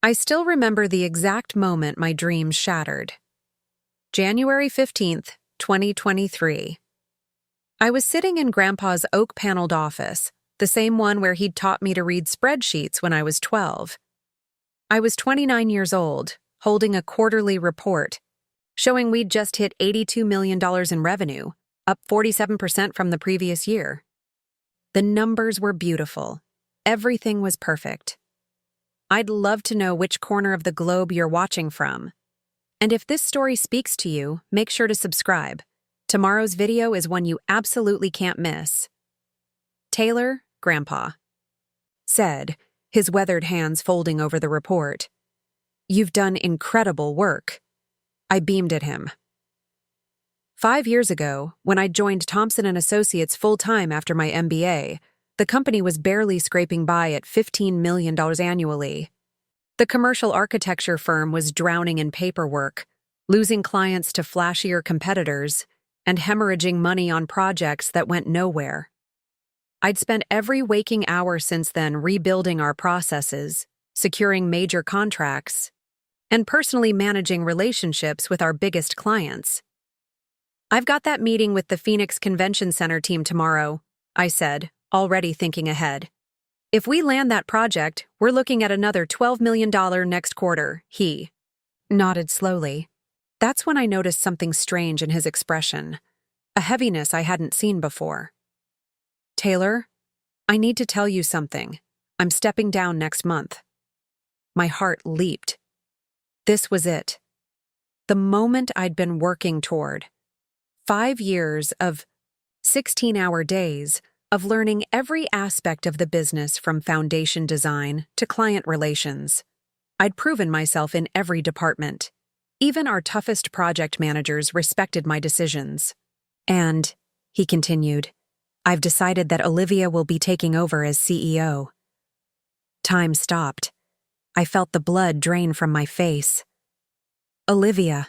I still remember the exact moment my dreams shattered. January 15th, 2023. I was sitting in Grandpa's oak-paneled office, the same one where he'd taught me to read spreadsheets when I was 12. I was 29 years old, holding a quarterly report, showing we'd just hit $82 million in revenue, up 47% from the previous year. The numbers were beautiful. Everything was perfect. I'd love to know which corner of the globe you're watching from. And if this story speaks to you, make sure to subscribe. Tomorrow's video is one you absolutely can't miss. Taylor, Grandpa, said, his weathered hands folding over the report. You've done incredible work. I beamed at him. 5 years ago, when I joined Thompson & Associates full-time after my MBA, the company was barely scraping by at $15 million annually. The commercial architecture firm was drowning in paperwork, losing clients to flashier competitors, and hemorrhaging money on projects that went nowhere. I'd spent every waking hour since then rebuilding our processes, securing major contracts, and personally managing relationships with our biggest clients. I've got that meeting with the Phoenix Convention Center team tomorrow, I said, already thinking ahead. If we land that project, we're looking at another $12 million next quarter, he nodded slowly. That's when I noticed something strange in his expression, a heaviness I hadn't seen before. Taylor, I need to tell you something. I'm stepping down next month. My heart leaped. This was it. The moment I'd been working toward. 5 years of 16-hour days of learning every aspect of the business from foundation design to client relations. I'd proven myself in every department. Even our toughest project managers respected my decisions. And, he continued, I've decided that Olivia will be taking over as CEO. Time stopped. I felt the blood drain from my face. Olivia.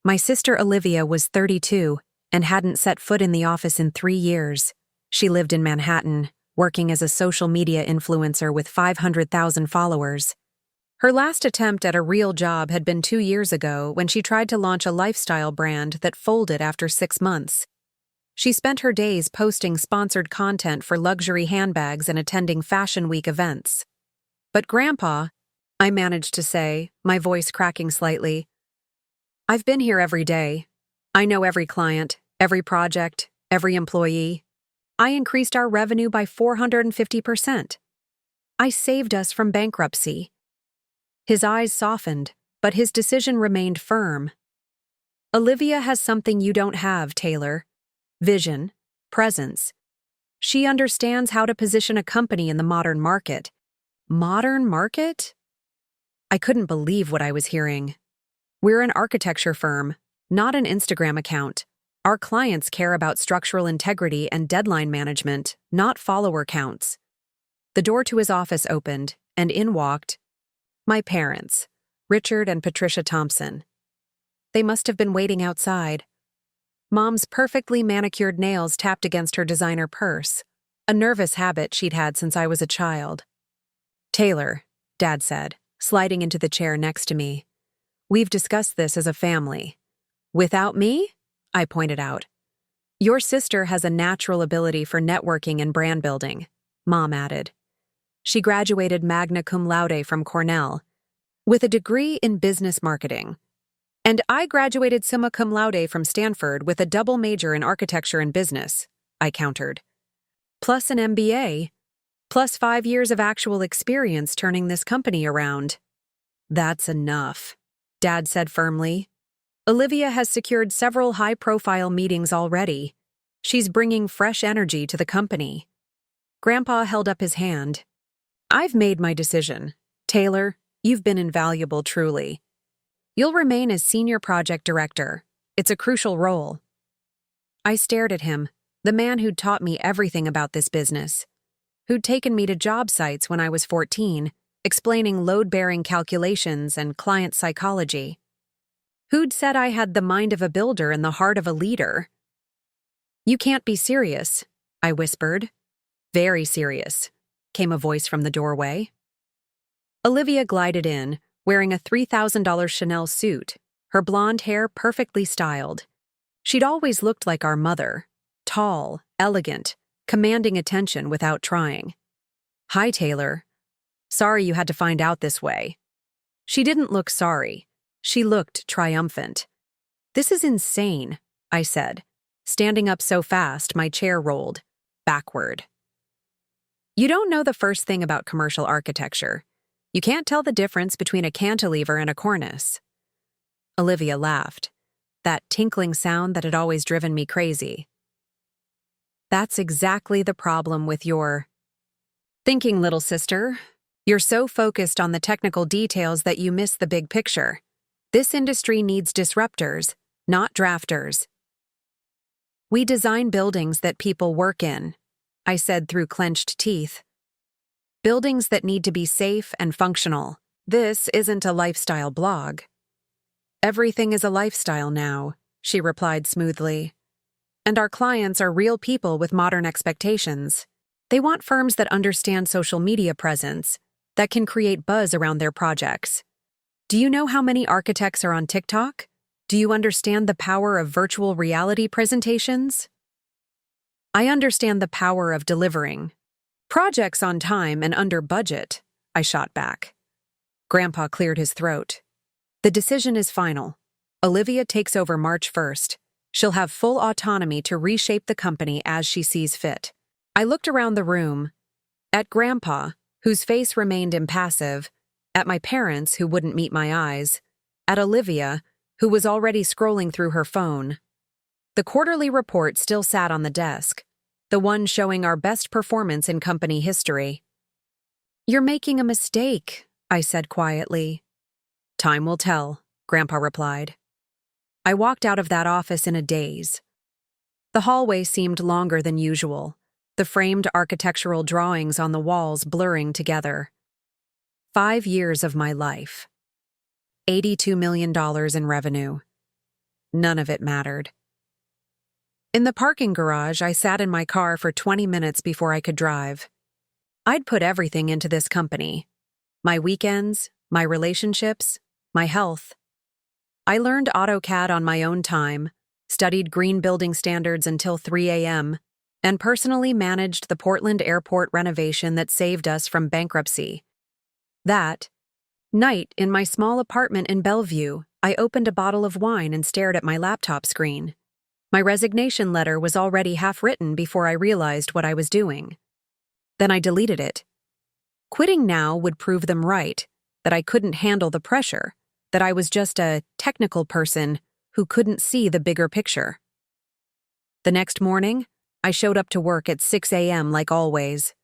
My sister Olivia was 32 and hadn't set foot in the office in 3 years. She lived in Manhattan, working as a social media influencer with 500,000 followers. Her last attempt at a real job had been 2 years ago when she tried to launch a lifestyle brand that folded after 6 months. She spent her days posting sponsored content for luxury handbags and attending Fashion Week events. But Grandpa, I managed to say, my voice cracking slightly, I've been here every day. I know every client, every project, every employee. I increased our revenue by 450%. I saved us from bankruptcy. His eyes softened, but his decision remained firm. Olivia has something you don't have, Taylor. Vision, presence. She understands how to position a company in the modern market. Modern market? I couldn't believe what I was hearing. We're an architecture firm, not an Instagram account. Our clients care about structural integrity and deadline management, not follower counts. The door to his office opened, and in walked my parents, Richard and Patricia Thompson. They must have been waiting outside. Mom's perfectly manicured nails tapped against her designer purse, a nervous habit she'd had since I was a child. Taylor, Dad said, sliding into the chair next to me. We've discussed this as a family. Without me? I pointed out. Your sister has a natural ability for networking and brand building, Mom added. She graduated magna cum laude from Cornell, with a degree in business marketing. And I graduated summa cum laude from Stanford with a double major in architecture and business, I countered. Plus an MBA, plus 5 years of actual experience turning this company around. That's enough, Dad said firmly. Olivia has secured several high-profile meetings already. She's bringing fresh energy to the company. Grandpa held up his hand. I've made my decision. Taylor, you've been invaluable, truly. You'll remain as senior project director. It's a crucial role. I stared at him, the man who'd taught me everything about this business, who'd taken me to job sites when I was 14, explaining load-bearing calculations and client psychology. Who'd said I had the mind of a builder and the heart of a leader? You can't be serious, I whispered. Very serious, came a voice from the doorway. Olivia glided in, wearing a $3,000 Chanel suit, her blonde hair perfectly styled. She'd always looked like our mother, tall, elegant, commanding attention without trying. "Hi, Taylor. Sorry you had to find out this way." She didn't look sorry. She looked triumphant. "This is insane," I said, standing up so fast my chair rolled backward. "You don't know the first thing about commercial architecture. You can't tell the difference between a cantilever and a cornice." Olivia laughed, that tinkling sound that had always driven me crazy. "That's exactly the problem with your thinking, little sister. You're so focused on the technical details that you miss the big picture. This industry needs disruptors, not drafters." "We design buildings that people work in," I said through clenched teeth. "Buildings that need to be safe and functional. This isn't a lifestyle blog." "Everything is a lifestyle now," she replied smoothly. "And our clients are real people with modern expectations. They want firms that understand social media presence, that can create buzz around their projects. Do you know how many architects are on TikTok? Do you understand the power of virtual reality presentations?" "I understand the power of delivering projects on time and under budget," I shot back. Grandpa cleared his throat. "The decision is final. Olivia takes over March 1st. She'll have full autonomy to reshape the company as she sees fit." I looked around the room, at Grandpa, whose face remained impassive, at my parents, who wouldn't meet my eyes, at Olivia, who was already scrolling through her phone. The quarterly report still sat on the desk, the one showing our best performance in company history. "You're making a mistake," I said quietly. "Time will tell," Grandpa replied. I walked out of that office in a daze. The hallway seemed longer than usual, the framed architectural drawings on the walls blurring together. 5 years of my life. $82 million in revenue. None of it mattered. In the parking garage, I sat in my car for 20 minutes before I could drive. I'd put everything into this company. My weekends, my relationships, my health. I learned AutoCAD on my own time, studied green building standards until 3 a.m., and personally managed the Portland airport renovation that saved us from bankruptcy. That night, in my small apartment in Bellevue, I opened a bottle of wine and stared at my laptop screen. My resignation letter was already half written before I realized what I was doing. Then I deleted it. Quitting now would prove them right, that I couldn't handle the pressure, that I was just a technical person who couldn't see the bigger picture. The next morning, I showed up to work at 6 a.m. like always.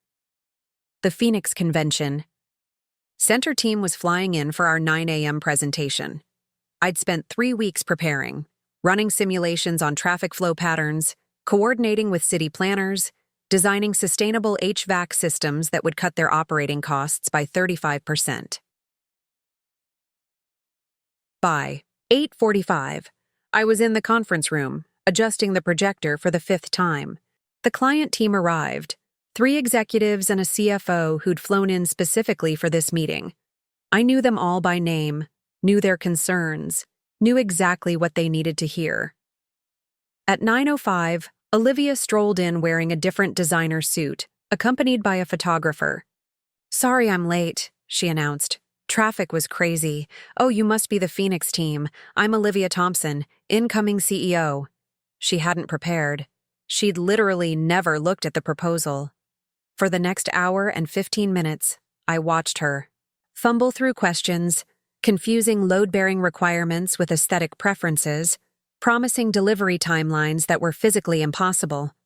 The Phoenix Convention. Center team was flying in for our 9 a.m. presentation. I'd spent 3 weeks preparing, running simulations on traffic flow patterns, coordinating with city planners, designing sustainable HVAC systems that would cut their operating costs by 35%. By 8:45, I was in the conference room, adjusting the projector for the 5th time. The client team arrived, 3 executives and a CFO who'd flown in specifically for this meeting. I knew them all by name, knew their concerns, knew exactly what they needed to hear. At 9:05, Olivia strolled in wearing a different designer suit, accompanied by a photographer. "Sorry I'm late," she announced. "Traffic was crazy. Oh, you must be the Phoenix team. I'm Olivia Thompson, incoming CEO." She hadn't prepared. She'd literally never looked at the proposal. For the next hour and 15 minutes, I watched her fumble through questions, confusing load-bearing requirements with aesthetic preferences, promising delivery timelines that were physically impossible.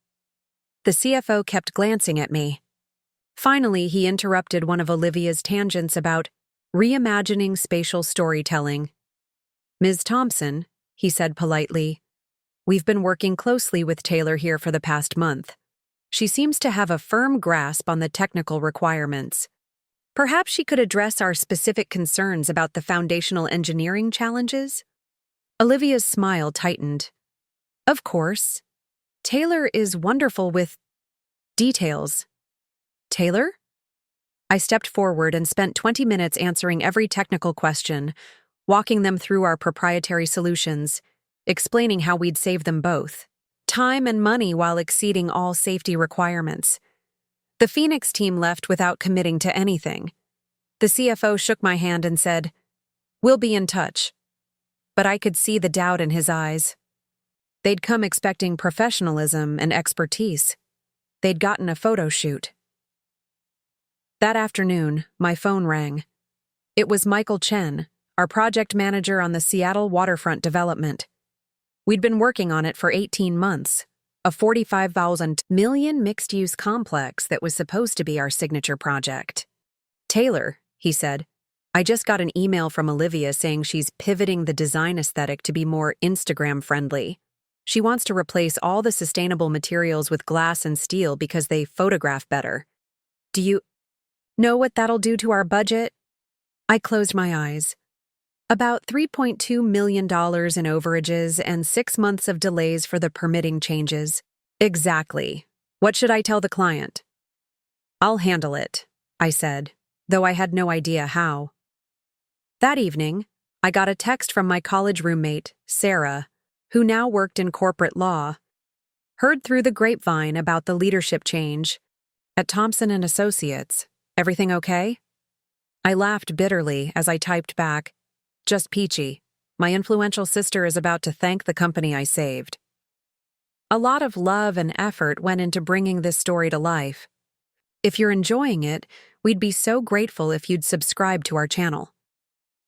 The CFO kept glancing at me. Finally, he interrupted one of Olivia's tangents about reimagining spatial storytelling. "Ms. Thompson," he said politely, "we've been working closely with Taylor here for the past month. She seems to have a firm grasp on the technical requirements. Perhaps she could address our specific concerns about the foundational engineering challenges?" Olivia's smile tightened. "Of course. Taylor is wonderful with details." "Taylor?" I stepped forward and spent 20 minutes answering every technical question, walking them through our proprietary solutions, explaining how we'd save them both time and money while exceeding all safety requirements. The Phoenix team left without committing to anything. The CFO shook my hand and said, "We'll be in touch." But I could see the doubt in his eyes. They'd come expecting professionalism and expertise. They'd gotten a photo shoot. That afternoon, my phone rang. It was Michael Chen, our project manager on the Seattle waterfront development. We'd been working on it for 18 months, a 45,000 million mixed-use complex that was supposed to be our signature project. "Taylor," he said, "I just got an email from Olivia saying she's pivoting the design aesthetic to be more Instagram-friendly. She wants to replace all the sustainable materials with glass and steel because they photograph better. Do you know what that'll do to our budget?" I closed my eyes. About $3.2 million in overages and 6 months of delays for the permitting changes. Exactly. What should I tell the client? "I'll handle it," I said, though I had no idea how. That evening, I got a text from my college roommate, Sarah, who now worked in corporate law. "Heard through the grapevine about the leadership change at Thompson & Associates. Everything okay?" I laughed bitterly as I typed back, "Just peachy. My influential sister is about to thank the company I saved." A lot of love and effort went into bringing this story to life. If you're enjoying it, we'd be so grateful if you'd subscribe to our channel.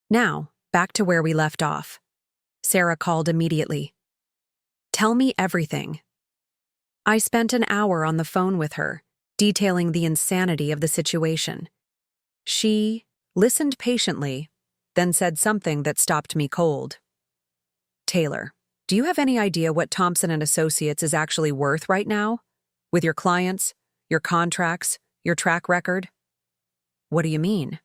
Now, back to where we left off. Sarah called immediately. "Tell me everything." I spent an hour on the phone with her, detailing the insanity of the situation. She listened patiently, then said something that stopped me cold. "Taylor, do you have any idea what Thompson & Associates is actually worth right now? With your clients, your contracts, your track record?" "What do you mean?"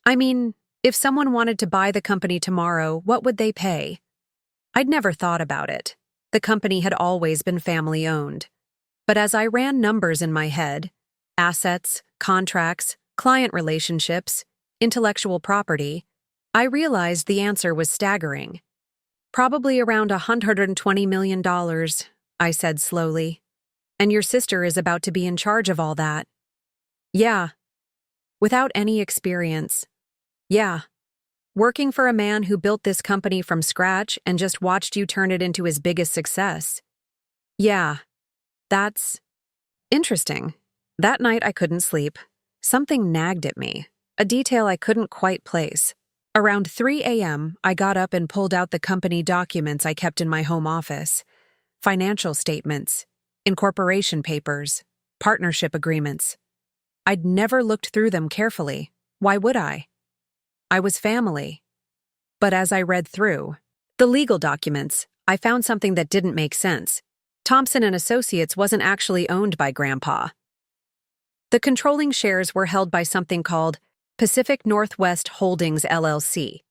"I mean, if someone wanted to buy the company tomorrow, what would they pay?" I'd never thought about it. The company had always been family-owned. But as I ran numbers in my head, assets, contracts, client relationships, intellectual property, I realized the answer was staggering. "Probably around $120 million, I said slowly. "And your sister is about to be in charge of all that." "Yeah." "Without any experience." "Yeah." "Working for a man who built this company from scratch and just watched you turn it into his biggest success." "Yeah." "That's interesting." That night I couldn't sleep. Something nagged at me, a detail I couldn't quite place. Around 3 a.m., I got up and pulled out the company documents I kept in my home office. Financial statements, incorporation papers, partnership agreements. I'd never looked through them carefully. Why would I? I was family. But as I read through the legal documents, I found something that didn't make sense. Thompson & Associates wasn't actually owned by Grandpa. The controlling shares were held by something called Pacific Northwest Holdings, LLC.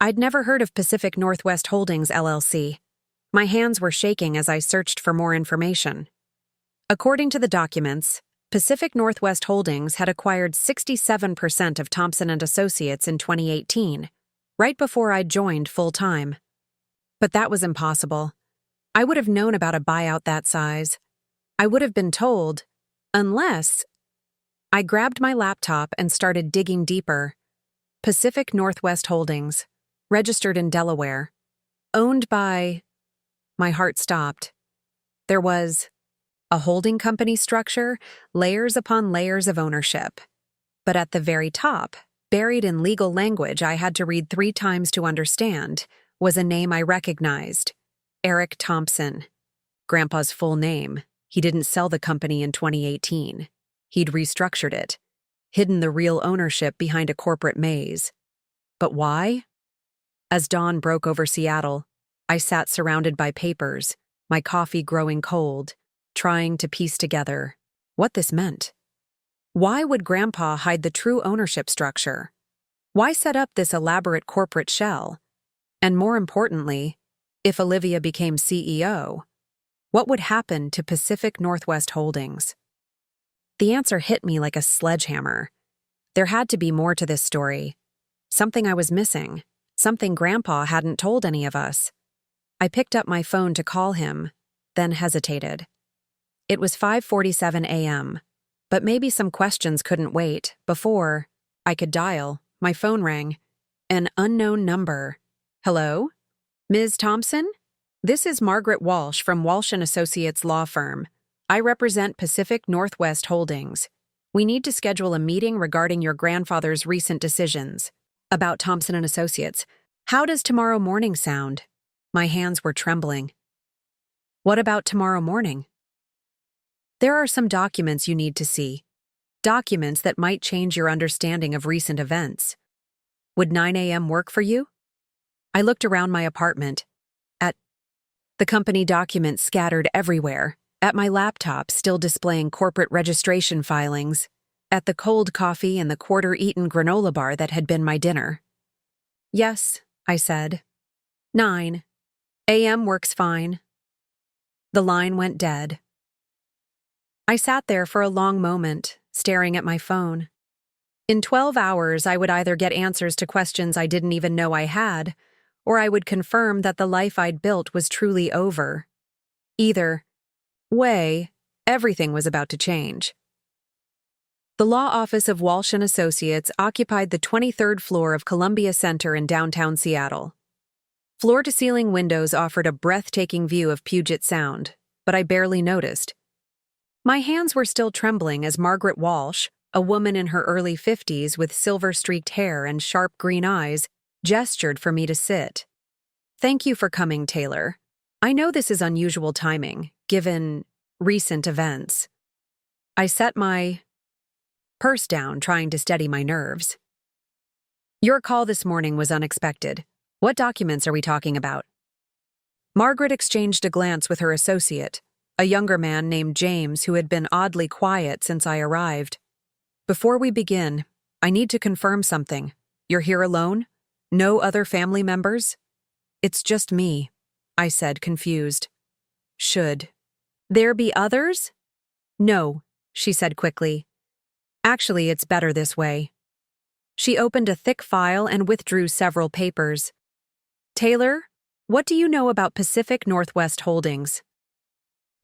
I'd never heard of Pacific Northwest Holdings, LLC. My hands were shaking as I searched for more information. According to the documents, Pacific Northwest Holdings had acquired 67% of Thompson & Associates in 2018, right before I'd joined full-time. But that was impossible. I would have known about a buyout that size. I would have been told, unless... I grabbed my laptop and started digging deeper. Pacific Northwest Holdings, registered in Delaware, owned by... My heart stopped. There was a holding company structure, layers upon layers of ownership. But at the very top, buried in legal language I had to read 3 times to understand, was a name I recognized. Eric Thompson. Grandpa's full name. He didn't sell the company in 2018. He'd restructured it, hidden the real ownership behind a corporate maze. But why? As dawn broke over Seattle, I sat surrounded by papers, my coffee growing cold, trying to piece together what this meant. Why would Grandpa hide the true ownership structure? Why set up this elaborate corporate shell? And more importantly, if Olivia became CEO, what would happen to Pacific Northwest Holdings? The answer hit me like a sledgehammer. There had to be more to this story. Something I was missing. Something Grandpa hadn't told any of us. I picked up my phone to call him, then hesitated. It was 5:47 a.m., but maybe some questions couldn't wait. Before I could dial, my phone rang. An unknown number. Hello? Ms. Thompson? This is Margaret Walsh from Walsh & Associates law firm. I represent Pacific Northwest Holdings. We need to schedule a meeting regarding your grandfather's recent decisions. About Thompson & Associates. How does tomorrow morning sound? My hands were trembling. What about tomorrow morning? There are some documents you need to see. Documents that might change your understanding of recent events. Would 9 a.m. work for you? I looked around my apartment. At the company documents scattered everywhere. At my laptop still displaying corporate registration filings. At the cold coffee and the quarter-eaten granola bar that had been my dinner. Yes, I said. 9 a.m. works fine. The line went dead. I sat there for a long moment, staring at my phone. In 12 hours, I would either get answers to questions I didn't even know I had, or I would confirm that the life I'd built was truly over. Either way, everything was about to change. The law office of Walsh & Associates occupied the 23rd floor of Columbia Center in downtown Seattle. Floor-to-ceiling windows offered a breathtaking view of Puget Sound, but I barely noticed. My hands were still trembling as Margaret Walsh, a woman in her early 50s with silver-streaked hair and sharp green eyes, gestured for me to sit. Thank you for coming, Taylor. I know this is unusual timing, given recent events. I set my purse down, trying to steady my nerves. Your call this morning was unexpected. What documents are we talking about? Margaret exchanged a glance with her associate, a younger man named James who had been oddly quiet since I arrived. Before we begin, I need to confirm something. You're here alone? No other family members? It's just me, I said, confused. Should there be others? No, she said quickly. Actually, it's better this way. She opened a thick file and withdrew several papers. Taylor, what do you know about Pacific Northwest Holdings?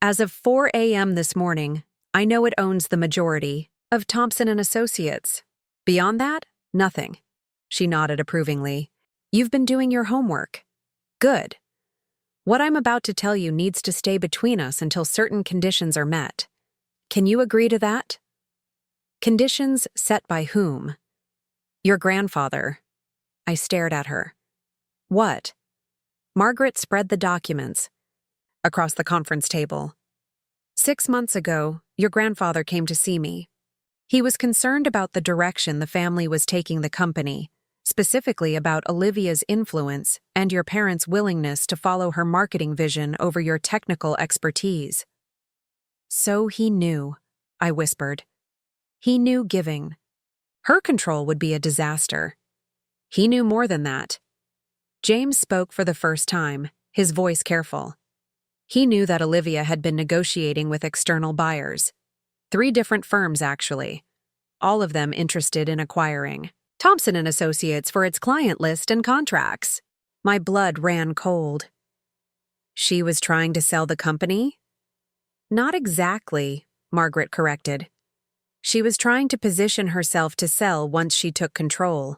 As of 4 a.m. this morning, I know it owns the majority of Thompson & Associates. Beyond that, nothing. She nodded approvingly. You've been doing your homework. Good. What I'm about to tell you needs to stay between us until certain conditions are met. Can you agree to that? Conditions set by whom? Your grandfather. I stared at her. What? Margaret spread the documents across the conference table. 6 months ago, your grandfather came to see me. He was concerned about the direction the family was taking the company, specifically about Olivia's influence and your parents' willingness to follow her marketing vision over your technical expertise. So he knew, I whispered. He knew giving her control would be a disaster. He knew more than that. James spoke for the first time, his voice careful. He knew that Olivia had been negotiating with external buyers. 3 different firms, actually. All of them interested in acquiring Thompson & Associates for its client list and contracts. My blood ran cold. She was trying to sell the company? Not exactly, Margaret corrected. She was trying to position herself to sell once she took control.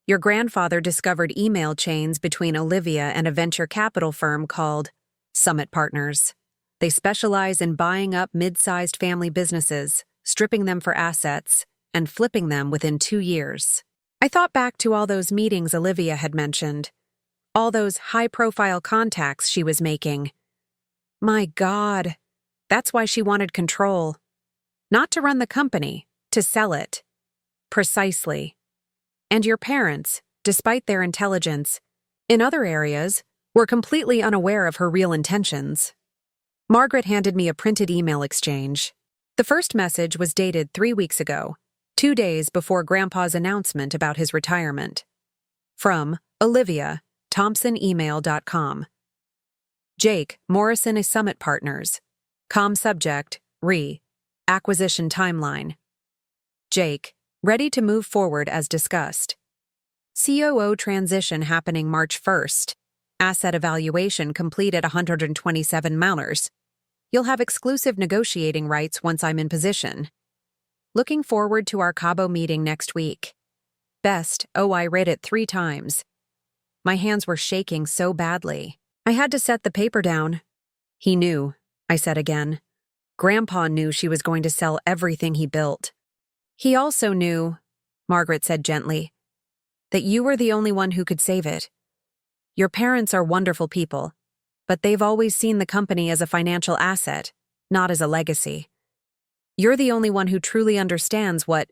Your grandfather discovered email chains between Olivia and a venture capital firm called Summit Partners. They specialize in buying up mid-sized family businesses, stripping them for assets, and flipping them within 2 years. I thought back to all those meetings Olivia had mentioned, all those high-profile contacts she was making. My God, that's why she wanted control. Not to run the company, to sell it. Precisely. And your parents, despite their intelligence, in other areas, were completely unaware of her real intentions. Margaret handed me a printed email exchange. The first message was dated 3 weeks ago, 2 days before Grandpa's announcement about his retirement. From Olivia, thompsonemail.com. Jake, Morrison is Summit Partners. Com subject, re. Acquisition timeline. Jake, ready to move forward as discussed. COO transition happening March 1st. Asset evaluation complete at $127. You'll have exclusive negotiating rights once I'm in position. Looking forward to our Cabo meeting next week. Best, I read it 3 times. My hands were shaking so badly. I had to set the paper down. He knew, I said again. Grandpa knew she was going to sell everything he built. He also knew, Margaret said gently, that you were the only one who could save it. Your parents are wonderful people, but they've always seen the company as a financial asset, not as a legacy. You're the only one who truly understands what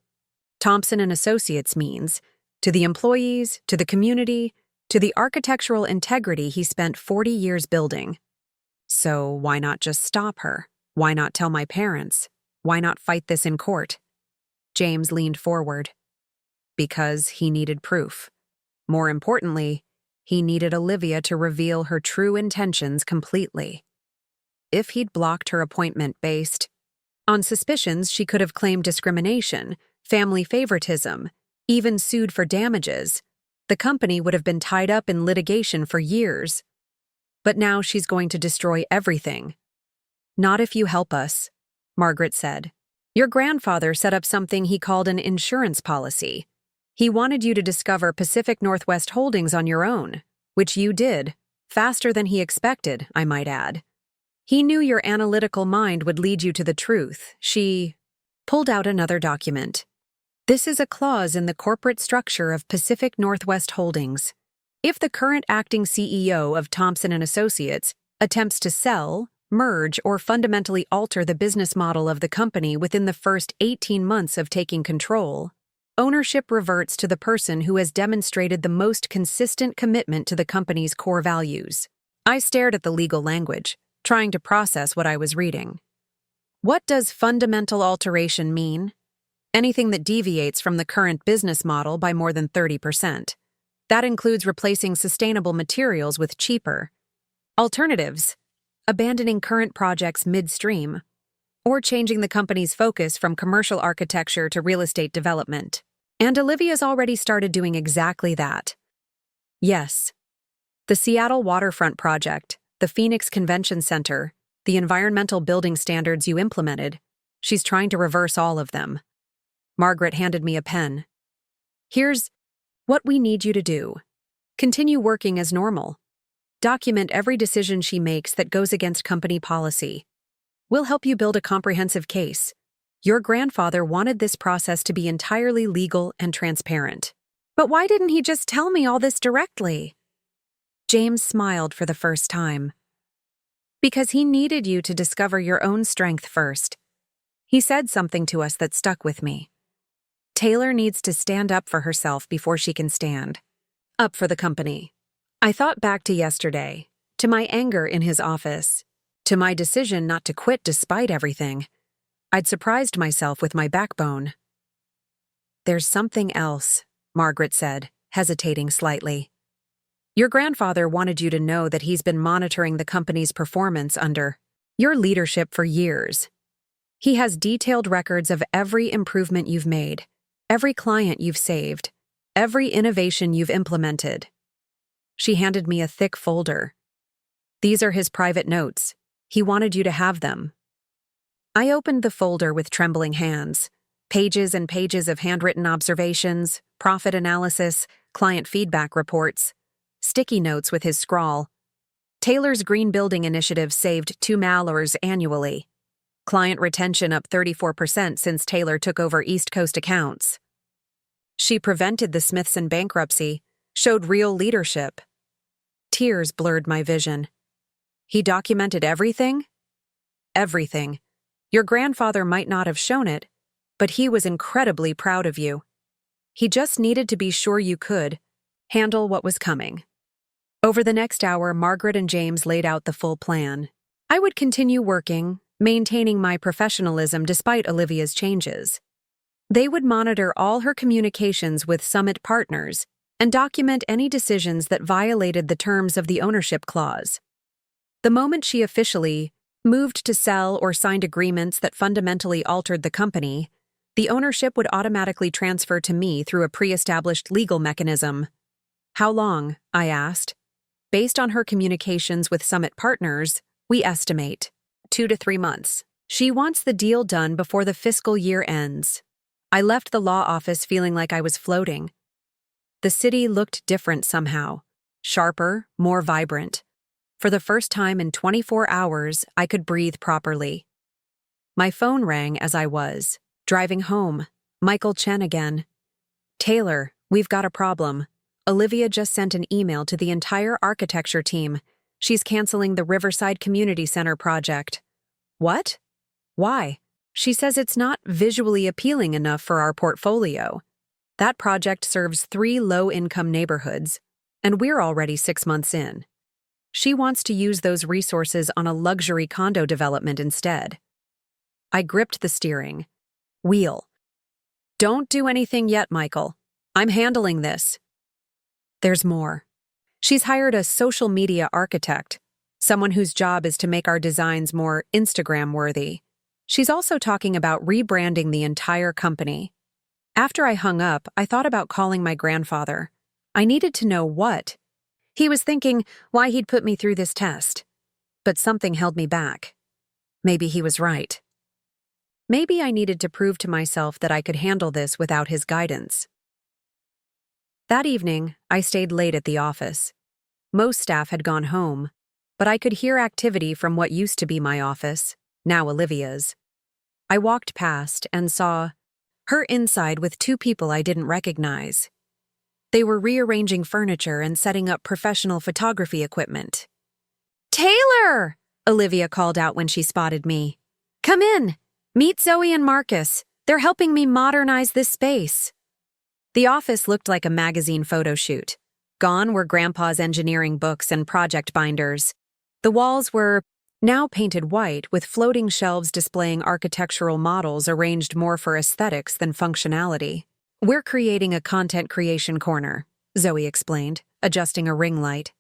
Thompson and Associates means to the employees, to the community, to the architectural integrity he spent 40 years building. So why not just stop her? Why not tell my parents? Why not fight this in court? James leaned forward. Because he needed proof. More importantly, he needed Olivia to reveal her true intentions completely. If he'd blocked her appointment based on suspicions, she could have claimed discrimination, family favoritism, even sued for damages. The company would have been tied up in litigation for years. But now she's going to destroy everything. Not if you help us, Margaret said. Your grandfather set up something he called an insurance policy. He wanted you to discover Pacific Northwest Holdings on your own, which you did, faster than he expected, I might add. He knew your analytical mind would lead you to the truth. She pulled out another document. This is a clause in the corporate structure of Pacific Northwest Holdings. If the current acting CEO of Thompson and Associates attempts to sell, merge, or fundamentally alter the business model of the company within the first 18 months of taking control, ownership reverts to the person who has demonstrated the most consistent commitment to the company's core values. I stared at the legal language, trying to process what I was reading. What does fundamental alteration mean? Anything that deviates from the current business model by more than 30%. That includes replacing sustainable materials with cheaper alternatives, abandoning current projects midstream, or changing the company's focus from commercial architecture to real estate development. And Olivia's already started doing exactly that. Yes. The Seattle waterfront project, the Phoenix Convention Center, the environmental building standards you implemented, she's trying to reverse all of them. Margaret handed me a pen. Here's what we need you to do. Continue working as normal. Document every decision she makes that goes against company policy. We'll help you build a comprehensive case. Your grandfather wanted this process to be entirely legal and transparent. But why didn't he just tell me all this directly? James smiled for the first time. Because he needed you to discover your own strength first. He said something to us that stuck with me. Taylor needs to stand up for herself before she can stand up for the company. I thought back to yesterday, to my anger in his office, to my decision not to quit despite everything. I'd surprised myself with my backbone. There's something else, Margaret said, hesitating slightly. Your grandfather wanted you to know that he's been monitoring the company's performance under your leadership for years. He has detailed records of every improvement you've made, every client you've saved, every innovation you've implemented. She handed me a thick folder. These are his private notes. He wanted you to have them. I opened the folder with trembling hands. Pages and pages of handwritten observations, profit analysis, client feedback reports, sticky notes with his scrawl. Taylor's Green Building Initiative saved $2 million annually. Client retention up 34% since Taylor took over East Coast accounts. She prevented the Smithson bankruptcy, showed real leadership. Tears blurred my vision. He documented everything? Everything. Your grandfather might not have shown it, but he was incredibly proud of you. He just needed to be sure you could handle what was coming. Over the next hour, Margaret and James laid out the full plan. I would continue working, maintaining my professionalism despite Olivia's changes. They would monitor all her communications with Summit partners and document any decisions that violated the terms of the ownership clause. The moment she officially moved to sell or signed agreements that fundamentally altered the company, the ownership would automatically transfer to me through a pre-established legal mechanism. How long? I asked. Based on her communications with Summit Partners, we estimate 2 to 3 months. She wants the deal done before the fiscal year ends. I left the law office feeling like I was floating. The city looked different somehow, sharper, more vibrant. For the first time in 24 hours, I could breathe properly. My phone rang as I was driving home. Michael Chen again. Taylor, we've got a problem. Olivia just sent an email to the entire architecture team. She's canceling the Riverside Community Center project. What? Why? She says it's not visually appealing enough for our portfolio. That project serves 3 low-income neighborhoods, and we're already 6 months in. She wants to use those resources on a luxury condo development instead. I gripped the steering wheel. Don't do anything yet, Michael. I'm handling this. There's more. She's hired a social media architect, someone whose job is to make our designs more Instagram-worthy. She's also talking about rebranding the entire company. After I hung up, I thought about calling my grandfather. I needed to know what. He was thinking why he'd put me through this test. But something held me back. Maybe he was right. Maybe I needed to prove to myself that I could handle this without his guidance. That evening, I stayed late at the office. Most staff had gone home, but I could hear activity from what used to be my office, now Olivia's. I walked past and saw her inside with 2 people I didn't recognize. They were rearranging furniture and setting up professional photography equipment. Taylor! Olivia called out when she spotted me. Come in! Meet Zoe and Marcus. They're helping me modernize this space. The office looked like a magazine photo shoot. Gone were Grandpa's engineering books and project binders. The walls were now painted white with floating shelves displaying architectural models arranged more for aesthetics than functionality. We're creating a content creation corner, Zoe explained, adjusting a ring light.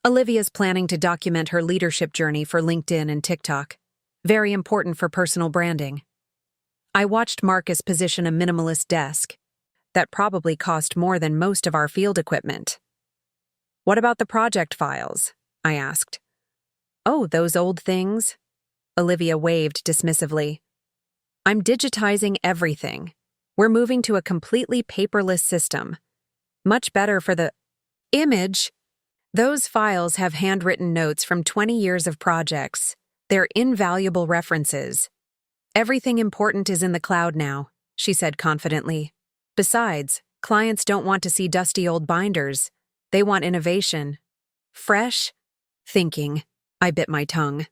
Olivia's planning to document her leadership journey for LinkedIn and TikTok. Very important for personal branding. I watched Marcus position a minimalist desk that probably cost more than most of our field equipment. What about the project files? I asked. Oh, those old things? Olivia waved dismissively. I'm digitizing everything. We're moving to a completely paperless system. Much better for the image. Those files have handwritten notes from 20 years of projects. They're invaluable references. Everything important is in the cloud now, she said confidently. Besides, clients don't want to see dusty old binders. They want innovation. Fresh thinking. I bit my tongue.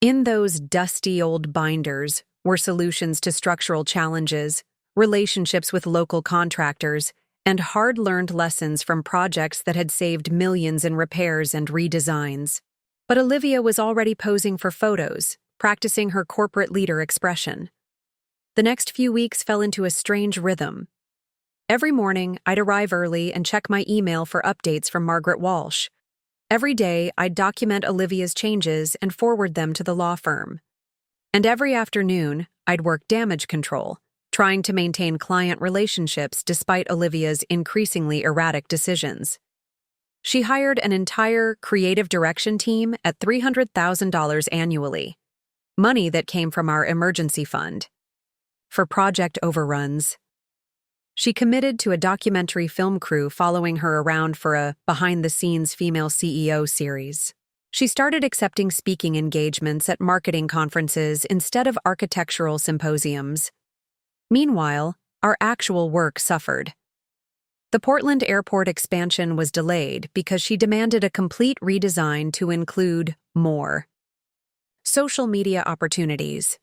In those dusty old binders were solutions to structural challenges, relationships with local contractors, and hard-learned lessons from projects that had saved millions in repairs and redesigns. But Olivia was already posing for photos, practicing her corporate leader expression. The next few weeks fell into a strange rhythm. Every morning, I'd arrive early and check my email for updates from Margaret Walsh. Every day, I'd document Olivia's changes and forward them to the law firm. And every afternoon, I'd work damage control, trying to maintain client relationships despite Olivia's increasingly erratic decisions. She hired an entire creative direction team at $300,000 annually, money that came from our emergency fund. For project overruns, she committed to a documentary film crew following her around for a behind-the-scenes female CEO series. She started accepting speaking engagements at marketing conferences instead of architectural symposiums. Meanwhile, our actual work suffered. The Portland airport expansion was delayed because she demanded a complete redesign to include more. Social media opportunities.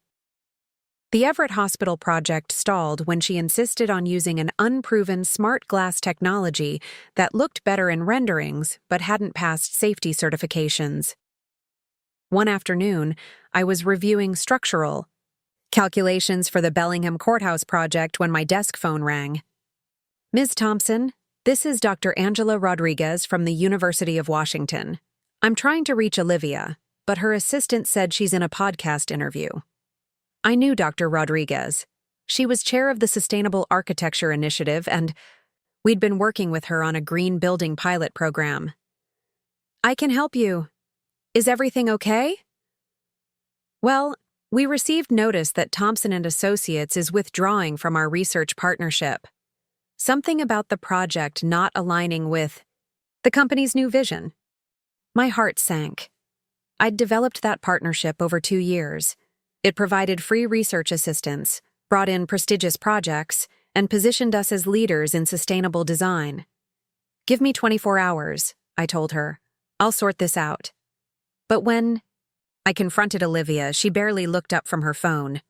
The Everett Hospital project stalled when she insisted on using an unproven smart glass technology that looked better in renderings but hadn't passed safety certifications. One afternoon, I was reviewing structural calculations for the Bellingham Courthouse project when my desk phone rang. Ms. Thompson, this is Dr. Angela Rodriguez from the University of Washington. I'm trying to reach Olivia. but her assistant said she's in a podcast interview. I knew Dr. Rodriguez. She was chair of the Sustainable Architecture Initiative, and we'd been working with her on a green building pilot program. I can help you. Is everything okay? Well, we received notice that Thompson & Associates is withdrawing from our research partnership. Something about the project not aligning with the company's new vision. My heart sank. I'd developed that partnership over 2 years. It provided free research assistance, brought in prestigious projects, and positioned us as leaders in sustainable design. Give me 24 hours, I told her. I'll sort this out. But when I confronted Olivia, she barely looked up from her phone.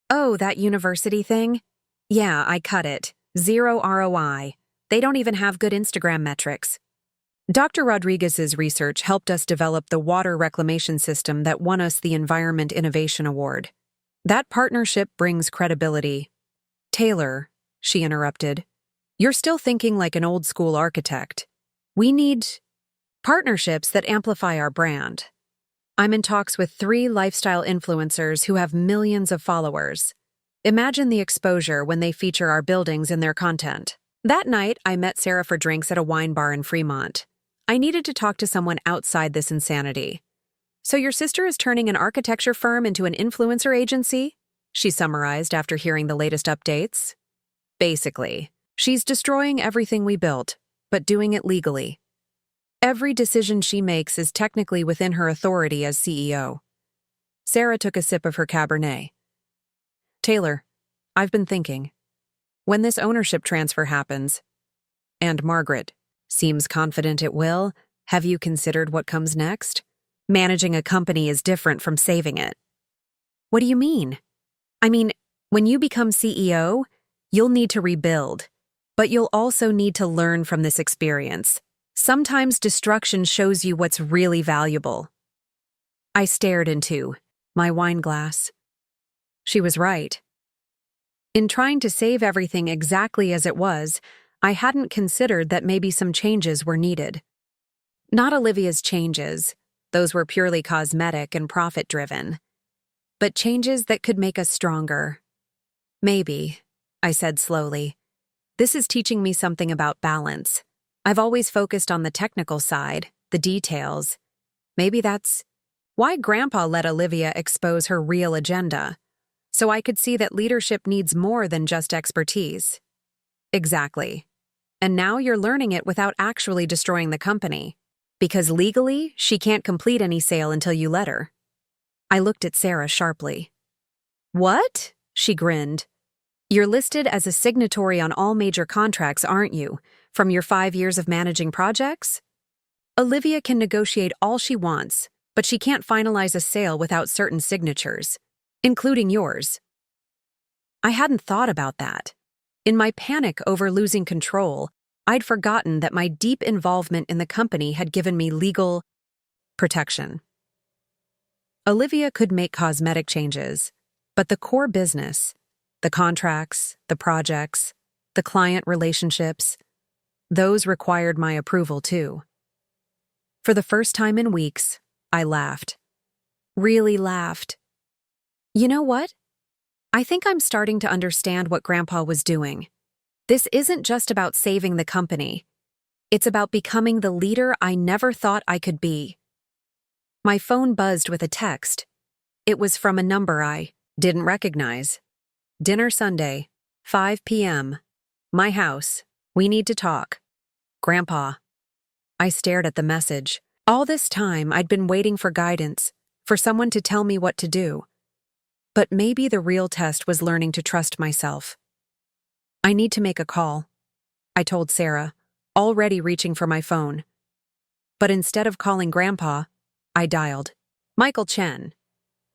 Oh, that university thing? Yeah, I cut it. 0 ROI. They don't even have good Instagram metrics. Dr. Rodriguez's research helped us develop the water reclamation system that won us the Environment Innovation Award. That partnership brings credibility. Taylor, she interrupted, you're still thinking like an old-school architect. We need partnerships that amplify our brand. I'm in talks with 3 lifestyle influencers who have millions of followers. Imagine the exposure when they feature our buildings in their content. That night, I met Sarah for drinks at a wine bar in Fremont. I needed to talk to someone outside this insanity. So your sister is turning an architecture firm into an influencer agency? She summarized after hearing the latest updates. Basically, she's destroying everything we built, but doing it legally. Every decision she makes is technically within her authority as CEO. Sarah took a sip of her Cabernet. Taylor, I've been thinking. When this ownership transfer happens, and Margaret seems confident it will, have you considered what comes next? Managing a company is different from saving it. What do you mean? I mean, when you become CEO, you'll need to rebuild, but you'll also need to learn from this experience. Sometimes destruction shows you what's really valuable. I stared into my wine glass. She was right. In trying to save everything exactly as it was, I hadn't considered that maybe some changes were needed. Not Olivia's changes, those were purely cosmetic and profit-driven, but changes that could make us stronger. Maybe, I said slowly. This is teaching me something about balance. I've always focused on the technical side, the details. Maybe that's why Grandpa let Olivia expose her real agenda, so I could see that leadership needs more than just expertise. Exactly. And now you're learning it without actually destroying the company, because legally, she can't complete any sale until you let her. I looked at Sarah sharply. What? She grinned. You're listed as a signatory on all major contracts, aren't you, from your 5 years of managing projects? Olivia can negotiate all she wants, but she can't finalize a sale without certain signatures, including yours. I hadn't thought about that. In my panic over losing control, I'd forgotten that my deep involvement in the company had given me legal protection. Olivia could make cosmetic changes, but the core business, the contracts, the projects, the client relationships, those required my approval too. For the first time in weeks, I laughed. Really laughed. You know what? I think I'm starting to understand what Grandpa was doing. This isn't just about saving the company. It's about becoming the leader I never thought I could be. My phone buzzed with a text. It was from a number I didn't recognize. Dinner Sunday, 5 p.m. My house. We need to talk. Grandpa. I stared at the message. All this time, I'd been waiting for guidance, for someone to tell me what to do. But maybe the real test was learning to trust myself. I need to make a call, I told Sarah, already reaching for my phone. But instead of calling Grandpa, I dialed. Michael Chen.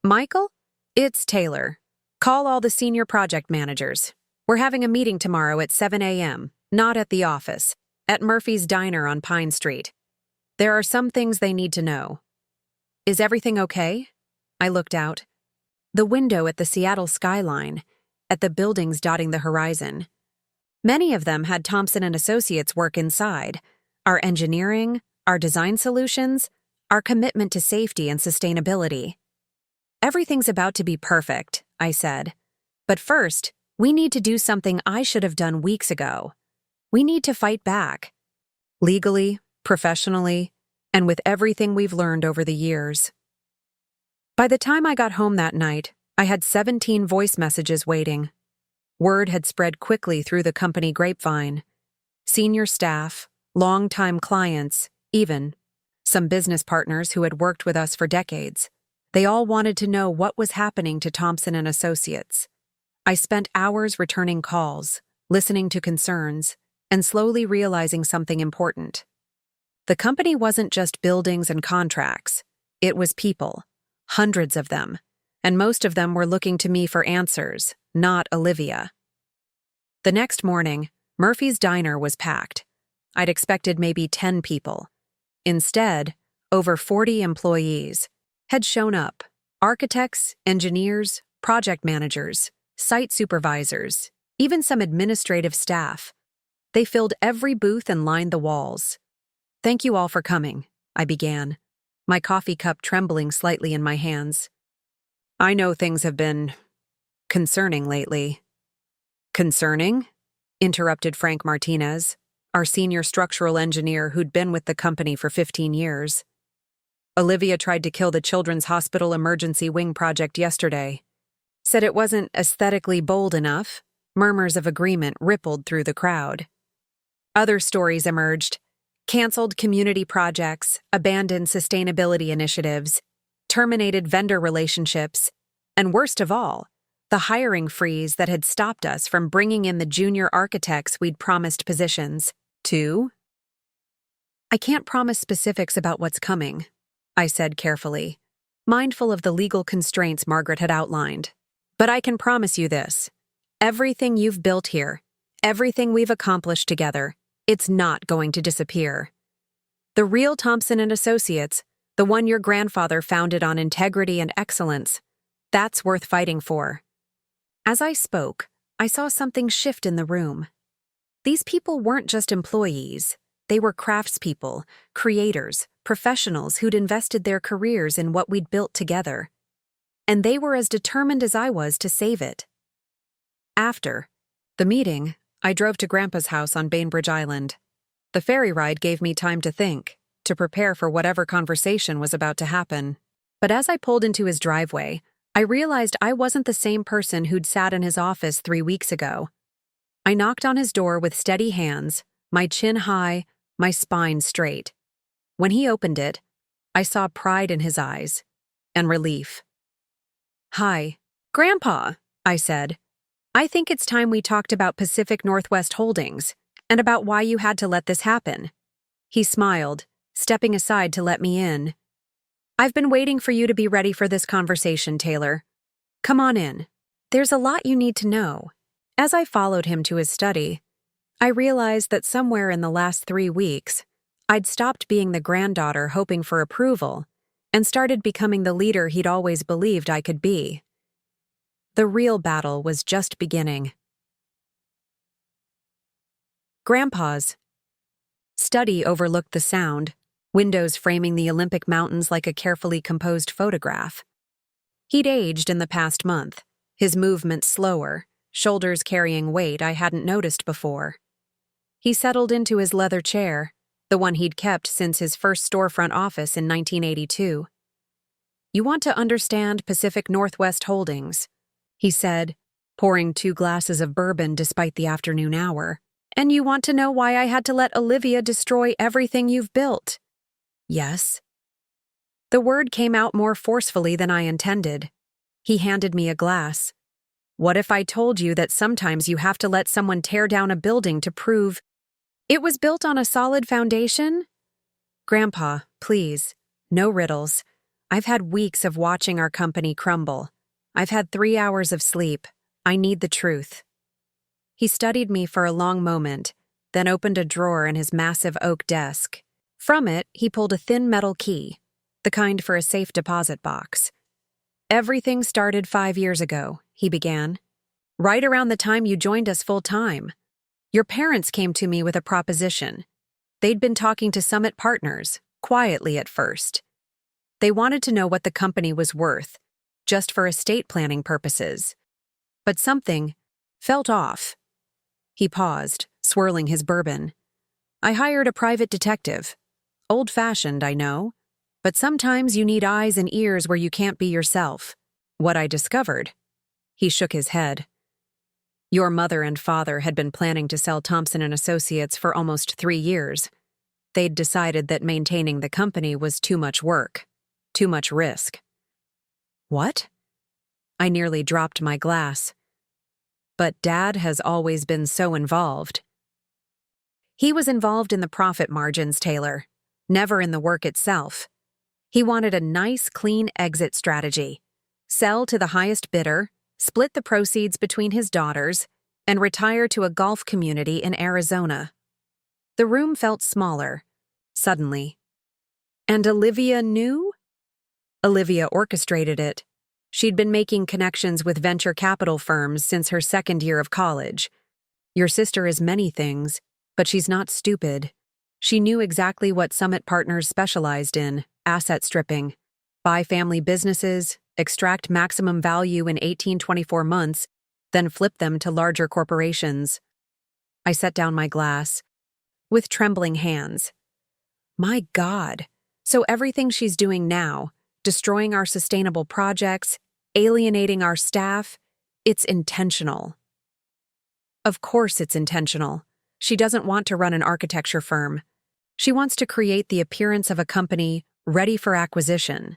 Michael? It's Taylor. Call all the senior project managers. We're having a meeting tomorrow at 7 a.m., not at the office, at Murphy's Diner on Pine Street. There are some things they need to know. Is everything okay? I looked out. The window at the Seattle skyline, at the buildings dotting the horizon. Many of them had Thompson & Associates work inside. Our engineering, our design solutions, our commitment to safety and sustainability. Everything's about to be perfect, I said. But first, we need to do something I should have done weeks ago. We need to fight back. Legally, professionally, and with everything we've learned over the years. By the time I got home that night, I had 17 voice messages waiting. Word had spread quickly through the company grapevine. Senior staff, longtime clients, even some business partners who had worked with us for decades. They all wanted to know what was happening to Thompson and Associates. I spent hours returning calls, listening to concerns, and slowly realizing something important. The company wasn't just buildings and contracts. It was people, hundreds of them, and most of them were looking to me for answers, not Olivia. The next morning, Murphy's diner was packed. I'd expected maybe 10 people. Instead, over 40 employees had shown up: architects, engineers, project managers, site supervisors, even some administrative staff. They filled every booth and lined the walls. "Thank you all for coming," I began, my coffee cup trembling slightly in my hands. "I know things have been concerning lately." "Concerning?" interrupted Frank Martinez, our senior structural engineer who'd been with the company for 15 years. "Olivia tried to kill the Children's Hospital Emergency Wing project yesterday. Said it wasn't aesthetically bold enough." Murmurs of agreement rippled through the crowd. Other stories emerged: canceled community projects, abandoned sustainability initiatives, terminated vendor relationships, and worst of all, the hiring freeze that had stopped us from bringing in the junior architects we'd promised positions to. "I can't promise specifics about what's coming," I said carefully, mindful of the legal constraints Margaret had outlined. "But I can promise you this. Everything you've built here, everything we've accomplished together, it's not going to disappear. The real Thompson and Associates, the one your grandfather founded on integrity and excellence, that's worth fighting for." As I spoke, I saw something shift in the room. These people weren't just employees. They were craftspeople, creators, professionals who'd invested their careers in what we'd built together. And they were as determined as I was to save it. After the meeting, I drove to Grandpa's house on Bainbridge Island. The ferry ride gave me time to think, to prepare for whatever conversation was about to happen. But as I pulled into his driveway, I realized I wasn't the same person who'd sat in his office 3 weeks ago. I knocked on his door with steady hands, my chin high, my spine straight. When he opened it, I saw pride in his eyes and relief. "Hi, Grandpa," I said. "I think it's time we talked about Pacific Northwest Holdings and about why you had to let this happen." He smiled, stepping aside to let me in. "I've been waiting for you to be ready for this conversation, Taylor. Come on in. There's a lot you need to know." As I followed him to his study, I realized that somewhere in the last 3 weeks, I'd stopped being the granddaughter hoping for approval and started becoming the leader he'd always believed I could be. The real battle was just beginning. Grandpa's study overlooked the Sound, windows framing the Olympic Mountains like a carefully composed photograph. He'd aged in the past month, his movements slower, shoulders carrying weight I hadn't noticed before. He settled into his leather chair, the one he'd kept since his first storefront office in 1982. "You want to understand Pacific Northwest Holdings," he said, pouring 2 glasses of bourbon despite the afternoon hour. "And you want to know why I had to let Olivia destroy everything you've built." "Yes." The word came out more forcefully than I intended. He handed me a glass. "What if I told you that sometimes you have to let someone tear down a building to prove it was built on a solid foundation?" "Grandpa, please, no riddles. I've had weeks of watching our company crumble. I've had 3 hours of sleep. I need the truth." He studied me for a long moment, then opened a drawer in his massive oak desk. From it, he pulled a thin metal key, the kind for a safe deposit box. "Everything started 5 years ago," he began. "Right around the time you joined us full-time. Your parents came to me with a proposition. They'd been talking to Summit Partners, quietly at first. They wanted to know what the company was worth, just for estate planning purposes. But something felt off. He paused, swirling his bourbon. I hired a private detective. Old-fashioned, I know. But sometimes you need eyes and ears where you can't be yourself. What I discovered. He shook his head. Your mother and father had been planning to sell Thompson & Associates for almost 3 years. They'd decided that maintaining the company was too much work, too much risk. What? I nearly dropped my glass. But Dad has always been so involved. He was involved in the profit margins, Taylor, never in the work itself. He wanted a nice, clean exit strategy. Sell to the highest bidder, split the proceeds between his daughters, and retire to a golf community in Arizona. The room felt smaller, suddenly. And Olivia knew? Olivia orchestrated it. She'd been making connections with venture capital firms since her second year of college. Your sister is many things, but she's not stupid. She knew exactly what Summit Partners specialized in: asset stripping. Buy family businesses, extract maximum value in 18-24 months, then flip them to larger corporations. I set down my glass, with trembling hands. My God, so everything she's doing now, destroying our sustainable projects, alienating our staff, it's intentional. Of course it's intentional. She doesn't want to run an architecture firm. She wants to create the appearance of a company ready for acquisition.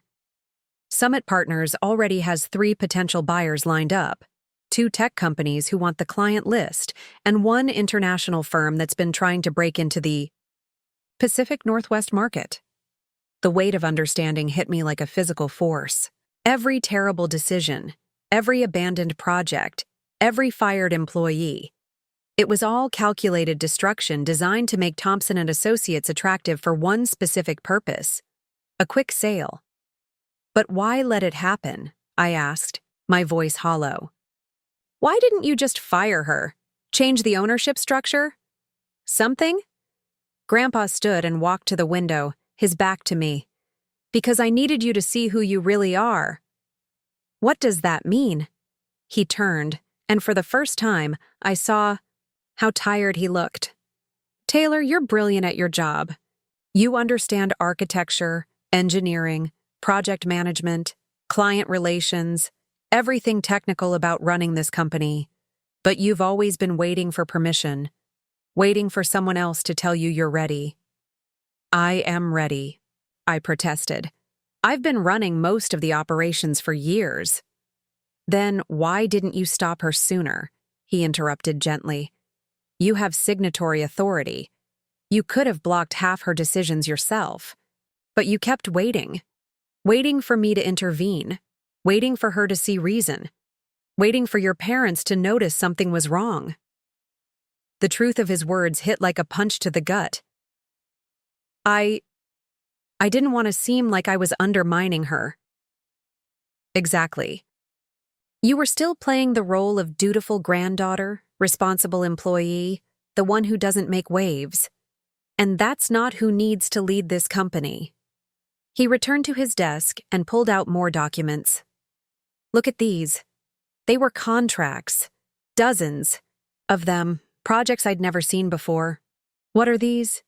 Summit Partners already has 3 potential buyers lined up, 2 tech companies who want the client list, and 1 international firm that's been trying to break into the Pacific Northwest market. The weight of understanding hit me like a physical force. Every terrible decision, every abandoned project, every fired employee. It was all calculated destruction designed to make Thompson & Associates attractive for one specific purpose: a quick sale. But why let it happen? I asked, my voice hollow. Why didn't you just fire her? Change the ownership structure? Something? Grandpa stood and walked to the window, his back to me. Because I needed you to see who you really are. What does that mean? He turned, and for the first time, I saw how tired he looked. Taylor, you're brilliant at your job. You understand architecture, engineering, project management, client relations, everything technical about running this company. But you've always been waiting for permission, waiting for someone else to tell you you're ready. I am ready, I protested. I've been running most of the operations for years. Then why didn't you stop her sooner? He interrupted gently. You have signatory authority. You could have blocked half her decisions yourself. But you kept waiting. Waiting for me to intervene. Waiting for her to see reason. Waiting for your parents to notice something was wrong. The truth of his words hit like a punch to the gut. I didn't want to seem like I was undermining her. Exactly. You were still playing the role of dutiful granddaughter, responsible employee, the one who doesn't make waves. And that's not who needs to lead this company. He returned to his desk and pulled out more documents. Look at these. They were contracts. Dozens of them, projects I'd never seen before. What are these?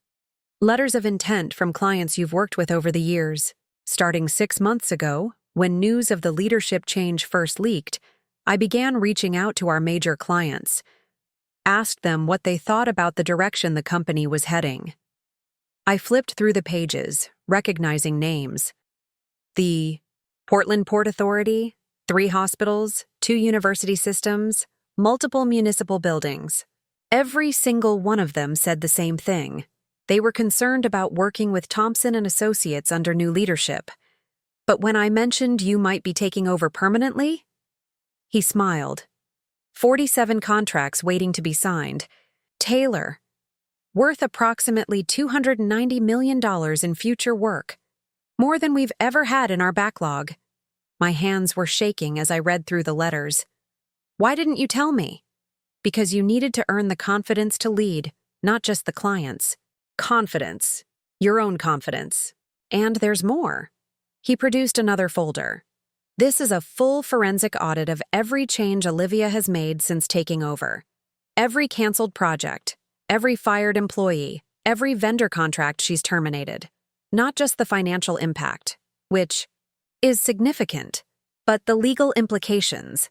Letters of intent from clients you've worked with over the years. Starting 6 months ago, when news of the leadership change first leaked, I began reaching out to our major clients, asked them what they thought about the direction the company was heading. I flipped through the pages, recognizing names. The Portland Port Authority, 3 hospitals, 2 university systems, multiple municipal buildings. Every single one of them said the same thing. They were concerned about working with Thompson & Associates under new leadership. But when I mentioned you might be taking over permanently, he smiled. 47 contracts waiting to be signed. Taylor, worth approximately $290 million in future work. More than we've ever had in our backlog. My hands were shaking as I read through the letters. Why didn't you tell me? Because you needed to earn the confidence to lead, not just the clients. Confidence. Your own confidence. And there's more. He produced another folder. This is a full forensic audit of every change Olivia has made since taking over. Every canceled project, every fired employee, every vendor contract she's terminated. Not just the financial impact, which is significant, but the legal implications.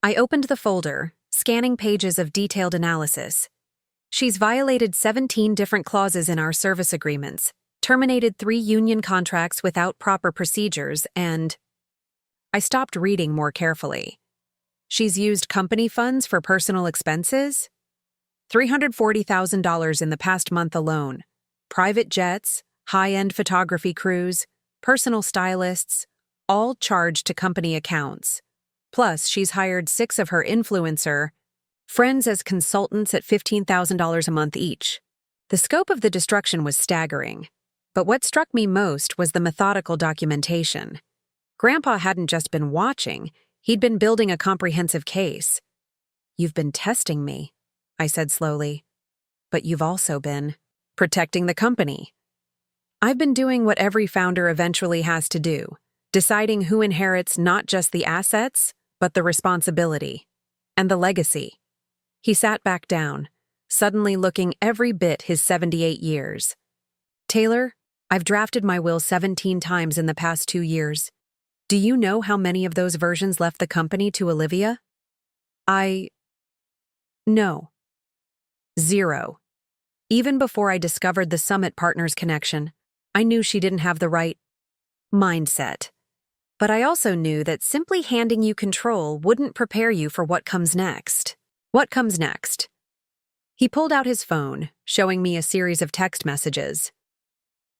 I opened the folder, scanning pages of detailed analysis. She's violated 17 different clauses in our service agreements, terminated 3 union contracts without proper procedures, and I stopped reading more carefully. She's used company funds for personal expenses? $340,000 in the past month alone. Private jets, high-end photography crews, personal stylists, all charged to company accounts. Plus, she's hired 6 of her influencer friends as consultants at $15,000 a month each. The scope of the destruction was staggering, but what struck me most was the methodical documentation. Grandpa hadn't just been watching, he'd been building a comprehensive case. "You've been testing me," I said slowly. "But you've also been protecting the company." I've been doing what every founder eventually has to do, deciding who inherits not just the assets, but the responsibility and the legacy. He sat back down, suddenly looking every bit his 78 years. "Taylor, I've drafted my will 17 times in the past 2 years. Do you know how many of those versions left the company to Olivia?" No. 0. Even before I discovered the Summit Partners connection, I knew she didn't have the right mindset. But I also knew that simply handing you control wouldn't prepare you for what comes next. What comes next? He pulled out his phone, showing me a series of text messages.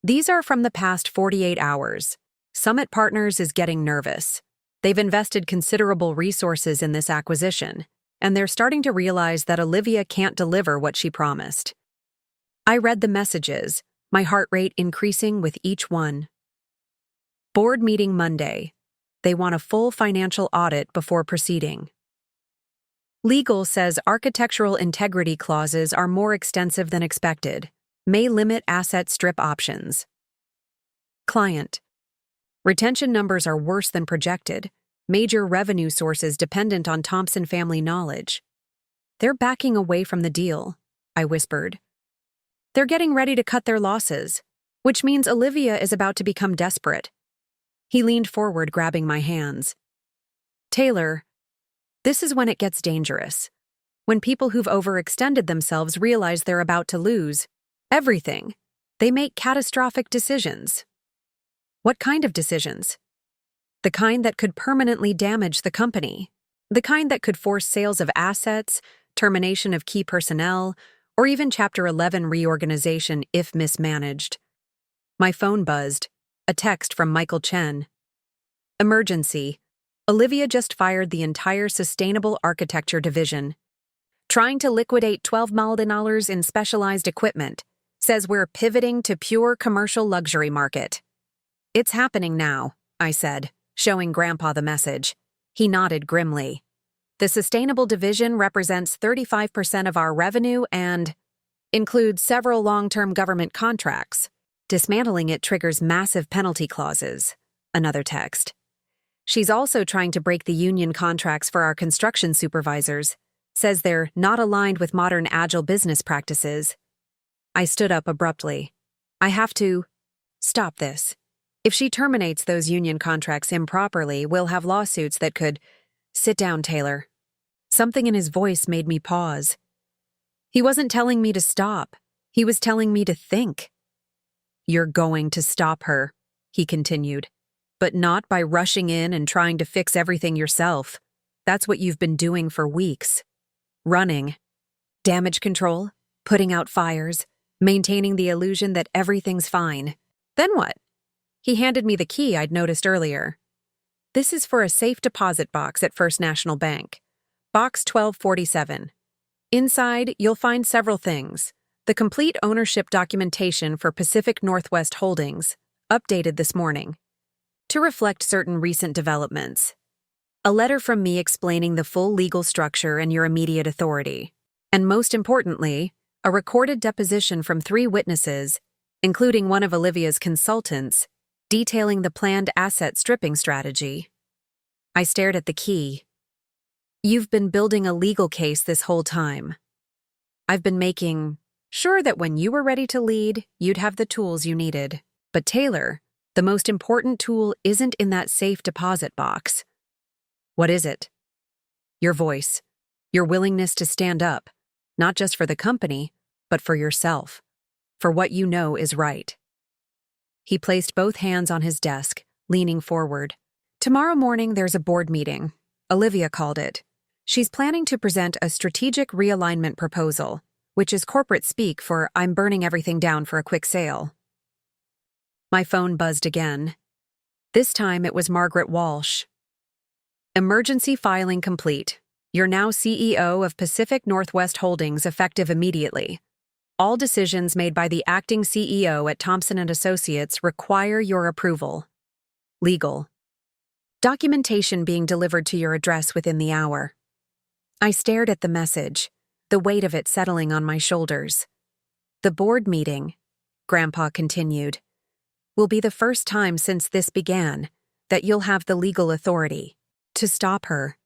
"These are from the past 48 hours. Summit Partners is getting nervous. They've invested considerable resources in this acquisition, and they're starting to realize that Olivia can't deliver what she promised." I read the messages, my heart rate increasing with each one. Board meeting Monday. They want a full financial audit before proceeding. Legal says architectural integrity clauses are more extensive than expected, may limit asset strip options. Client. Retention numbers are worse than projected, major revenue sources dependent on Thompson family knowledge. "They're backing away from the deal," I whispered. "They're getting ready to cut their losses, which means Olivia is about to become desperate." He leaned forward, grabbing my hands. "Taylor, this is when it gets dangerous. When people who've overextended themselves realize they're about to lose everything, they make catastrophic decisions." "What kind of decisions?" "The kind that could permanently damage the company. The kind that could force sales of assets, termination of key personnel, or even Chapter 11 reorganization if mismanaged." My phone buzzed. A text from Michael Chen. "Emergency. Olivia just fired the entire Sustainable Architecture division. Trying to liquidate $12 million in specialized equipment. Says we're pivoting to pure commercial luxury market." "It's happening now," I said, showing Grandpa the message. He nodded grimly. "The Sustainable division represents 35% of our revenue and includes several long-term government contracts. Dismantling it triggers massive penalty clauses." Another text. "She's also trying to break the union contracts for our construction supervisors. Says they're not aligned with modern agile business practices." I stood up abruptly. "I have to stop this. If she terminates those union contracts improperly, we'll have lawsuits that could—" "Sit down, Taylor." Something in his voice made me pause. He wasn't telling me to stop. He was telling me to think. "You're going to stop her," he continued. "But not by rushing in and trying to fix everything yourself. That's what you've been doing for weeks. Running. Damage control, putting out fires, maintaining the illusion that everything's fine. Then what?" He handed me the key I'd noticed earlier. "This is for a safe deposit box at First National Bank. Box 1247. Inside, you'll find several things. The complete ownership documentation for Pacific Northwest Holdings, updated this morning, to reflect certain recent developments. A letter from me explaining the full legal structure and your immediate authority. And most importantly, a recorded deposition from 3 witnesses, including one of Olivia's consultants, detailing the planned asset stripping strategy. I stared at the key. You've been building a legal case this whole time. I've been making sure that when you were ready to lead, you'd have the tools you needed. But Taylor, the most important tool isn't in that safe deposit box. What is it? Your voice. Your willingness to stand up, not just for the company, but for yourself, for what you know is right. He placed both hands on his desk, leaning forward. Tomorrow morning there's a board meeting. Olivia called it. She's planning to present a strategic realignment proposal, which is corporate speak for I'm burning everything down for a quick sale. My phone buzzed again. This time it was Margaret Walsh. Emergency filing complete. You're now CEO of Pacific Northwest Holdings effective immediately. All decisions made by the acting CEO at Thompson & Associates require your approval. Legal. Documentation being delivered to your address within the hour. I stared at the message, the weight of it settling on my shoulders. The board meeting, Grandpa continued, will be the first time since this began that you'll have the legal authority to stop her.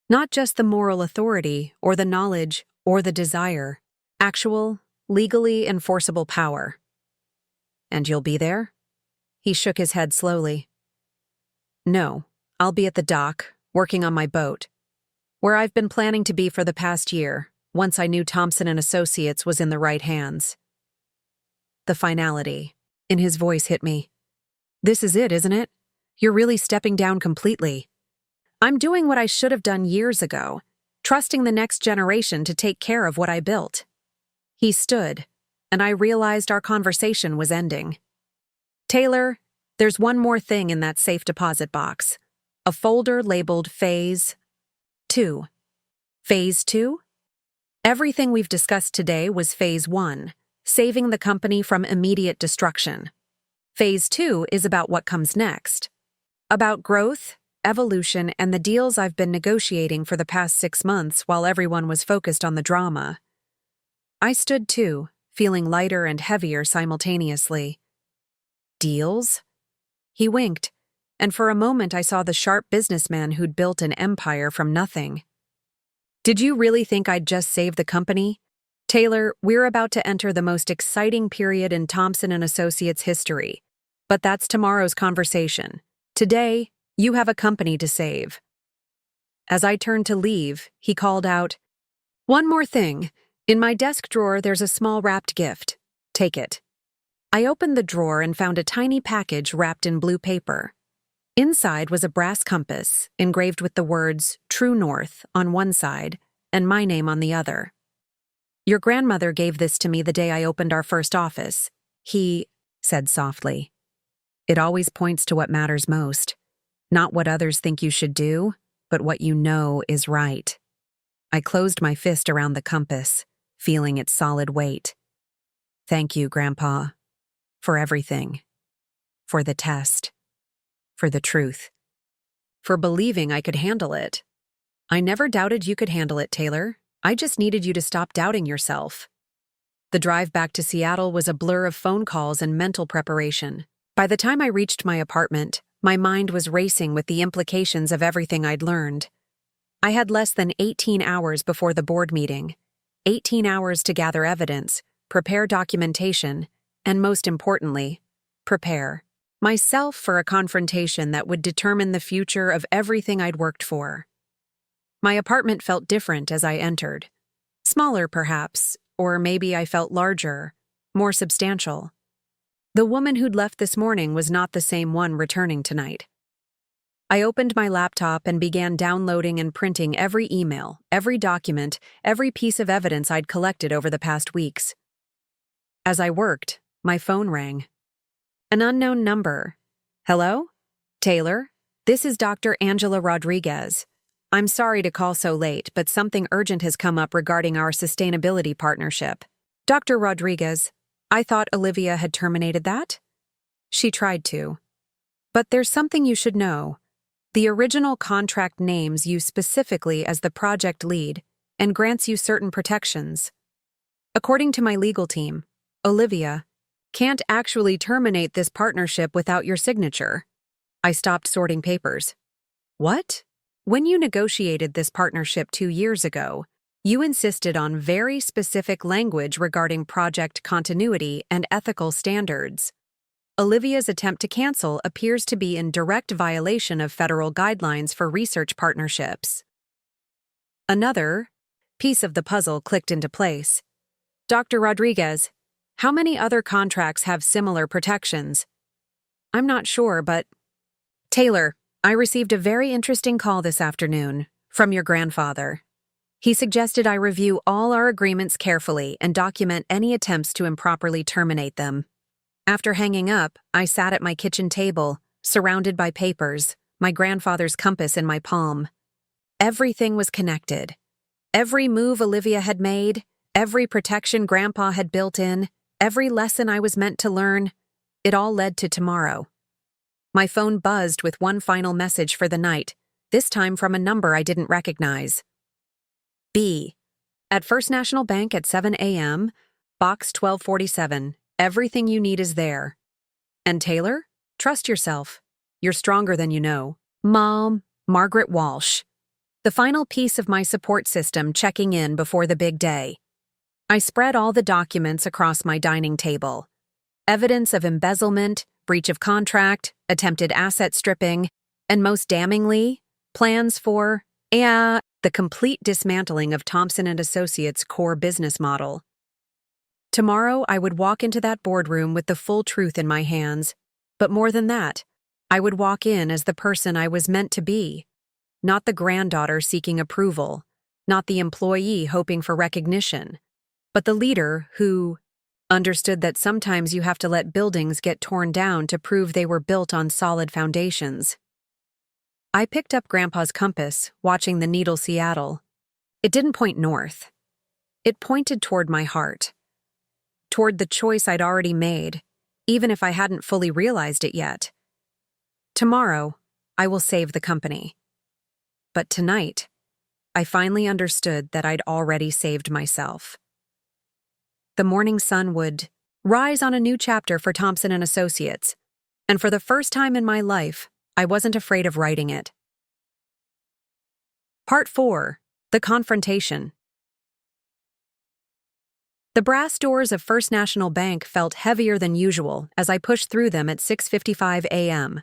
Not just the moral authority or the knowledge or the desire, actual, legally enforceable power. And you'll be there? He shook his head slowly. No, I'll be at the dock, working on my boat, where I've been planning to be for the past year, once I knew Thompson & Associates was in the right hands. The finality in his voice hit me. This is it, isn't it? You're really stepping down completely. I'm doing what I should have done years ago, trusting the next generation to take care of what I built. He stood, and I realized our conversation was ending. Taylor, there's one more thing in that safe deposit box. A folder labeled Phase 2. Phase 2? Everything we've discussed today was Phase 1, saving the company from immediate destruction. Phase 2 is about what comes next. About growth, evolution, and the deals I've been negotiating for the past 6 months while everyone was focused on the drama. I stood too, feeling lighter and heavier simultaneously. Deals? He winked, and for a moment I saw the sharp businessman who'd built an empire from nothing. Did you really think I'd just save the company? Taylor, we're about to enter the most exciting period in Thompson & Associates history. But that's tomorrow's conversation. Today, you have a company to save. As I turned to leave, he called out, "One more thing. In my desk drawer there's a small wrapped gift. Take it." I opened the drawer and found a tiny package wrapped in blue paper. Inside was a brass compass, engraved with the words True North on one side and my name on the other. Your grandmother gave this to me the day I opened our first office. He said softly. It always points to what matters most. Not what others think you should do, but what you know is right. I closed my fist around the compass, feeling its solid weight. Thank you, Grandpa, for everything. For the test. For the truth. For believing I could handle it. I never doubted you could handle it, Taylor. I just needed you to stop doubting yourself. The drive back to Seattle was a blur of phone calls and mental preparation. By the time I reached my apartment, my mind was racing with the implications of everything I'd learned. I had less than 18 hours before the board meeting. 18 hours to gather evidence, prepare documentation, and most importantly, prepare myself for a confrontation that would determine the future of everything I'd worked for. My apartment felt different as I entered. Smaller, perhaps, or maybe I felt larger, more substantial. The woman who'd left this morning was not the same one returning tonight. I opened my laptop and began downloading and printing every email, every document, every piece of evidence I'd collected over the past weeks. As I worked, my phone rang. An unknown number. Hello? Taylor? This is Dr. Angela Rodriguez. I'm sorry to call so late, but something urgent has come up regarding our sustainability partnership. Dr. Rodriguez, I thought Olivia had terminated that? She tried to. But there's something you should know. The original contract names you specifically as the project lead and grants you certain protections. According to my legal team, Olivia, Can't actually terminate this partnership without your signature. I stopped sorting papers. What? When you negotiated this partnership 2 years ago, you insisted on very specific language regarding project continuity and ethical standards. Olivia's attempt to cancel appears to be in direct violation of federal guidelines for research partnerships. Another piece of the puzzle clicked into place. Dr. Rodriguez, how many other contracts have similar protections? I'm not sure, but... Taylor, I received a very interesting call this afternoon from your grandfather. He suggested I review all our agreements carefully and document any attempts to improperly terminate them. After hanging up, I sat at my kitchen table, surrounded by papers, my grandfather's compass in my palm. Everything was connected. Every move Olivia had made, every protection Grandpa had built in, every lesson I was meant to learn, it all led to tomorrow. My phone buzzed with one final message for the night, this time from a number I didn't recognize. B. At First National Bank at 7 a.m., box 1247. Everything you need is there. And Taylor, trust yourself. You're stronger than you know. Mom, Margaret Walsh. The final piece of my support system checking in before the big day. I spread all the documents across my dining table. Evidence of embezzlement, breach of contract, attempted asset stripping, and most damningly, plans for, the complete dismantling of Thompson & Associates' core business model. Tomorrow, I would walk into that boardroom with the full truth in my hands. But more than that, I would walk in as the person I was meant to be. Not the granddaughter seeking approval, not the employee hoping for recognition, but the leader who understood that sometimes you have to let buildings get torn down to prove they were built on solid foundations. I picked up Grandpa's compass, watching the needle Seattle. It didn't point north. It pointed toward my heart. Toward the choice I'd already made, even if I hadn't fully realized it yet. Tomorrow, I will save the company. But tonight, I finally understood that I'd already saved myself. The morning sun would rise on a new chapter for Thompson & Associates, and for the first time in my life, I wasn't afraid of writing it. Part 4. The Confrontation. The brass doors of First National Bank felt heavier than usual as I pushed through them at 6:55 a.m.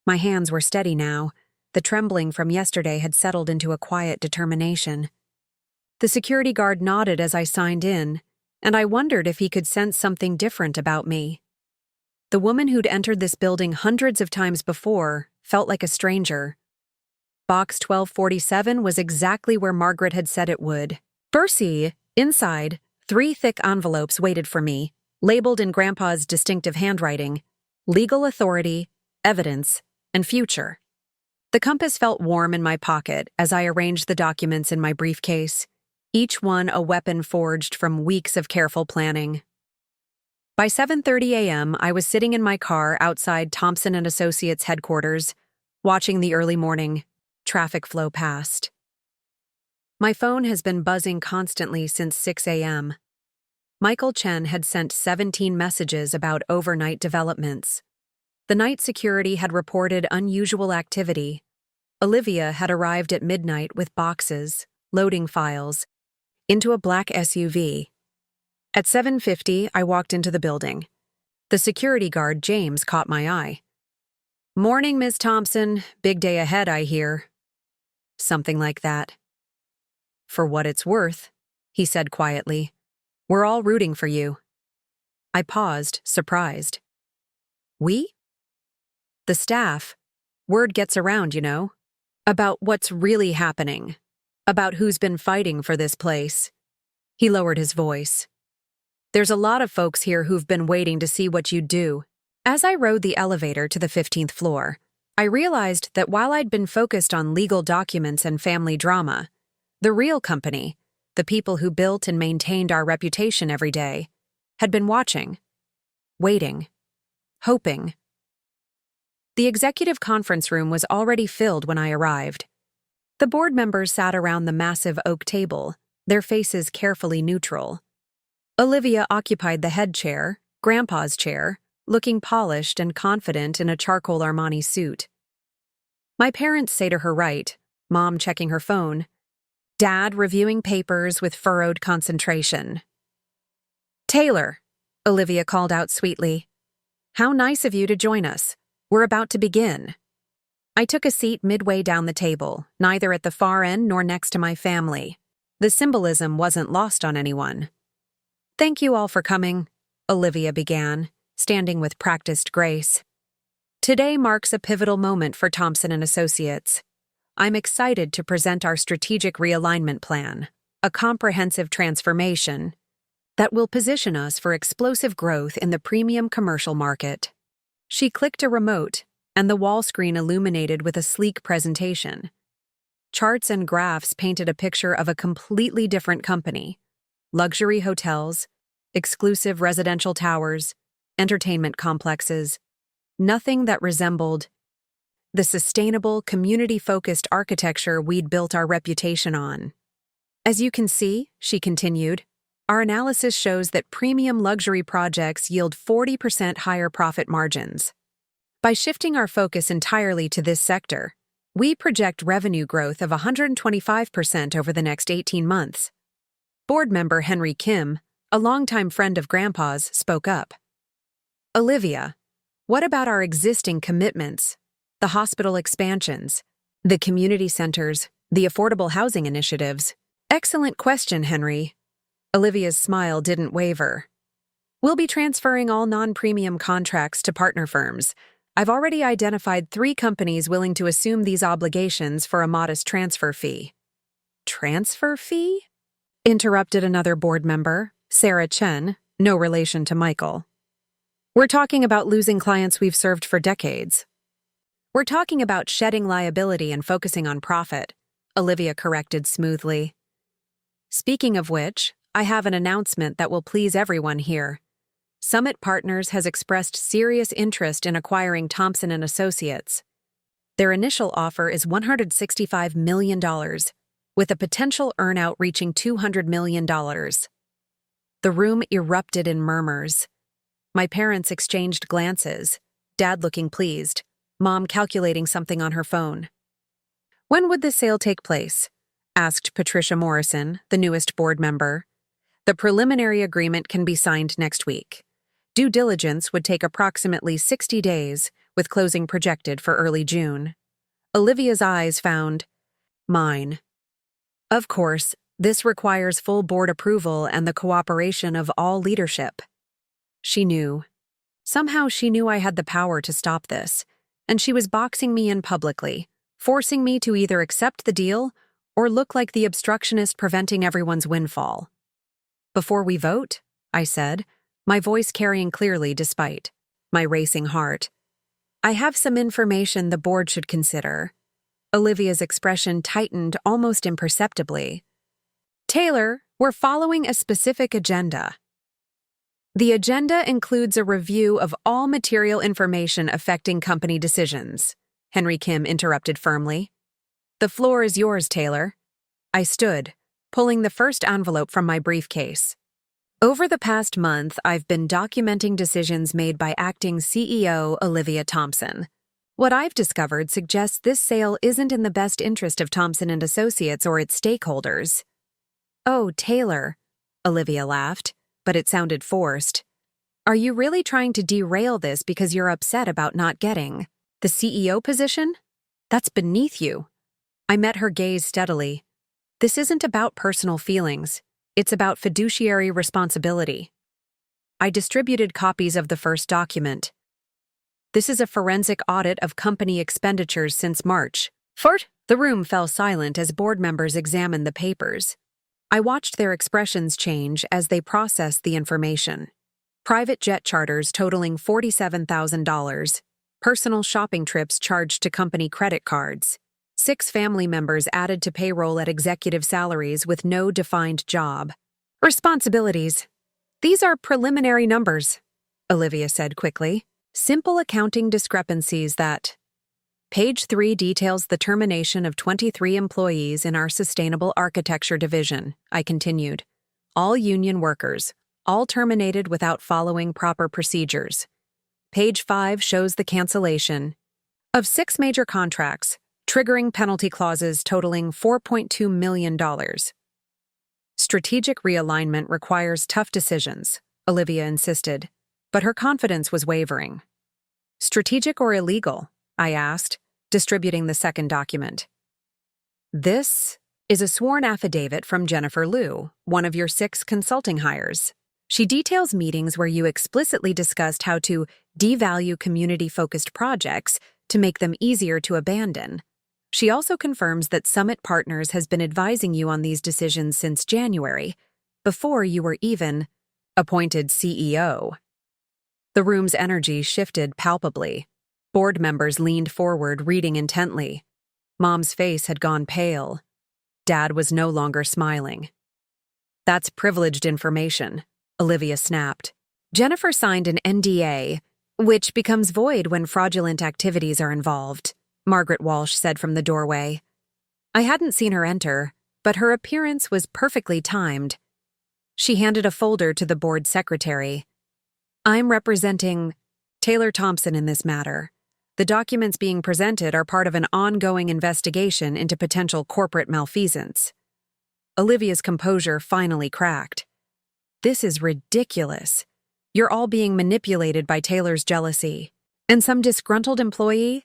My hands were steady now. The trembling from yesterday had settled into a quiet determination. The security guard nodded as I signed in, and I wondered if he could sense something different about me. The woman who'd entered this building hundreds of times before felt like a stranger. Box 1247 was exactly where Margaret had said it would. Bercy, inside, 3 thick envelopes waited for me, labeled in Grandpa's distinctive handwriting, legal authority, evidence, and future. The compass felt warm in my pocket as I arranged the documents in my briefcase, each one a weapon forged from weeks of careful planning. By 7:30 a.m., I was sitting in my car outside Thompson & Associates headquarters, watching the early morning traffic flow past. My phone has been buzzing constantly since 6 a.m. Michael Chen had sent 17 messages about overnight developments. The night security had reported unusual activity. Olivia had arrived at midnight with boxes, loading files, into a black SUV. At 7:50, I walked into the building. The security guard, James, caught my eye. "Morning, Miss Thompson. Big day ahead, I hear." Something like that. "For what it's worth," he said quietly. "We're all rooting for you." I paused, surprised. "We?" "The staff. Word gets around, you know. About what's really happening. About who's been fighting for this place." He lowered his voice. "There's a lot of folks here who've been waiting to see what you'd do." As I rode the elevator to the 15th floor, I realized that while I'd been focused on legal documents and family drama, the real company, the people who built and maintained our reputation every day, had been watching, waiting, hoping. The executive conference room was already filled when I arrived. The board members sat around the massive oak table, their faces carefully neutral. Olivia occupied the head chair, Grandpa's chair, looking polished and confident in a charcoal Armani suit. My parents say to her right, Mom checking her phone, Dad reviewing papers with furrowed concentration. Taylor, Olivia called out sweetly. How nice of you to join us. We're about to begin. I took a seat midway down the table, neither at the far end nor next to my family. The symbolism wasn't lost on anyone. Thank you all for coming, Olivia began, standing with practiced grace. Today marks a pivotal moment for Thompson & Associates. I'm excited to present our strategic realignment plan, a comprehensive transformation that will position us for explosive growth in the premium commercial market. She clicked a remote, and the wall screen illuminated with a sleek presentation. Charts and graphs painted a picture of a completely different company. Luxury hotels, exclusive residential towers, entertainment complexes, nothing that resembled the sustainable, community-focused architecture we'd built our reputation on. As you can see, she continued, our analysis shows that premium luxury projects yield 40% higher profit margins. By shifting our focus entirely to this sector, we project revenue growth of 125% over the next 18 months. Board member Henry Kim, a longtime friend of Grandpa's, spoke up. Olivia, what about our existing commitments? The hospital expansions, the community centers, the affordable housing initiatives? Excellent question, Henry. Olivia's smile didn't waver. We'll be transferring all non-premium contracts to partner firms. I've already identified 3 companies willing to assume these obligations for a modest transfer fee. Transfer fee? Interrupted another board member, Sarah Chen, no relation to Michael. We're talking about losing clients we've served for decades. We're talking about shedding liability and focusing on profit, Olivia corrected smoothly. Speaking of which, I have an announcement that will please everyone here. Summit Partners has expressed serious interest in acquiring Thompson & Associates. Their initial offer is $165 million, with a potential earnout reaching $200 million. The room erupted in murmurs. My parents exchanged glances, Dad looking pleased, Mom calculating something on her phone. When would the sale take place? Asked Patricia Morrison, the newest board member. The preliminary agreement can be signed next week. Due diligence would take approximately 60 days, with closing projected for early June. Olivia's eyes found mine. Of course, this requires full board approval and the cooperation of all leadership. She knew. Somehow she knew I had the power to stop this, and she was boxing me in publicly, forcing me to either accept the deal or look like the obstructionist preventing everyone's windfall. Before we vote, I said, my voice carrying clearly despite my racing heart. I have some information the board should consider. Olivia's expression tightened almost imperceptibly. Taylor, we're following a specific agenda. The agenda includes a review of all material information affecting company decisions, Henry Kim interrupted firmly. The floor is yours, Taylor. I stood, pulling the first envelope from my briefcase. Over the past month, I've been documenting decisions made by acting CEO Olivia Thompson. What I've discovered suggests this sale isn't in the best interest of Thompson & Associates or its stakeholders. Oh, Taylor, Olivia laughed, but it sounded forced. Are you really trying to derail this because you're upset about not getting the CEO position? That's beneath you. I met her gaze steadily. This isn't about personal feelings. It's about fiduciary responsibility. I distributed copies of the first document. This is a forensic audit of company expenditures since March. The room fell silent as board members examined the papers. I watched their expressions change as they processed the information. Private jet charters totaling $47,000, personal shopping trips charged to company credit cards, 6 family members added to payroll at executive salaries with no defined job. Responsibilities. These are preliminary numbers, Olivia said quickly. Simple accounting discrepancies that. Page 3 details the termination of 23 employees in our Sustainable Architecture division, I continued. All union workers, all terminated without following proper procedures. Page 5 shows the cancellation of 6 major contracts, triggering penalty clauses totaling $4.2 million. Strategic realignment requires tough decisions, Olivia insisted, but her confidence was wavering. Strategic or illegal? I asked, distributing the second document. This is a sworn affidavit from Jennifer Liu, one of your 6 consulting hires. She details meetings where you explicitly discussed how to devalue community-focused projects to make them easier to abandon. She also confirms that Summit Partners has been advising you on these decisions since January, before you were even appointed CEO. The room's energy shifted palpably. Board members leaned forward, reading intently. Mom's face had gone pale. Dad was no longer smiling. That's privileged information, Olivia snapped. Jennifer signed an NDA, which becomes void when fraudulent activities are involved, Margaret Walsh said from the doorway. I hadn't seen her enter, but her appearance was perfectly timed. She handed a folder to the board secretary. I'm representing Taylor Thompson in this matter. The documents being presented are part of an ongoing investigation into potential corporate malfeasance. Olivia's composure finally cracked. This is ridiculous. You're all being manipulated by Taylor's jealousy. And some disgruntled employees,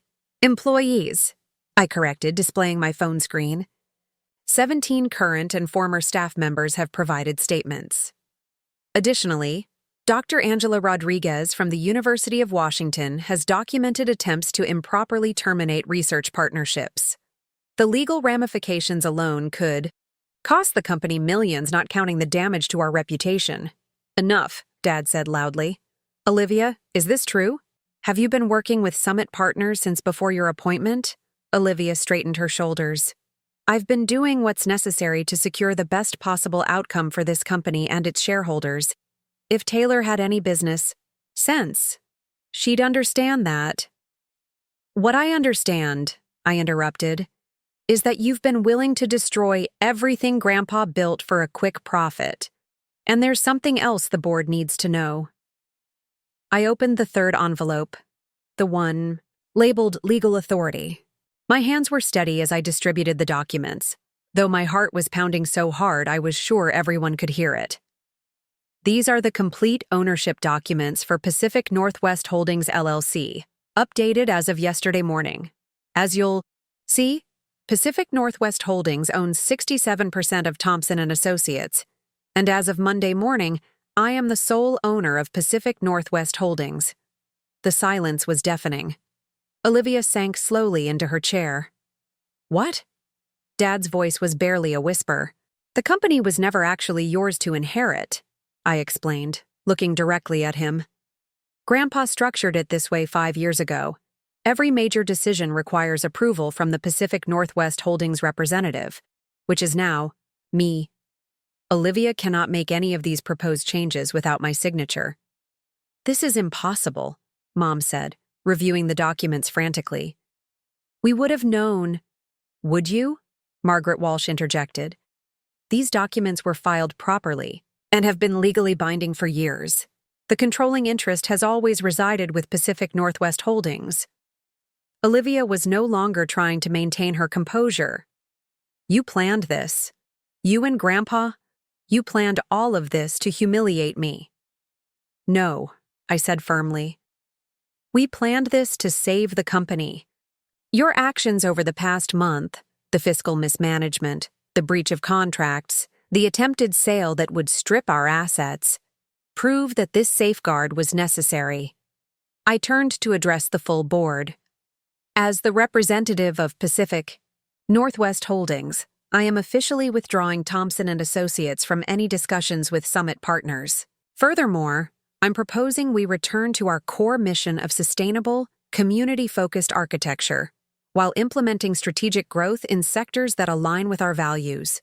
I corrected, displaying my phone screen. 17 current and former staff members have provided statements. Additionally, Dr. Angela Rodriguez from the University of Washington has documented attempts to improperly terminate research partnerships. The legal ramifications alone could cost the company millions, not counting the damage to our reputation. Enough, Dad said loudly. Olivia, is this true? Have you been working with Summit Partners since before your appointment? Olivia straightened her shoulders. I've been doing what's necessary to secure the best possible outcome for this company and its shareholders. If Taylor had any business sense, she'd understand that. What I understand, I interrupted, is that you've been willing to destroy everything Grandpa built for a quick profit. And there's something else the board needs to know. I opened the third envelope, the one labeled Legal Authority. My hands were steady as I distributed the documents, though my heart was pounding so hard I was sure everyone could hear it. These are the complete ownership documents for Pacific Northwest Holdings LLC, updated as of yesterday morning. As you'll see, Pacific Northwest Holdings owns 67% of Thompson & Associates, and as of Monday morning, I am the sole owner of Pacific Northwest Holdings. The silence was deafening. Olivia sank slowly into her chair. What? Dad's voice was barely a whisper. The company was never actually yours to inherit, I explained, looking directly at him. Grandpa structured it this way 5 years ago. Every major decision requires approval from the Pacific Northwest Holdings representative, which is now me. Olivia cannot make any of these proposed changes without my signature. This is impossible, Mom said, reviewing the documents frantically. We would have known. Would you? Margaret Walsh interjected. These documents were filed properly and have been legally binding for years. The controlling interest has always resided with Pacific Northwest Holdings. Olivia was no longer trying to maintain her composure. You planned this. You and Grandpa, you planned all of this to humiliate me. No, I said firmly. We planned this to save the company. Your actions over the past month, the fiscal mismanagement, the breach of contracts, the attempted sale that would strip our assets, prove that this safeguard was necessary. I turned to address the full board. As the representative of Pacific Northwest Holdings, I am officially withdrawing Thompson & Associates from any discussions with Summit Partners. Furthermore, I'm proposing we return to our core mission of sustainable, community-focused architecture, while implementing strategic growth in sectors that align with our values.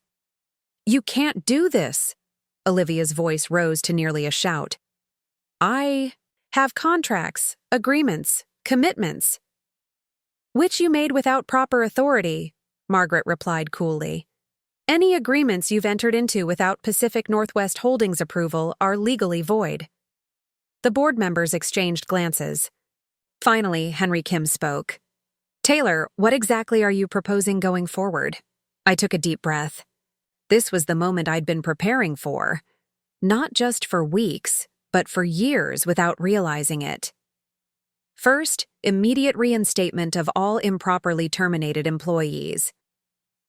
You can't do this! Olivia's voice rose to nearly a shout. I have contracts, agreements, commitments. Which you made without proper authority, Margaret replied coolly. Any agreements you've entered into without Pacific Northwest Holdings approval are legally void. The board members exchanged glances. Finally, Henry Kim spoke. Taylor, what exactly are you proposing going forward? I took a deep breath. This was the moment I'd been preparing for. Not just for weeks, but for years without realizing it. First, immediate reinstatement of all improperly terminated employees.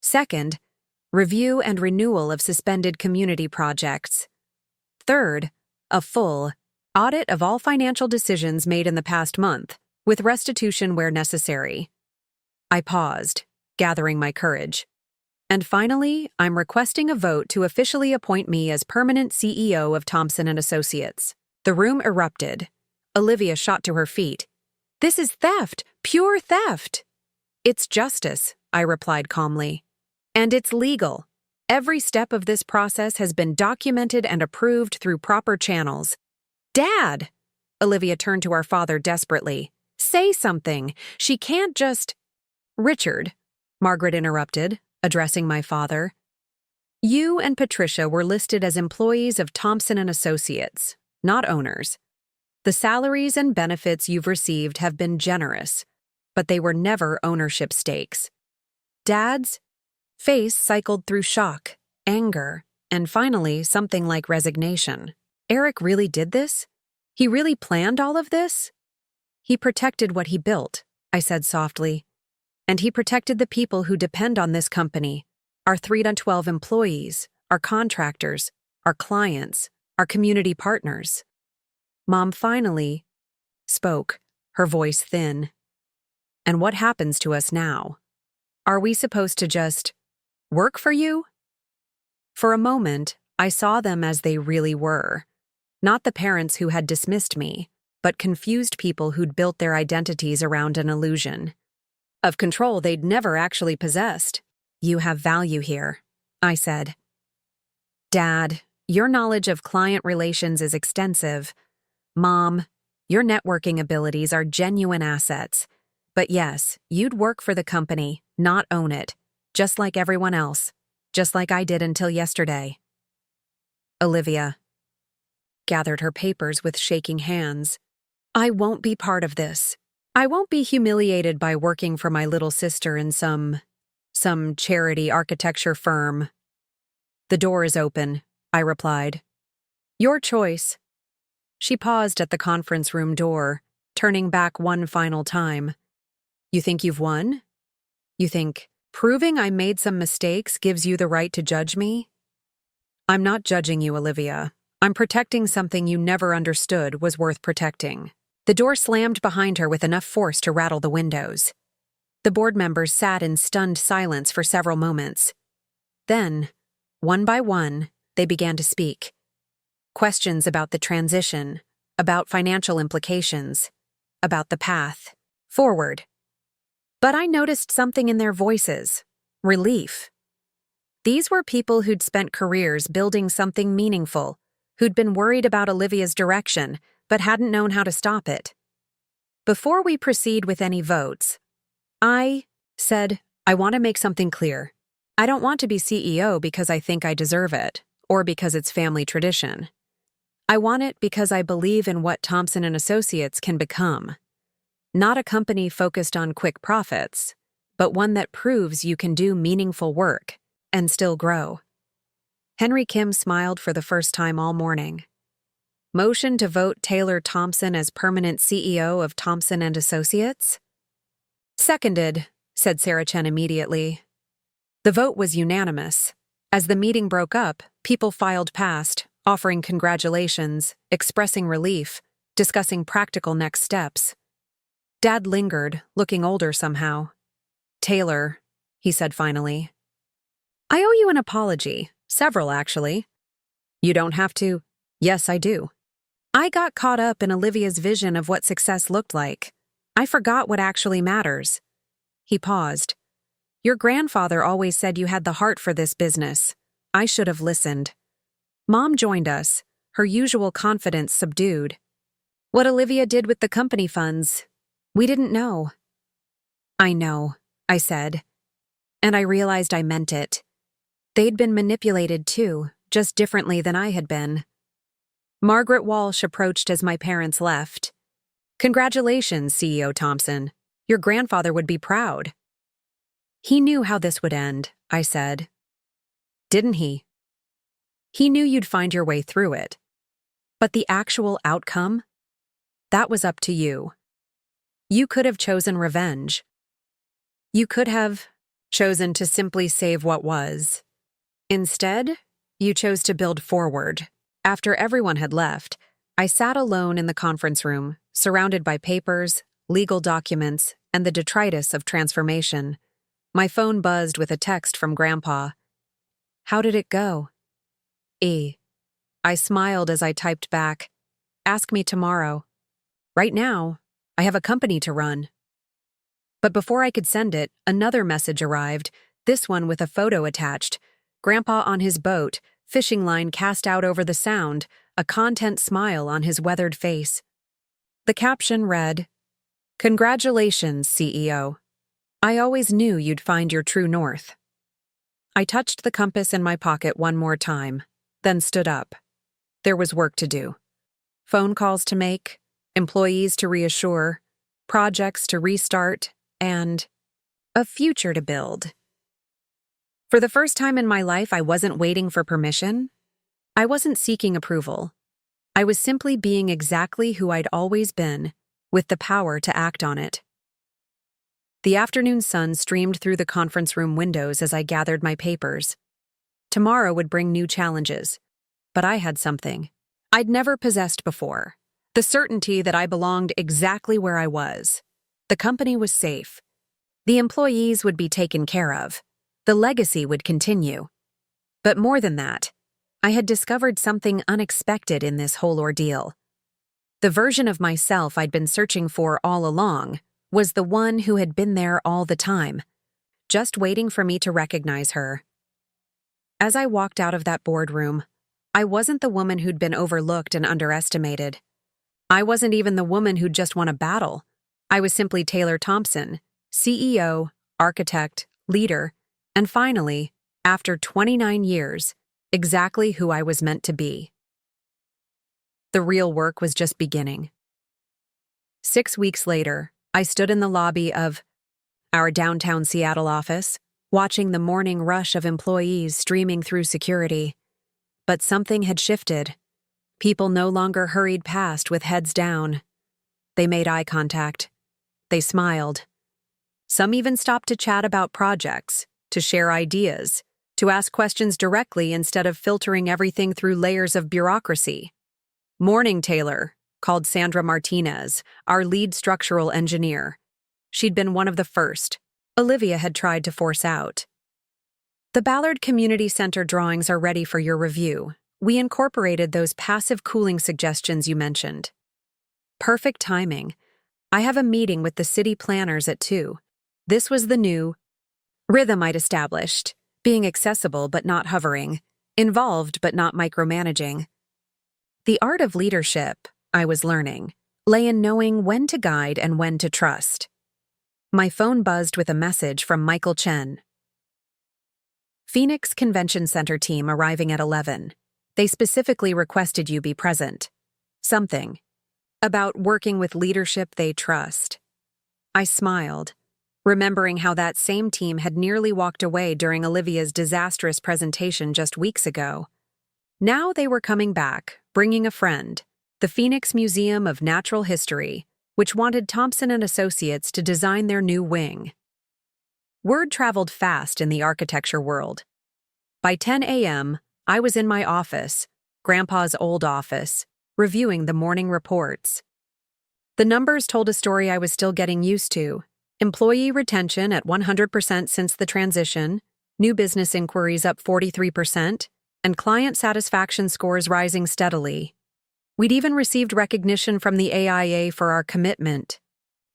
Second, review and renewal of suspended community projects. Third, a full audit of all financial decisions made in the past month, with restitution where necessary. I paused, gathering my courage. And finally, I'm requesting a vote to officially appoint me as permanent CEO of Thompson & Associates. The room erupted. Olivia shot to her feet. This is theft, pure theft. It's justice, I replied calmly. And it's legal. Every step of this process has been documented and approved through proper channels. Dad! Olivia turned to our father desperately. Say something. She can't just… Richard, Margaret interrupted, addressing my father. You and Patricia were listed as employees of Thompson & Associates, not owners. The salaries and benefits you've received have been generous, but they were never ownership stakes. Dad's face cycled through shock, anger, and finally something like resignation. Eric really did this? He really planned all of this? He protected what he built, I said softly. And he protected the people who depend on this company, our 3 to 12 employees, our contractors, our clients, our community partners. Mom finally spoke, her voice thin. And what happens to us now? Are we supposed to just work for you? For a moment, I saw them as they really were. Not the parents who had dismissed me, but confused people who'd built their identities around an illusion of control they'd never actually possessed. You have value here, I said. Dad, your knowledge of client relations is extensive. Mom, your networking abilities are genuine assets. But yes, you'd work for the company, not own it, just like everyone else, just like I did until yesterday. Olivia gathered her papers with shaking hands. I won't be part of this. I won't be humiliated by working for my little sister in some charity architecture firm. The door is open, I replied. Your choice. She paused at the conference room door, turning back one final time. You think you've won? You think proving I made some mistakes gives you the right to judge me? I'm not judging you, Olivia. I'm protecting something you never understood was worth protecting. The door slammed behind her with enough force to rattle the windows. The board members sat in stunned silence for several moments. Then, one by one, they began to speak. Questions about the transition, about financial implications, about the path forward. But I noticed something in their voices. Relief. These were people who'd spent careers building something meaningful, who'd been worried about Olivia's direction, but hadn't known how to stop it. Before we proceed with any votes, I said, I want to make something clear. I don't want to be CEO because I think I deserve it, or because it's family tradition. I want it because I believe in what Thompson & Associates can become. Not a company focused on quick profits, but one that proves you can do meaningful work and still grow. Henry Kim smiled for the first time all morning. Motion to vote Taylor Thompson as permanent CEO of Thompson & Associates? Seconded, said Sarah Chen immediately. The vote was unanimous. As the meeting broke up, people filed past, offering congratulations, expressing relief, discussing practical next steps. Dad lingered, looking older somehow. Taylor, he said finally. I owe you an apology, several actually. You don't have to. Yes, I do. I got caught up in Olivia's vision of what success looked like. I forgot what actually matters. He paused. Your grandfather always said you had the heart for this business. I should have listened. Mom joined us, her usual confidence subdued. What Olivia did with the company funds, we didn't know. I know, I said. And I realized I meant it. They'd been manipulated too, just differently than I had been. Margaret Walsh approached as my parents left. "Congratulations, CEO Thompson. Your grandfather would be proud." "He knew how this would end," I said. "Didn't he?" "He knew you'd find your way through it. But the actual outcome? That was up to you. You could have chosen revenge. You could have chosen to simply save what was. Instead, you chose to build forward." After everyone had left, I sat alone in the conference room, surrounded by papers, legal documents, and the detritus of transformation. My phone buzzed with a text from Grandpa. "How did it go?" I smiled as I typed back, "Ask me tomorrow. Right now, I have a company to run." But before I could send it, another message arrived, this one with a photo attached. Grandpa on his boat, fishing line cast out over the sound, a content smile on his weathered face. The caption read, "Congratulations, CEO. I always knew you'd find your true north." I touched the compass in my pocket one more time, then stood up. There was work to do. Phone calls to make, employees to reassure, projects to restart, and a future to build. For the first time in my life, I wasn't waiting for permission. I wasn't seeking approval. I was simply being exactly who I'd always been, with the power to act on it. The afternoon sun streamed through the conference room windows as I gathered my papers. Tomorrow would bring new challenges, but I had something I'd never possessed before: the certainty that I belonged exactly where I was. The company was safe. The employees would be taken care of. The legacy would continue. But more than that, I had discovered something unexpected in this whole ordeal. The version of myself I'd been searching for all along was the one who had been there all the time, just waiting for me to recognize her. As I walked out of that boardroom, I wasn't the woman who'd been overlooked and underestimated. I wasn't even the woman who'd just won a battle. I was simply Taylor Thompson, CEO, architect, leader, and finally, after 29 years, exactly who I was meant to be. The real work was just beginning. 6 weeks later, I stood in the lobby of our downtown Seattle office, watching the morning rush of employees streaming through security. But something had shifted. People no longer hurried past with heads down. They made eye contact. They smiled. Some even stopped to chat about projects, to share ideas, to ask questions directly instead of filtering everything through layers of bureaucracy. "Morning, Taylor," called Sandra Martinez, our lead structural engineer. She'd been one of the first. Olivia had tried to force out. "The Ballard Community Center drawings are ready for your review. We incorporated those passive cooling suggestions you mentioned." Perfect timing. I have a meeting with the city planners at 2. This was the new rhythm I'd established, being accessible but not hovering, involved but not micromanaging. The art of leadership, I was learning, lay in knowing when to guide and when to trust. My phone buzzed with a message from Michael Chen. "Phoenix Convention Center team arriving at 11. They specifically requested you be present. Something about working with leadership they trust." I smiled, remembering how that same team had nearly walked away during Olivia's disastrous presentation just weeks ago. Now they were coming back, bringing a friend, the Phoenix Museum of Natural History, which wanted Thompson and Associates to design their new wing. Word traveled fast in the architecture world. By 10 a.m., I was in my office, Grandpa's old office, reviewing the morning reports. The numbers told a story I was still getting used to. Employee retention at 100% since the transition, new business inquiries up 43%, and client satisfaction scores rising steadily. We'd even received recognition from the AIA for our commitment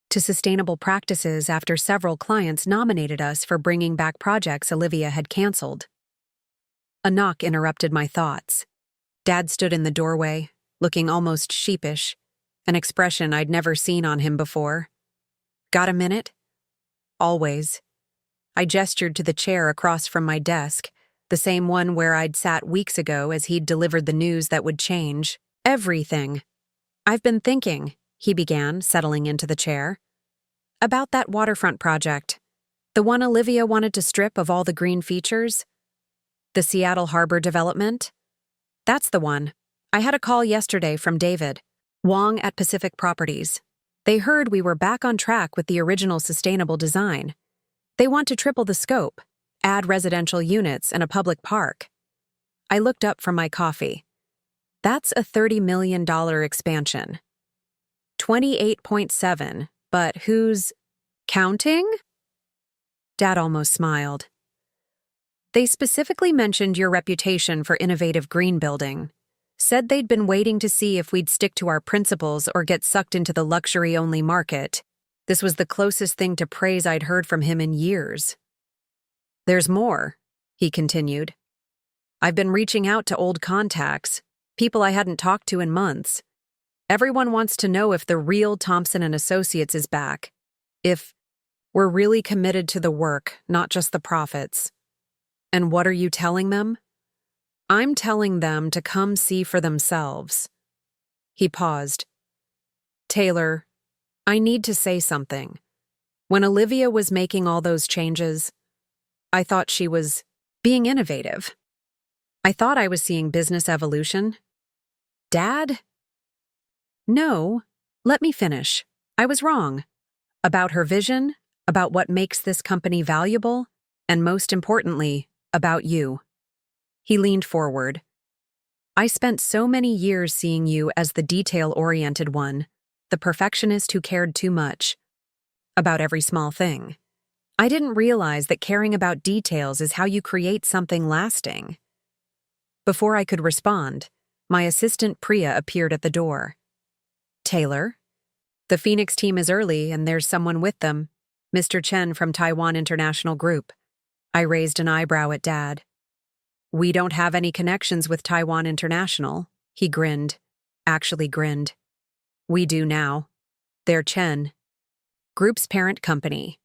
to sustainable practices after several clients nominated us for bringing back projects Olivia had canceled. A knock interrupted my thoughts. Dad stood in the doorway, looking almost sheepish, an expression I'd never seen on him before. "Got a minute?" "Always." I gestured to the chair across from my desk, the same one where I'd sat weeks ago as he'd delivered the news that would change everything. "I've been thinking," he began, settling into the chair, "about that waterfront project. The one Olivia wanted to strip of all the green features. The Seattle Harbor development. That's the one. I had a call yesterday from David Wong at Pacific Properties. They heard we were back on track with the original sustainable design. They want to triple the scope, add residential units and a public park." I looked up from my coffee. "That's a $30 million expansion. 28.7, but who's counting?" Dad almost smiled. "They specifically mentioned your reputation for innovative green building. Said they'd been waiting to see if we'd stick to our principles or get sucked into the luxury-only market. This was the closest thing to praise I'd heard from him in years." "There's more," he continued. "I've been reaching out to old contacts, people I hadn't talked to in months. Everyone wants to know if the real Thompson & Associates is back. If we're really committed to the work, not just the profits." "And what are you telling them?" "I'm telling them to come see for themselves." He paused. "Taylor, I need to say something. When Olivia was making all those changes, I thought she was being innovative. I thought I was seeing business evolution." "Dad?" "No, let me finish. I was wrong. About her vision, about what makes this company valuable, and most importantly, about you." He leaned forward. "I spent so many years seeing you as the detail-oriented one, the perfectionist who cared too much about every small thing. I didn't realize that caring about details is how you create something lasting." Before I could respond, my assistant Priya appeared at the door. "Taylor, the Phoenix team is early and there's someone with them, Mr. Chen from Taiwan International Group." I raised an eyebrow at Dad. "We don't have any connections with Taiwan International," he grinned. Actually grinned. "We do now. They're Chen Group's parent company.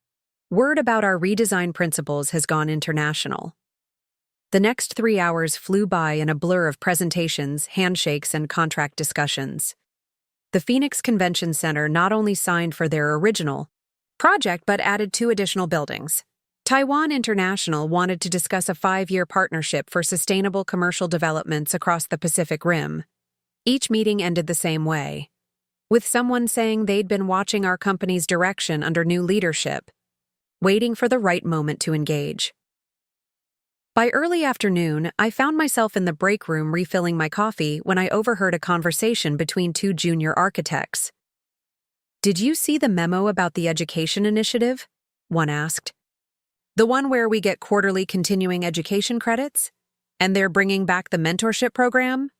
Word about our redesign principles has gone international." The next 3 hours flew by in a blur of presentations, handshakes, and contract discussions. The Phoenix Convention Center not only signed for their original project but added 2 additional buildings. Taiwan International wanted to discuss a 5-year partnership for sustainable commercial developments across the Pacific Rim. Each meeting ended the same way, with someone saying they'd been watching our company's direction under new leadership, waiting for the right moment to engage. By early afternoon, I found myself in the break room refilling my coffee when I overheard a conversation between 2 junior architects. "Did you see the memo about the education initiative?" one asked. "The one where we get quarterly continuing education credits? And they're bringing back the mentorship program?"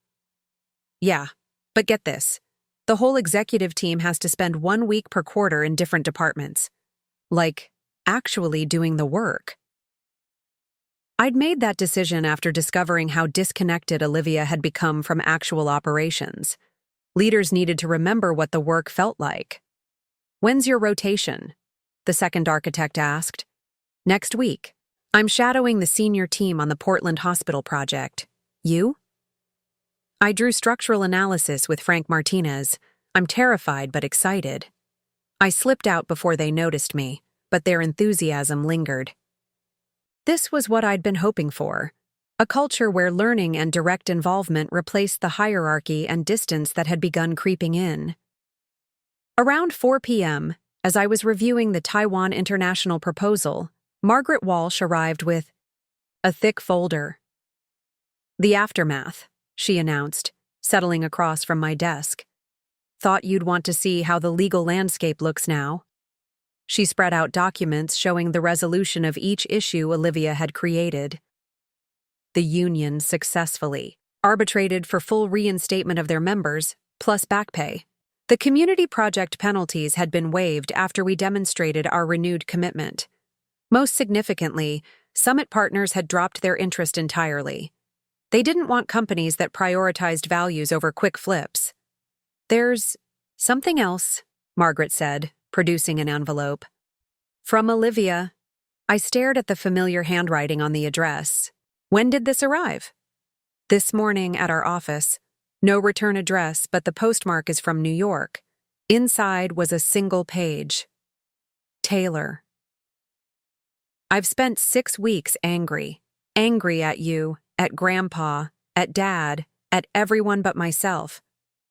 "Yeah, but get this. The whole executive team has to spend 1 week per quarter in different departments. Like, actually doing the work." I'd made that decision after discovering how disconnected Olivia had become from actual operations. Leaders needed to remember what the work felt like. "When's your rotation?" the second architect asked. "Next week. I'm shadowing the senior team on the Portland Hospital project. You?" I drew structural analysis with Frank Martinez. I'm terrified but excited. I slipped out before they noticed me, but their enthusiasm lingered. This was what I'd been hoping for, a culture where learning and direct involvement replaced the hierarchy and distance that had begun creeping in. Around 4 p.m., as I was reviewing the Taiwan International proposal, Margaret Walsh arrived with a thick folder. "The aftermath," she announced, settling across from my desk. "Thought you'd want to see how the legal landscape looks now." She spread out documents showing the resolution of each issue Olivia had created. The union successfully arbitrated for full reinstatement of their members, plus back pay. The community project penalties had been waived after we demonstrated our renewed commitment. Most significantly, Summit partners had dropped their interest entirely. They didn't want companies that prioritized values over quick flips. "There's something else," Margaret said, producing an envelope. "From Olivia." I stared at the familiar handwriting on the address. When did this arrive? This morning at our office. No return address, but the postmark is from New York. Inside was a single page. Taylor. I've spent 6 weeks angry. Angry at you, at Grandpa, at Dad, at everyone but myself.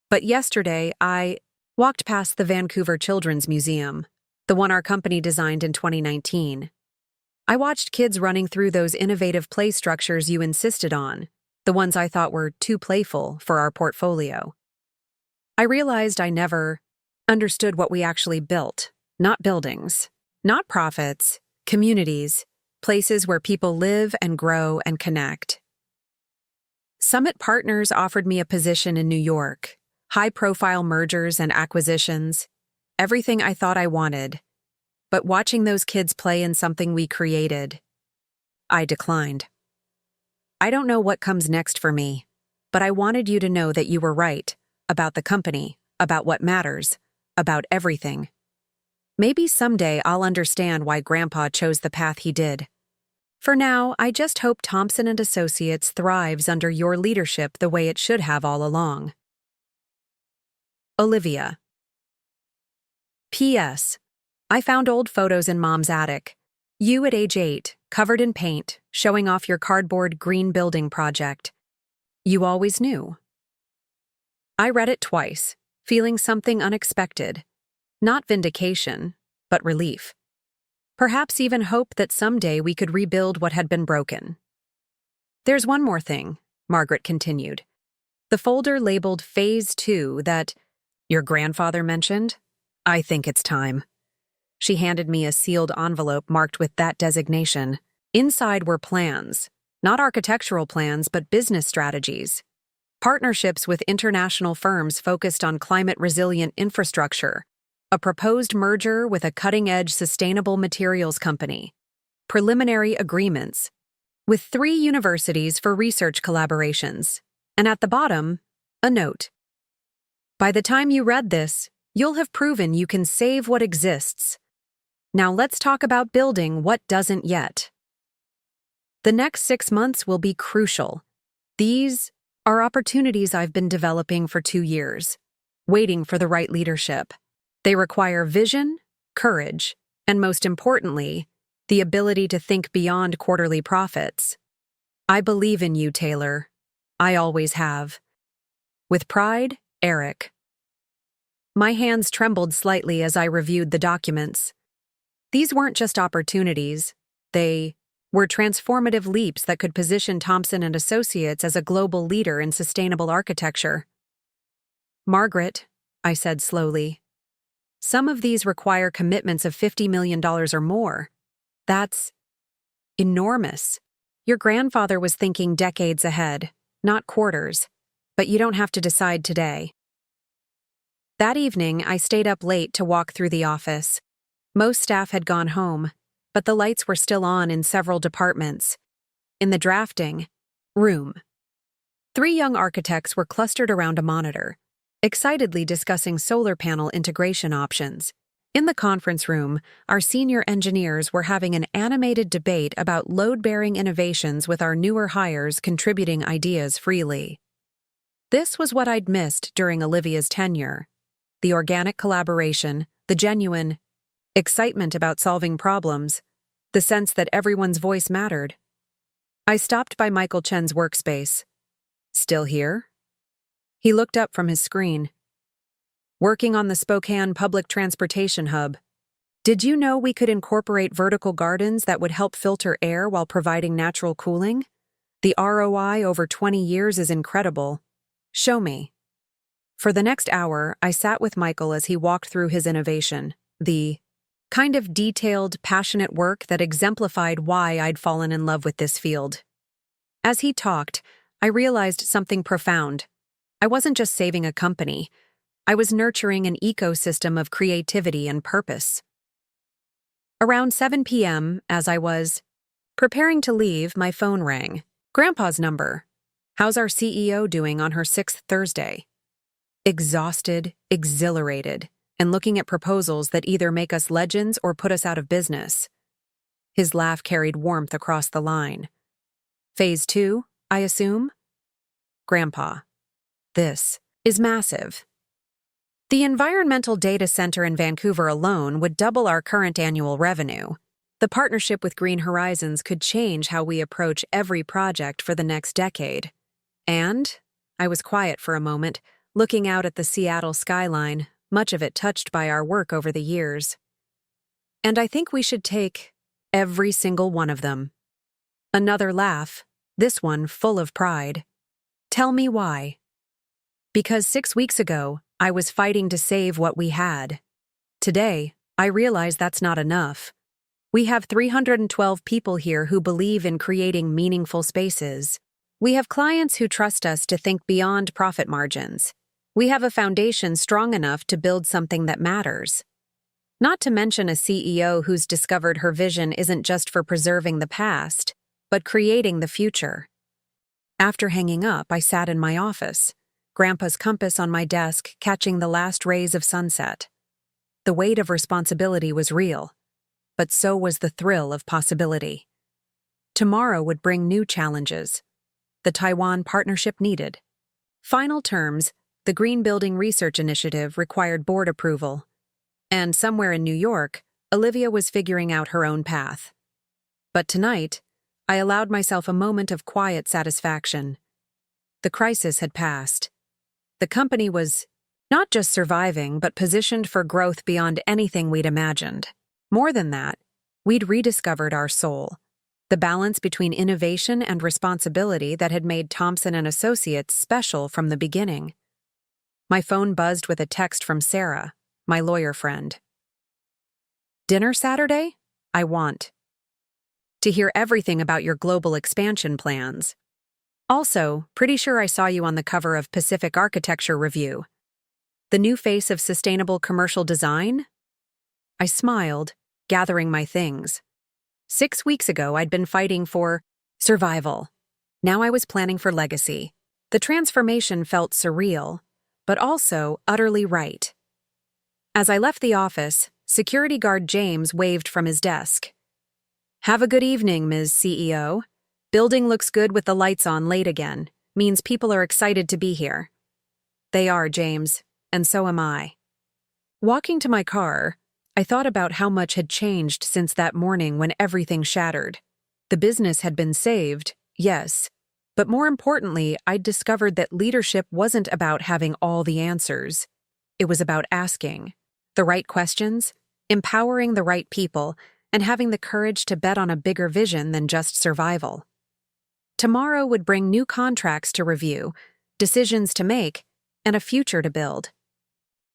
But yesterday, I walked past the Vancouver Children's Museum, the one our company designed in 2019. I watched kids running through those innovative play structures you insisted on, the ones I thought were too playful for our portfolio. I realized I never understood what we actually built. Not buildings, not profits, communities, places where people live and grow and connect. Summit Partners offered me a position in New York, high-profile mergers and acquisitions, everything I thought I wanted. But watching those kids play in something we created, I declined. I don't know what comes next for me, but I wanted you to know that you were right about the company, about what matters, about everything. Maybe someday I'll understand why Grandpa chose the path he did. For now, I just hope Thompson & Associates thrives under your leadership the way it should have all along. Olivia. P.S. I found old photos in Mom's attic. You at age 8, covered in paint, showing off your cardboard green building project. You always knew. I read it twice, feeling something unexpected. Not vindication, but relief. Perhaps even hope that someday we could rebuild what had been broken. There's one more thing, Margaret continued. The folder labeled Phase 2 that your grandfather mentioned. I think it's time. She handed me a sealed envelope marked with that designation. Inside were plans, not architectural plans, but business strategies. Partnerships with international firms focused on climate-resilient infrastructure. A proposed merger with a cutting-edge sustainable materials company. Preliminary agreements. With 3 universities for research collaborations. And at the bottom, a note. By the time you read this, you'll have proven you can save what exists. Now let's talk about building what doesn't yet. The next 6 months will be crucial. These are opportunities I've been developing for 2 years, waiting for the right leadership. They require vision, courage, and most importantly, the ability to think beyond quarterly profits. I believe in you, Taylor. I always have. With pride, Eric. My hands trembled slightly as I reviewed the documents. These weren't just opportunities. They were transformative leaps that could position Thompson & Associates as a global leader in sustainable architecture. Margaret, I said slowly, some of these require commitments of $50 million or more. That's enormous. Your grandfather was thinking decades ahead, not quarters, but you don't have to decide today. That evening, I stayed up late to walk through the office. Most staff had gone home, but the lights were still on in several departments. In the drafting room, 3 young architects were clustered around a monitor, excitedly discussing solar panel integration options. In the conference room, our senior engineers were having an animated debate about load-bearing innovations with our newer hires contributing ideas freely. This was what I'd missed during Olivia's tenure. The organic collaboration, the genuine excitement about solving problems, the sense that everyone's voice mattered. I stopped by Michael Chen's workspace. Still here? He looked up from his screen. Working on the Spokane Public Transportation Hub. Did you know we could incorporate vertical gardens that would help filter air while providing natural cooling? The ROI over 20 years is incredible. Show me. For the next hour, I sat with Michael as he walked through his innovation, the kind of detailed, passionate work that exemplified why I'd fallen in love with this field. As he talked, I realized something profound. I wasn't just saving a company. I was nurturing an ecosystem of creativity and purpose. Around 7 p.m., as I was preparing to leave, my phone rang. Grandpa's number. How's our CEO doing on her 6th Thursday? Exhausted, exhilarated, and looking at proposals that either make us legends or put us out of business. His laugh carried warmth across the line. Phase 2, I assume? Grandpa, this is massive. The environmental data center in Vancouver alone would double our current annual revenue. The partnership with Green Horizons could change how we approach every project for the next decade. And I was quiet for a moment, looking out at the Seattle skyline, much of it touched by our work over the years. And I think we should take every single one of them. Another laugh, this one full of pride. Tell me why. Because 6 weeks ago, I was fighting to save what we had. Today, I realize that's not enough. We have 312 people here who believe in creating meaningful spaces. We have clients who trust us to think beyond profit margins. We have a foundation strong enough to build something that matters. Not to mention a CEO who's discovered her vision isn't just for preserving the past, but creating the future. After hanging up, I sat in my office, Grandpa's compass on my desk catching the last rays of sunset. The weight of responsibility was real, but so was the thrill of possibility. Tomorrow would bring new challenges. The Taiwan partnership needed. Final terms, the Green Building Research Initiative required board approval. And somewhere in New York, Olivia was figuring out her own path. But tonight, I allowed myself a moment of quiet satisfaction. The crisis had passed. The company was not just surviving, but positioned for growth beyond anything we'd imagined. More than that, we'd rediscovered our soul, the balance between innovation and responsibility that had made Thompson & Associates special from the beginning. My phone buzzed with a text from Sarah, my lawyer friend. Dinner Saturday? I want to hear everything about your global expansion plans. Also, pretty sure I saw you on the cover of Pacific Architecture Review. The new face of sustainable commercial design? I smiled, gathering my things. 6 weeks ago, I'd been fighting for survival. Now I was planning for legacy. The transformation felt surreal, but also utterly right. As I left the office, security guard James waved from his desk. Have a good evening, Ms. CEO. Building looks good with the lights on late again. Means people are excited to be here. They are, James, and so am I. Walking to my car, I thought about how much had changed since that morning when everything shattered. The business had been saved, yes, but more importantly, I'd discovered that leadership wasn't about having all the answers. It was about asking the right questions, empowering the right people, and having the courage to bet on a bigger vision than just survival. Tomorrow would bring new contracts to review, decisions to make, and a future to build.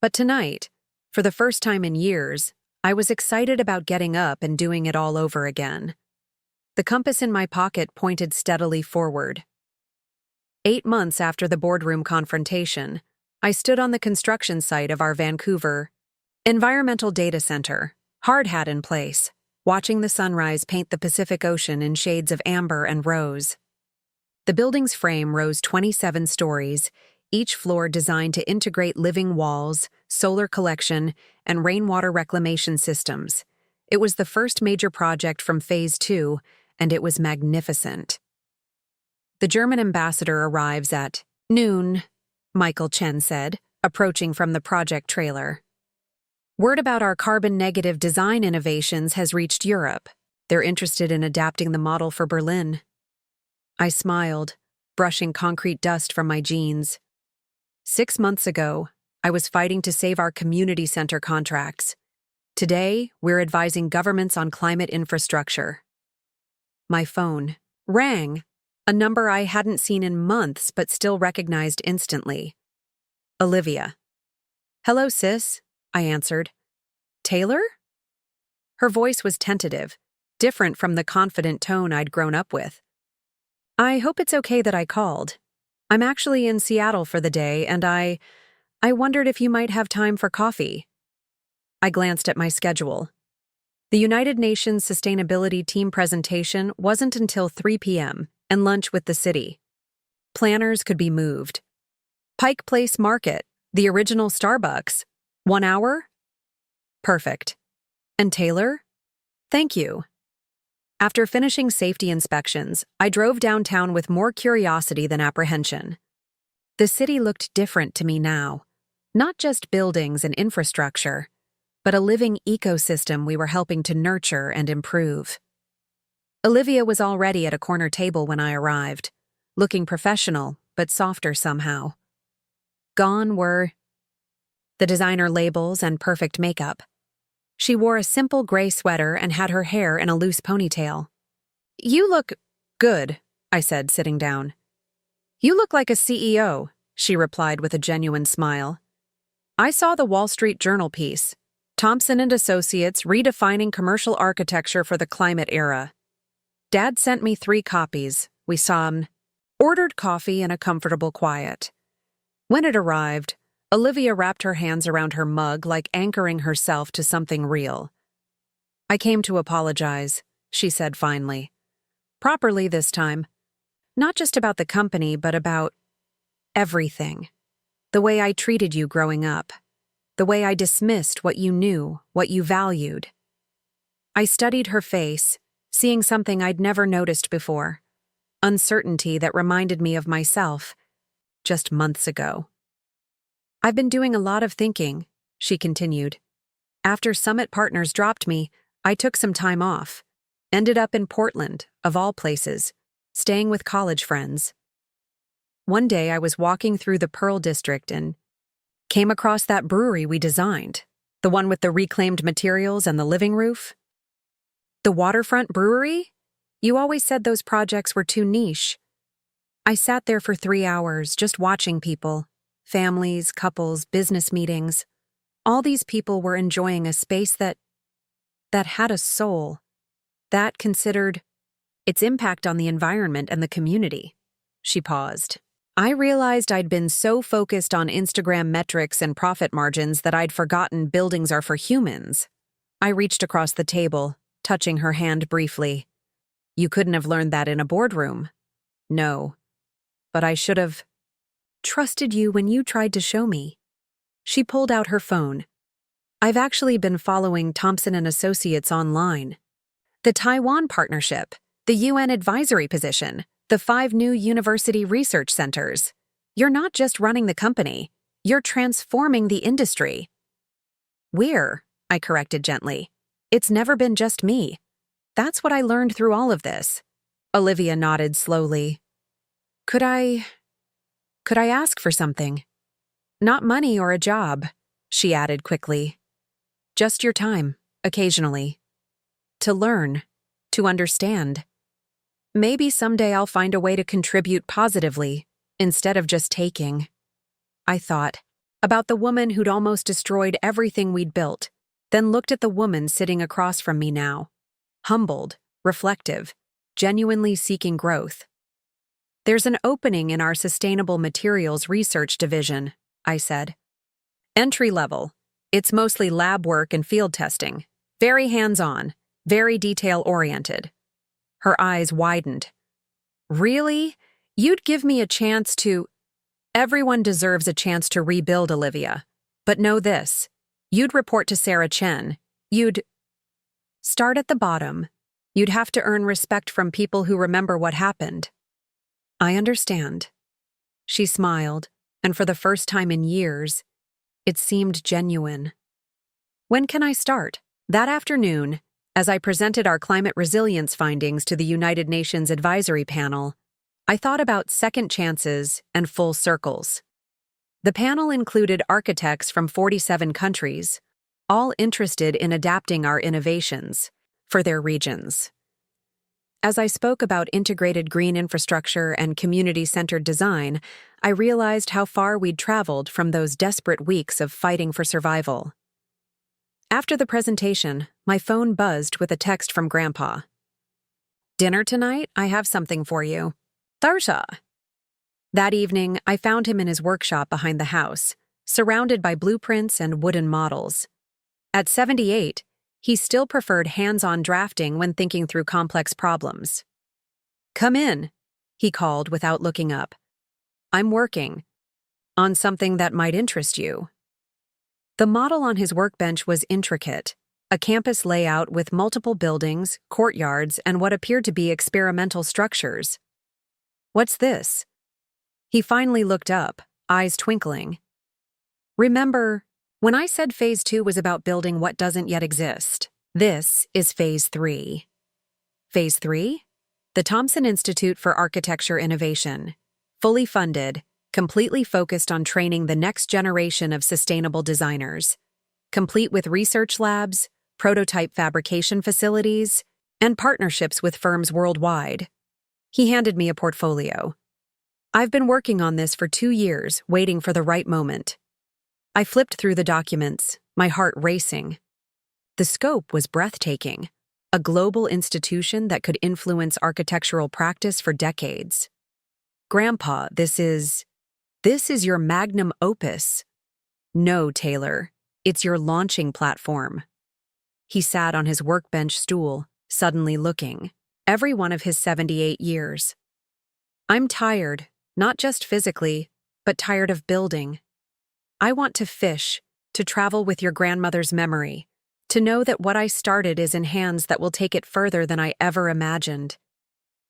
But tonight, for the first time in years, I was excited about getting up and doing it all over again. The compass in my pocket pointed steadily forward. 8 months after the boardroom confrontation, I stood on the construction site of our Vancouver environmental data center, hard hat in place, watching the sunrise paint the Pacific Ocean in shades of amber and rose. The building's frame rose 27 stories, each floor designed to integrate living walls, solar collection, and rainwater reclamation systems. It was the first major project from Phase 2, and it was magnificent. The German ambassador arrives at noon, Michael Chen said, approaching from the project trailer. Word about our carbon-negative design innovations has reached Europe. They're interested in adapting the model for Berlin. I smiled, brushing concrete dust from my jeans. 6 months ago, I was fighting to save our community center contracts. Today, we're advising governments on climate infrastructure. My phone rang, a number I hadn't seen in months but still recognized instantly. Olivia. Hello, sis, I answered. Taylor? Her voice was tentative, different from the confident tone I'd grown up with. I hope it's okay that I called. I'm actually in Seattle for the day, and I wondered if you might have time for coffee. I glanced at my schedule. The United Nations Sustainability Team presentation wasn't until 3 p.m., and lunch with the city. Planners could be moved. Pike Place Market, the original Starbucks. 1 hour? Perfect. And Taylor? Thank you. After finishing safety inspections, I drove downtown with more curiosity than apprehension. The city looked different to me now. Not just buildings and infrastructure, but a living ecosystem we were helping to nurture and improve. Olivia was already at a corner table when I arrived, looking professional but softer somehow. Gone were the designer labels and perfect makeup. She wore a simple gray sweater and had her hair in a loose ponytail. "You look good," I said, sitting down. "You look like a CEO," she replied with a genuine smile. "I saw the Wall Street Journal piece, Thompson & Associates Redefining Commercial Architecture for the Climate Era. Dad sent me 3 copies. We saw 'em. Ordered coffee in a comfortable quiet. When it arrived, Olivia wrapped her hands around her mug like anchoring herself to something real. "I came to apologize," she said finally. "Properly this time. Not just about the company, but about everything. The way I treated you growing up. The way I dismissed what you knew, what you valued." I studied her face, seeing something I'd never noticed before. Uncertainty that reminded me of myself, just months ago. "I've been doing a lot of thinking," she continued. "After Summit Partners dropped me, I took some time off. Ended up in Portland, of all places, staying with college friends. One day I was walking through the Pearl District and came across that brewery we designed, the one with the reclaimed materials and the living roof. The waterfront brewery? You always said those projects were too niche." I sat there for 3 hours, just watching people. Families, couples, business meetings. All these people were enjoying a space that had a soul, that considered its impact on the environment and the community. She paused. I realized I'd been so focused on Instagram metrics and profit margins that I'd forgotten buildings are for humans. I reached across the table, touching her hand briefly. "You couldn't have learned that in a boardroom." "No. But I should have trusted you when you tried to show me." She pulled out her phone. "I've actually been following Thompson & Associates online. The Taiwan partnership, the UN advisory position, the 5 new university research centers. You're not just running the company, you're transforming the industry." I corrected gently. "It's never been just me. That's what I learned through all of this." Olivia nodded slowly. Could I ask for something?" "Not money or a job," she added quickly. "Just your time, occasionally. To learn, to understand. Maybe someday I'll find a way to contribute positively, instead of just taking." I thought about the woman who'd almost destroyed everything we'd built, then looked at the woman sitting across from me now. Humbled, reflective, genuinely seeking growth. "There's an opening in our sustainable materials research division," I said. "Entry level. It's mostly lab work and field testing. Very hands-on, very detail-oriented." Her eyes widened. "Really? You'd give me a chance to—" "Everyone deserves a chance to rebuild, Olivia. But know this. You'd report to Sarah Chen. You'd start at the bottom. You'd have to earn respect from people who remember what happened." "I understand." She smiled, and for the first time in years, it seemed genuine. "When can I start?" That afternoon, as I presented our climate resilience findings to the United Nations Advisory Panel, I thought about second chances and full circles. The panel included architects from 47 countries, all interested in adapting our innovations for their regions. As I spoke about integrated green infrastructure and community-centered design, I realized how far we'd traveled from those desperate weeks of fighting for survival. After the presentation, my phone buzzed with a text from Grandpa. "Dinner tonight? I have something for you. Tharsha." That evening, I found him in his workshop behind the house, surrounded by blueprints and wooden models. At 78, he still preferred hands-on drafting when thinking through complex problems. "Come in," he called without looking up. "I'm working on something that might interest you." The model on his workbench was intricate, a campus layout with multiple buildings, courtyards, and what appeared to be experimental structures. "What's this?" He finally looked up, eyes twinkling. "Remember, when I said Phase 2 was about building what doesn't yet exist, this is Phase 3. Phase 3? The Thompson Institute for Architecture Innovation. Fully funded, completely focused on training the next generation of sustainable designers. Complete with research labs, prototype fabrication facilities, and partnerships with firms worldwide." He handed me a portfolio. "I've been working on this for 2 years, waiting for the right moment." I flipped through the documents, my heart racing. The scope was breathtaking. A global institution that could influence architectural practice for decades. "Grandpa, this is your magnum opus." "No, Taylor, it's your launching platform." He sat on his workbench stool, suddenly looking, every one of his 78 years. "I'm tired, not just physically, but tired of building. I want to fish, to travel with your grandmother's memory, to know that what I started is in hands that will take it further than I ever imagined."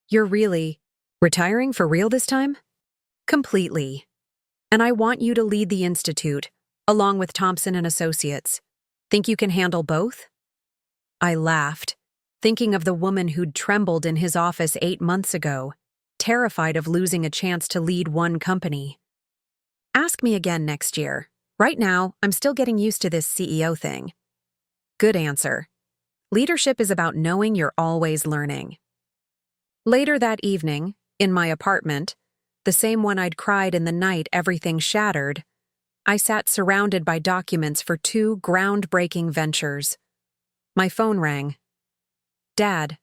"You're really retiring for real this time?" "Completely. And I want you to lead the institute, along with Thompson and Associates. Think you can handle both?" I laughed, thinking of the woman who'd trembled in his office 8 months ago, terrified of losing a chance to lead one company. "Ask me again next year. Right now, I'm still getting used to this CEO thing." Good answer. Leadership is about knowing you're always learning. Later that evening, in my apartment, the same one I'd cried in the night everything shattered, I sat surrounded by documents for 2 groundbreaking ventures. My phone rang. "Dad."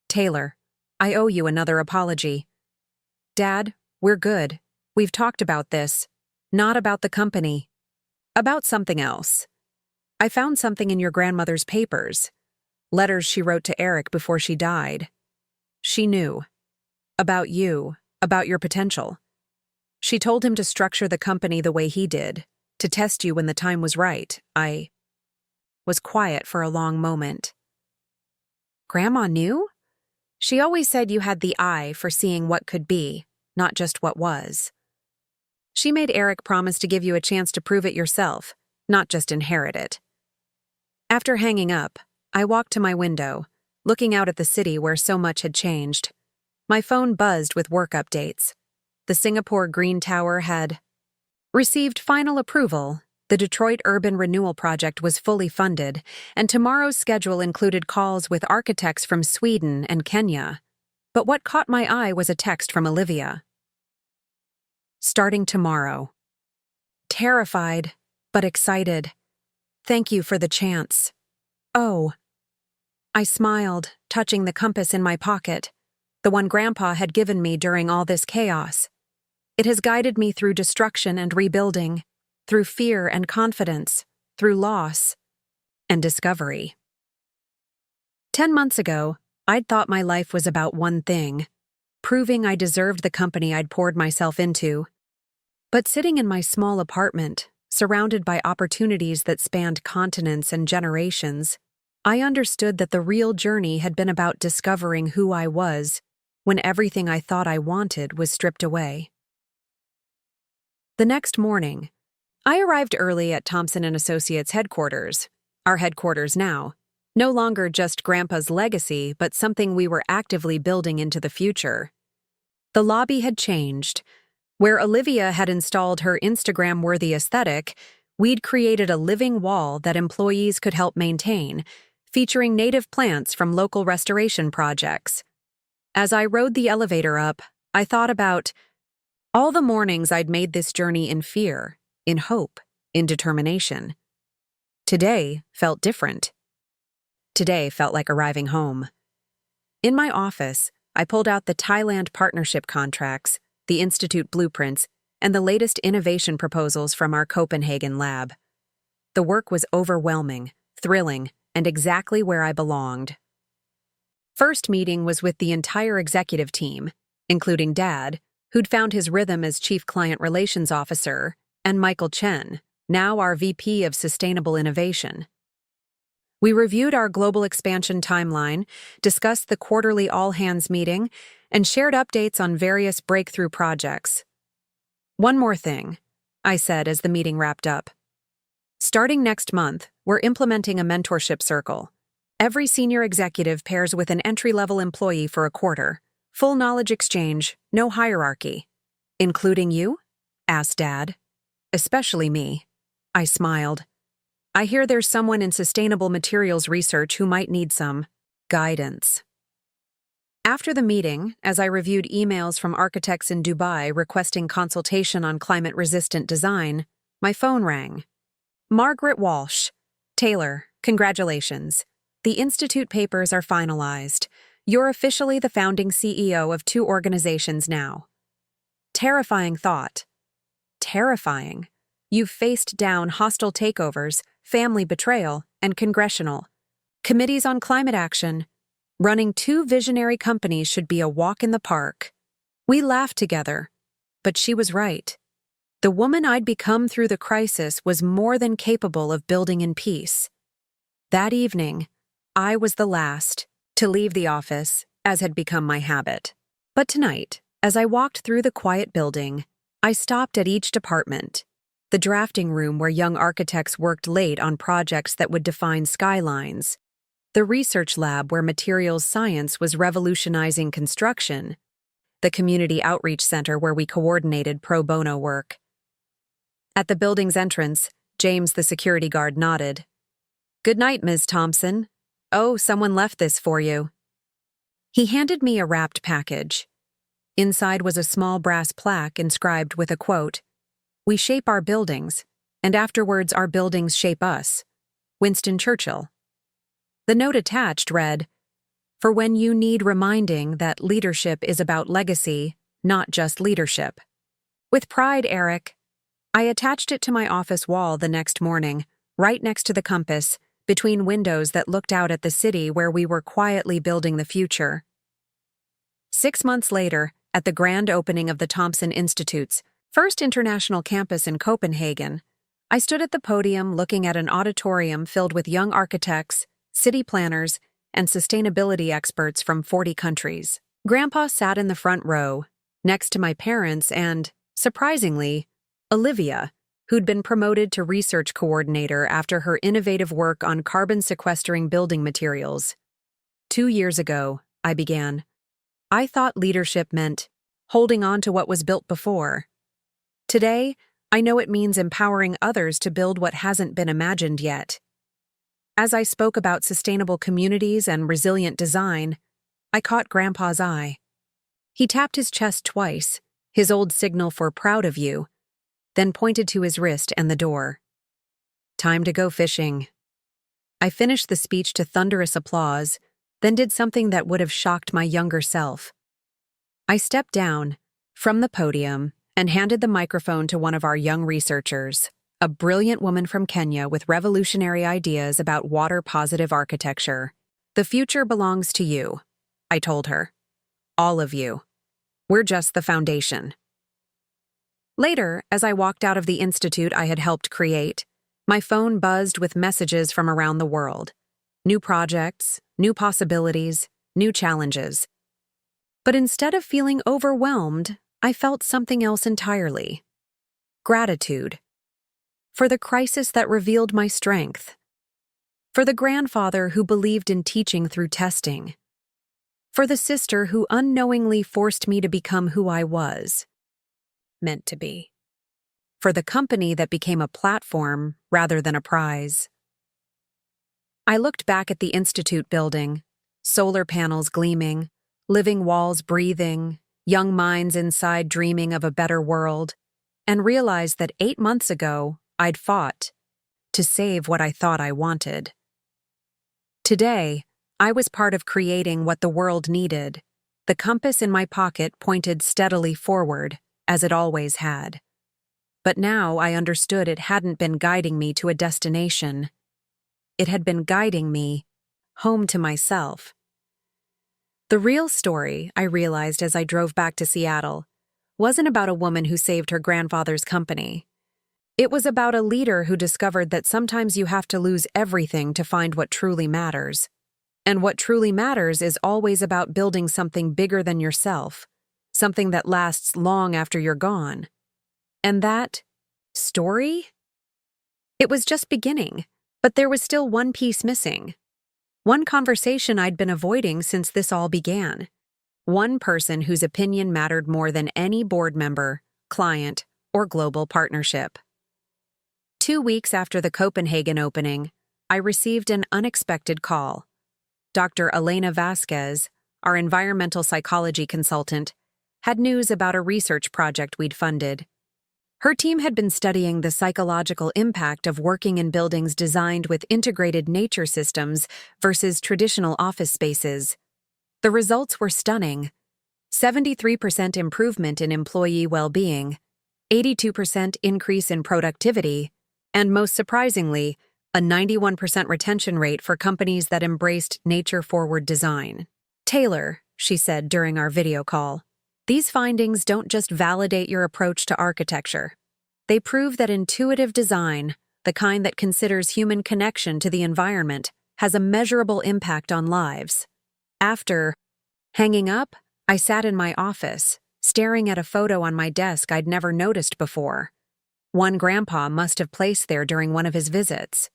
"Taylor, I owe you another apology." "Dad, we're good. We've talked about this. Not about the company. About something else. I found something in your grandmother's papers. Letters she wrote to Eric before she died. She knew. About you, about your potential. She told him to structure the company the way he did, to test you when the time was right." I was quiet for a long moment. "Grandma knew?" "She always said you had the eye for seeing what could be, not just what was. She made Eric promise to give you a chance to prove it yourself, not just inherit it." After hanging up, I walked to my window, looking out at the city where so much had changed. My phone buzzed with work updates. The Singapore Green Tower had received final approval, the Detroit Urban Renewal Project was fully funded, and tomorrow's schedule included calls with architects from Sweden and Kenya. But what caught my eye was a text from Olivia. "Starting tomorrow. Terrified, but excited. Thank you for the chance." "Oh." I smiled, touching the compass in my pocket, the one Grandpa had given me during all this chaos. It has guided me through destruction and rebuilding, through fear and confidence, through loss and discovery. 10 months ago, I'd thought my life was about one thing, proving I deserved the company I'd poured myself into. But sitting in my small apartment, surrounded by opportunities that spanned continents and generations, I understood that the real journey had been about discovering who I was when everything I thought I wanted was stripped away. The next morning, I arrived early at Thompson & Associates headquarters, our headquarters now, no longer just Grandpa's legacy, but something we were actively building into the future. The lobby had changed. Where Olivia had installed her Instagram-worthy aesthetic, we'd created a living wall that employees could help maintain, featuring native plants from local restoration projects. As I rode the elevator up, I thought about all the mornings I'd made this journey in fear, in hope, in determination. Today felt different. Today felt like arriving home. In my office, I pulled out the Thailand partnership contracts, the Institute blueprints, and the latest innovation proposals from our Copenhagen lab. The work was overwhelming, thrilling, and exactly where I belonged. First meeting was with the entire executive team, including Dad, who'd found his rhythm as Chief Client Relations Officer, and Michael Chen, now our VP of Sustainable Innovation. We reviewed our global expansion timeline, discussed the quarterly all-hands meeting, and shared updates on various breakthrough projects. "One more thing," I said as the meeting wrapped up. "Starting next month, we're implementing a mentorship circle. Every senior executive pairs with an entry-level employee for a quarter. Full knowledge exchange, no hierarchy." "Including you?" asked Dad. "Especially me." I smiled. "I hear there's someone in sustainable materials research who might need some guidance." After the meeting, as I reviewed emails from architects in Dubai requesting consultation on climate-resistant design, my phone rang. "Margaret Walsh. Taylor, congratulations. The Institute papers are finalized. You're officially the founding CEO of 2 organizations now." Terrifying thought. Terrifying. You've faced down hostile takeovers, family betrayal, and congressional committees on climate action. Running 2 visionary companies should be a walk in the park. We laughed together, but she was right. The woman I'd become through the crisis was more than capable of building in peace. That evening, I was the last to leave the office, as had become my habit. But tonight, as I walked through the quiet building, I stopped at each department. The drafting room where young architects worked late on projects that would define skylines. The research lab where materials science was revolutionizing construction. The community outreach center where we coordinated pro bono work. At the building's entrance, James, the security guard, nodded. "Good night, Ms. Thompson. Oh, someone left this for you." He handed me a wrapped package. Inside was a small brass plaque inscribed with a quote, "We shape our buildings, and afterwards our buildings shape us." Winston Churchill. The note attached read, "For when you need reminding that leadership is about legacy, not just leadership." With pride, Eric. I attached it to my office wall the next morning, right next to the compass, between windows that looked out at the city where we were quietly building the future. 6 months later, at the grand opening of the Thompson Institute's first international campus in Copenhagen, I stood at the podium looking at an auditorium filled with young architects, city planners, and sustainability experts from 40 countries. Grandpa sat in the front row, next to my parents and, surprisingly, Olivia, who'd been promoted to research coordinator after her innovative work on carbon-sequestering building materials. 2 years ago, I began. I thought leadership meant holding on to what was built before. Today, I know it means empowering others to build what hasn't been imagined yet. As I spoke about sustainable communities and resilient design, I caught Grandpa's eye. He tapped his chest twice, his old signal for proud of you, then pointed to his wrist and the door. Time to go fishing. I finished the speech to thunderous applause, then did something that would have shocked my younger self. I stepped down from the podium and handed the microphone to one of our young researchers, a brilliant woman from Kenya with revolutionary ideas about water-positive architecture. "The future belongs to you," I told her. "All of you. We're just the foundation." Later, as I walked out of the institute I had helped create, my phone buzzed with messages from around the world. New projects, new possibilities, new challenges. But instead of feeling overwhelmed, I felt something else entirely. Gratitude. For the crisis that revealed my strength. For the grandfather who believed in teaching through testing. For the sister who unknowingly forced me to become who I was meant to be. For the company that became a platform rather than a prize. I looked back at the Institute building, solar panels gleaming, living walls breathing, young minds inside dreaming of a better world, and realized that 8 months ago I'd fought to save what I thought I wanted. Today, I was part of creating what the world needed. The compass in my pocket pointed steadily forward, as it always had. But now I understood it hadn't been guiding me to a destination. It had been guiding me home to myself. The real story, I realized as I drove back to Seattle, wasn't about a woman who saved her grandfather's company. It was about a leader who discovered that sometimes you have to lose everything to find what truly matters. And what truly matters is always about building something bigger than yourself, something that lasts long after you're gone. And that story? It was just beginning, but there was still one piece missing. One conversation I'd been avoiding since this all began. One person whose opinion mattered more than any board member, client, or global partnership. 2 weeks after the Copenhagen opening, I received an unexpected call. Dr. Elena Vasquez, our environmental psychology consultant, had news about a research project we'd funded. Her team had been studying the psychological impact of working in buildings designed with integrated nature systems versus traditional office spaces. The results were stunning. 73% improvement in employee well-being, 82% increase in productivity, and most surprisingly, a 91% retention rate for companies that embraced nature-forward design. "Taylor," she said during our video call, "these findings don't just validate your approach to architecture. They prove that intuitive design, the kind that considers human connection to the environment, has a measurable impact on lives." After hanging up, I sat in my office, staring at a photo on my desk I'd never noticed before. One Grandpa must have placed there during one of his visits.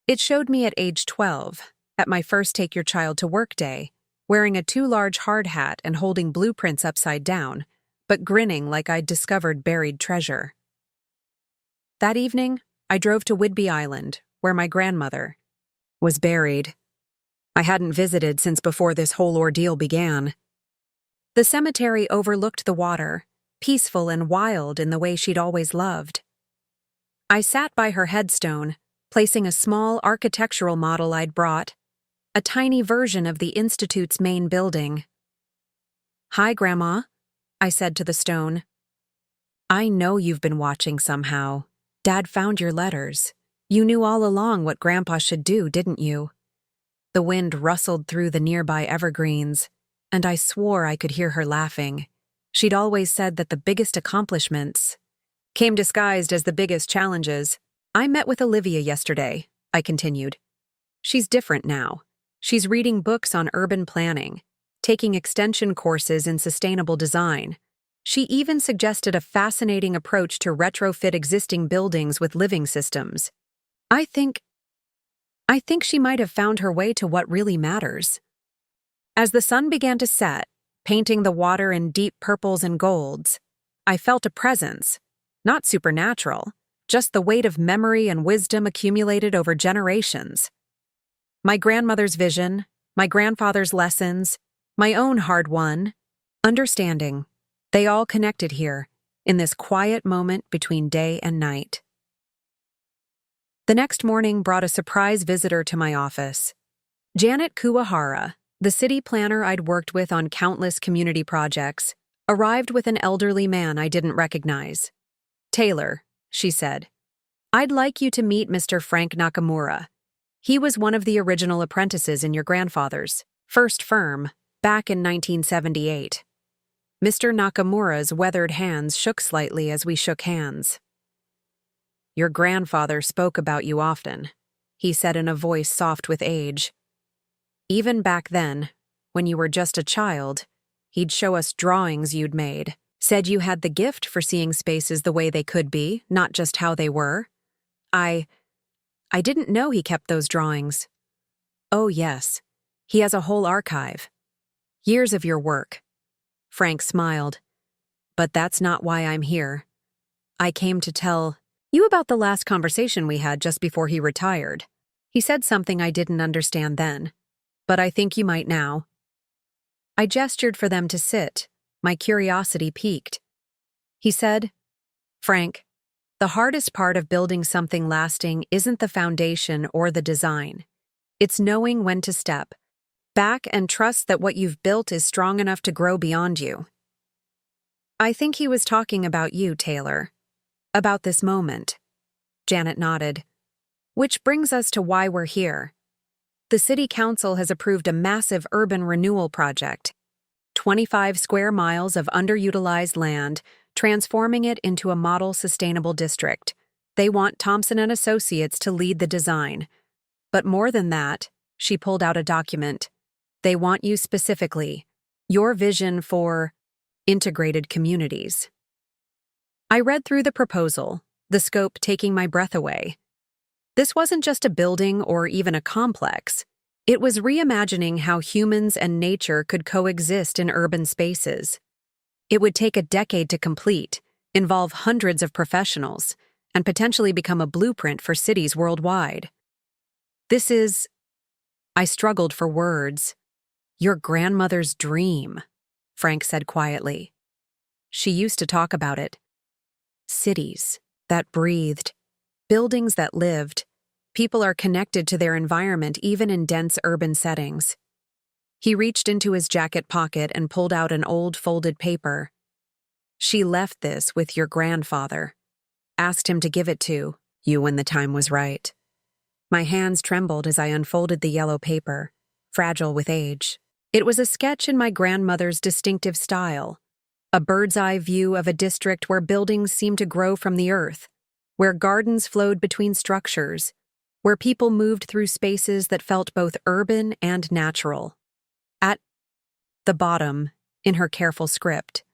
It showed me at age 12, at my first Take Your Child to Work day, wearing a too large hard hat and holding blueprints upside down, but grinning like I'd discovered buried treasure. That evening, I drove to Whidbey Island, where my grandmother was buried. I hadn't visited since before this whole ordeal began. The cemetery overlooked the water, peaceful and wild in the way she'd always loved. I sat by her headstone, placing a small architectural model I'd brought, a tiny version of the Institute's main building. "Hi, Grandma," I said to the stone. "I know you've been watching somehow. Dad found your letters. You knew all along what Grandpa should do, didn't you?" The wind rustled through the nearby evergreens, and I swore I could hear her laughing. She'd always said that the biggest accomplishments came disguised as the biggest challenges. "I met with Olivia yesterday," I continued. "She's different now. She's reading books on urban planning, taking extension courses in sustainable design. She even suggested a fascinating approach to retrofit existing buildings with living systems. I think she might have found her way to what really matters." As the sun began to set, painting the water in deep purples and golds, I felt a presence, not supernatural, just the weight of memory and wisdom accumulated over generations. My grandmother's vision, my grandfather's lessons, my own hard-won understanding, they all connected here, in this quiet moment between day and night. The next morning brought a surprise visitor to my office. Janet Kuwahara, the city planner I'd worked with on countless community projects, arrived with an elderly man I didn't recognize. "Taylor," she said, "I'd like you to meet Mr. Frank Nakamura. He was one of the original apprentices in your grandfather's first firm back in 1978. Mr. Nakamura's weathered hands shook slightly as we shook hands. "Your grandfather spoke about you often," he said in a voice soft with age. "Even back then, when you were just a child, he'd show us drawings you'd made, said you had the gift for seeing spaces the way they could be, not just how they were. I didn't know he kept those drawings." "Oh yes, he has a whole archive. Years of your work." Frank smiled. "But that's not why I'm here. I came to tell you about the last conversation we had just before he retired. He said something I didn't understand then, but I think you might now." I gestured for them to sit, my curiosity piqued. He said, "Frank, the hardest part of building something lasting isn't the foundation or the design. It's knowing when to step back and trust that what you've built is strong enough to grow beyond you." I think he was talking about you, Taylor. About this moment. Janet nodded. "Which brings us to why we're here. The City Council has approved a massive urban renewal project, 25 square miles of underutilized land, transforming it into a model sustainable district. They want Thompson and Associates to lead the design. But more than that, she pulled out a document. They want you specifically, your vision for integrated communities. I read through the proposal, the scope taking my breath away. This wasn't just a building or even a complex. It was reimagining how humans and nature could coexist in urban spaces. It would take a decade to complete, involve hundreds of professionals, and potentially become a blueprint for cities worldwide. I struggled for words. Your grandmother's dream, Frank said quietly. She used to talk about it. Cities that breathed, buildings that lived. People are connected to their environment even in dense urban settings. He reached into his jacket pocket and pulled out an old folded paper. She left this with your grandfather. Asked him to give it to you when the time was right. My hands trembled as I unfolded the yellow paper, fragile with age. It was a sketch in my grandmother's distinctive style, a bird's-eye view of a district where buildings seemed to grow from the earth, where gardens flowed between structures, where people moved through spaces that felt both urban and natural. At the bottom, in her careful script,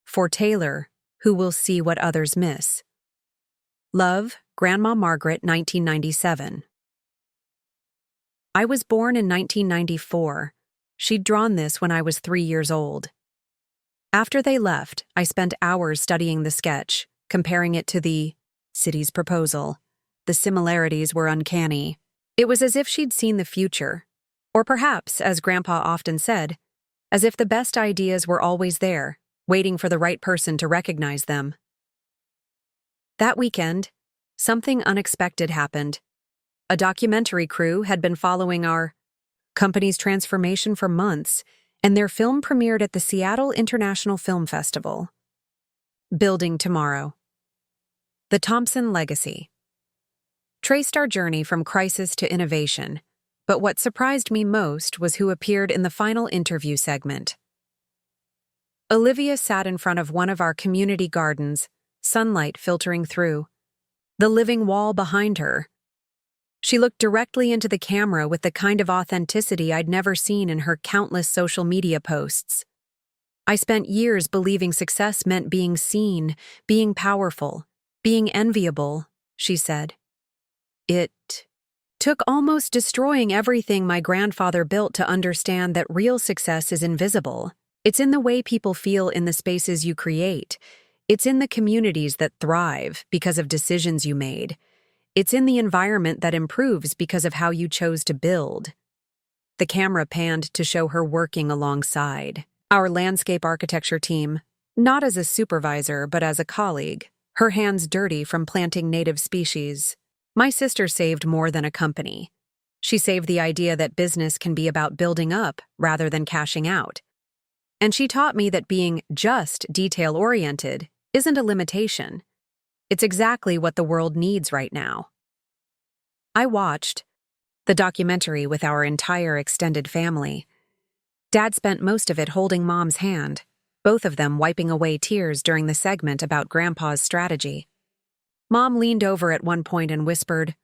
for Taylor, who will see what others miss. Love, Grandma Margaret, 1997. I was born in 1994. She'd drawn this when I was 3 years old. After they left, I spent hours studying the sketch, comparing it to the city's proposal. The similarities were uncanny. It was as if she'd seen the future. Or perhaps, as Grandpa often said, as if the best ideas were always there, waiting for the right person to recognize them. That weekend, something unexpected happened. A documentary crew had been following our company's transformation for months, and their film premiered at the Seattle International Film Festival. Building Tomorrow. The Thompson Legacy. Traced our journey from crisis to innovation, but what surprised me most was who appeared in the final interview segment. Olivia sat in front of one of our community gardens, sunlight filtering through. The living wall behind her. She looked directly into the camera with the kind of authenticity I'd never seen in her countless social media posts. I spent years believing success meant being seen, being powerful, being enviable, she said. It took almost destroying everything my grandfather built to understand that real success is invisible. It's in the way people feel in the spaces you create. It's in the communities that thrive because of decisions you made. It's in the environment that improves because of how you chose to build. The camera panned to show her working alongside our landscape architecture team, not as a supervisor but as a colleague, her hands dirty from planting native species. My sister saved more than a company. She saved the idea that business can be about building up rather than cashing out. And she taught me that being just detail-oriented isn't a limitation. It's exactly what the world needs right now. I watched the documentary with our entire extended family. Dad spent most of it holding Mom's hand, both of them wiping away tears during the segment about Grandpa's strategy. Mom leaned over at one point and whispered,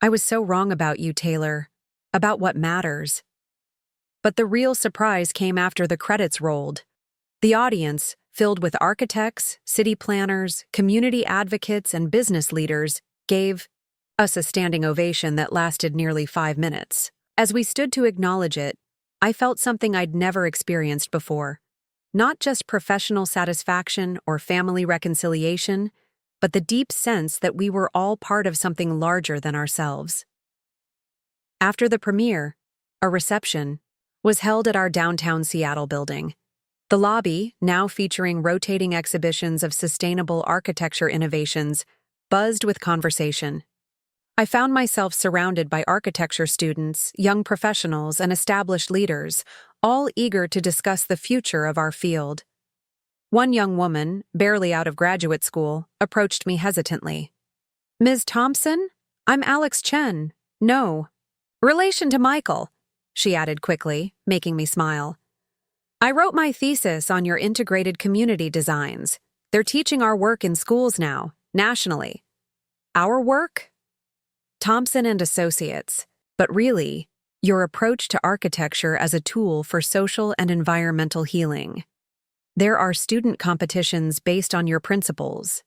"I was so wrong about you, Taylor, about what matters." But the real surprise came after the credits rolled. The audience, filled with architects, city planners, community advocates, and business leaders, gave us a standing ovation that lasted nearly 5 minutes. As we stood to acknowledge it, I felt something I'd never experienced before. Not just professional satisfaction or family reconciliation, but the deep sense that we were all part of something larger than ourselves. After the premiere, a reception was held at our downtown Seattle building. The lobby, now featuring rotating exhibitions of sustainable architecture innovations, buzzed with conversation. I found myself surrounded by architecture students, young professionals, and established leaders, all eager to discuss the future of our field. One young woman, barely out of graduate school, approached me hesitantly. "Ms. Thompson? I'm Alex Chen. No. Relation to Michael," she added quickly, making me smile. "I wrote my thesis on your integrated community designs. They're teaching our work in schools now, nationally." Our work? Thompson and Associates, but really, your approach to architecture as a tool for social and environmental healing. There are student competitions based on your principles.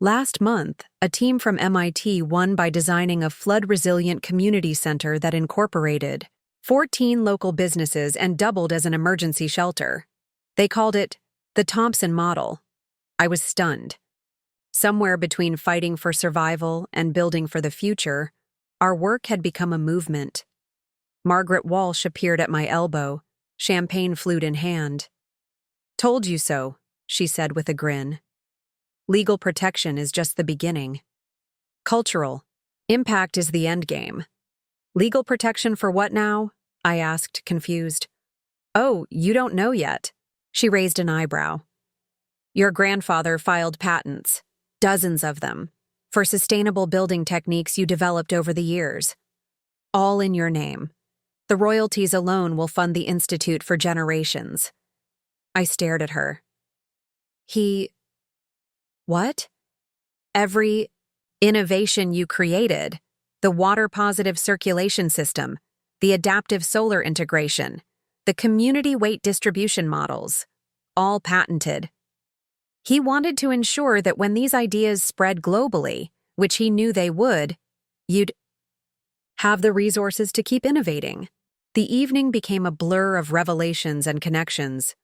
Last month, a team from MIT won by designing a flood-resilient community center that incorporated 14 local businesses and doubled as an emergency shelter. They called it the Thompson Model. I was stunned. Somewhere between fighting for survival and building for the future, our work had become a movement. Margaret Walsh appeared at my elbow, champagne flute in hand. "Told you so," she said with a grin. "Legal protection is just the beginning. Cultural impact is the endgame." "Legal protection for what now?" I asked, confused. "Oh, you don't know yet." She raised an eyebrow. "Your grandfather filed patents, dozens of them, for sustainable building techniques you developed over the years. All in your name. The royalties alone will fund the Institute for generations." I stared at her. What? "Every innovation you created, the water-positive circulation system, the adaptive solar integration, the community weight distribution models, all patented." He wanted to ensure that when these ideas spread globally, which he knew they would, you'd have the resources to keep innovating. The evening became a blur of revelations and connections.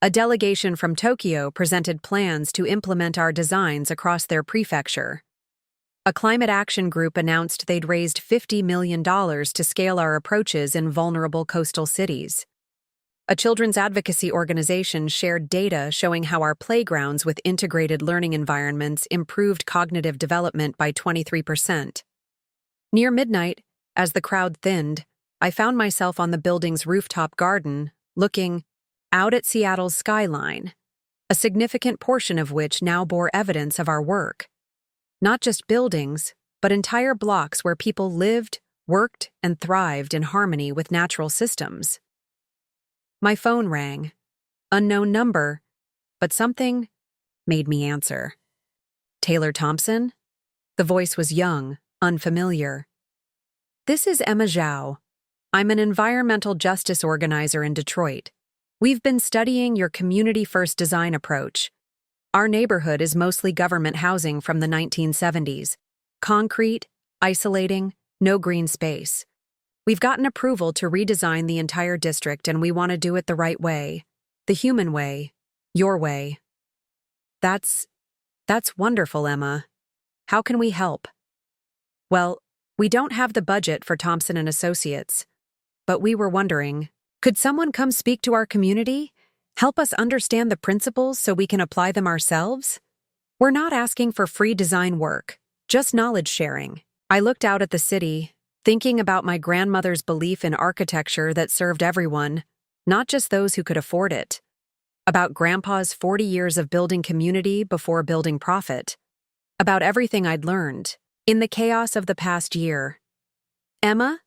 A delegation from Tokyo presented plans to implement our designs across their prefecture. A climate action group announced they'd raised $50 million to scale our approaches in vulnerable coastal cities. A children's advocacy organization shared data showing how our playgrounds with integrated learning environments improved cognitive development by 23%. Near midnight, as the crowd thinned, I found myself on the building's rooftop garden, looking out at Seattle's skyline, a significant portion of which now bore evidence of our work. Not just buildings, but entire blocks where people lived, worked, and thrived in harmony with natural systems. My phone rang. Unknown number, but something made me answer. "Taylor Thompson?" The voice was young, unfamiliar. "This is Emma Zhao. I'm an environmental justice organizer in Detroit. We've been studying your community-first design approach. Our neighborhood is mostly government housing from the 1970s. Concrete, isolating, no green space. We've gotten approval to redesign the entire district, and we want to do it the right way. The human way. Your way." That's wonderful, Emma. How can we help?" "Well, we don't have the budget for Thompson and Associates, but we were wondering, could someone come speak to our community? Help us understand the principles so we can apply them ourselves? We're not asking for free design work, just knowledge sharing." I looked out at the city, thinking about my grandmother's belief in architecture that served everyone, not just those who could afford it. About Grandpa's 40 years of building community before building profit. About everything I'd learned in the chaos of the past year. "Emma,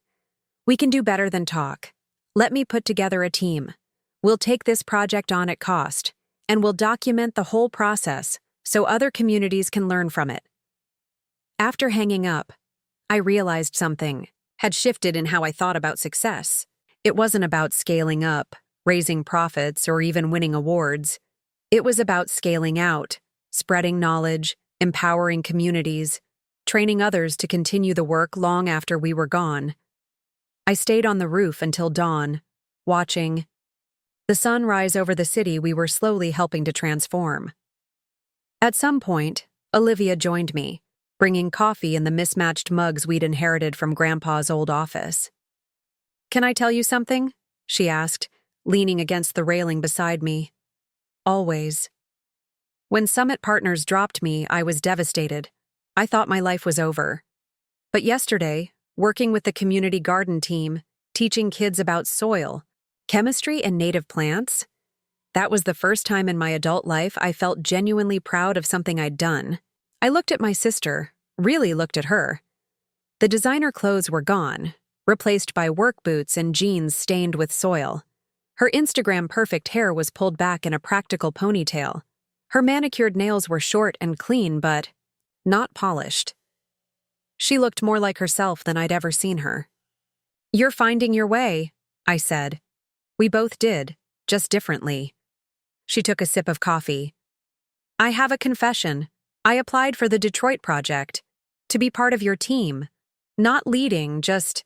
we can do better than talk. Let me put together a team. We'll take this project on at cost, and we'll document the whole process so other communities can learn from it." After hanging up, I realized something had shifted in how I thought about success. It wasn't about scaling up, raising profits, or even winning awards. It was about scaling out, spreading knowledge, empowering communities, training others to continue the work long after we were gone. I stayed on the roof until dawn, watching the sun rise over the city we were slowly helping to transform. At some point, Olivia joined me, bringing coffee in the mismatched mugs we'd inherited from Grandpa's old office. "Can I tell you something?" she asked, leaning against the railing beside me. "Always." When Summit Partners dropped me, I was devastated. I thought my life was over. But yesterday, working with the community garden team, teaching kids about soil, chemistry, and native plants, that was the first time in my adult life I felt genuinely proud of something I'd done. I looked at my sister, really looked at her. The designer clothes were gone, replaced by work boots and jeans stained with soil. Her Instagram-perfect hair was pulled back in a practical ponytail. Her manicured nails were short and clean, but not polished. She looked more like herself than I'd ever seen her. "You're finding your way," I said. We both did, just differently. She took a sip of coffee. "I have a confession. I applied for the Detroit project. To be part of your team. Not leading, just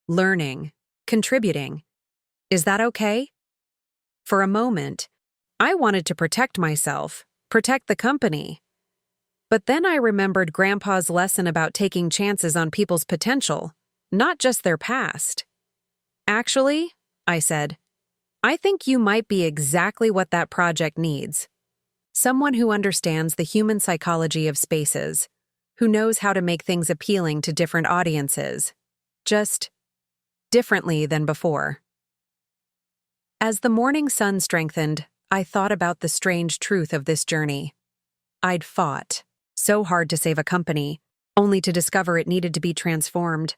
learning, contributing. Is that okay?" For a moment, I wanted to protect myself, protect the company. But then I remembered Grandpa's lesson about taking chances on people's potential, not just their past. "Actually," I said, "I think you might be exactly what that project needs. Someone who understands the human psychology of spaces, who knows how to make things appealing to different audiences, just differently than before." As the morning sun strengthened, I thought about the strange truth of this journey. I'd fought so hard to save a company, only to discover it needed to be transformed.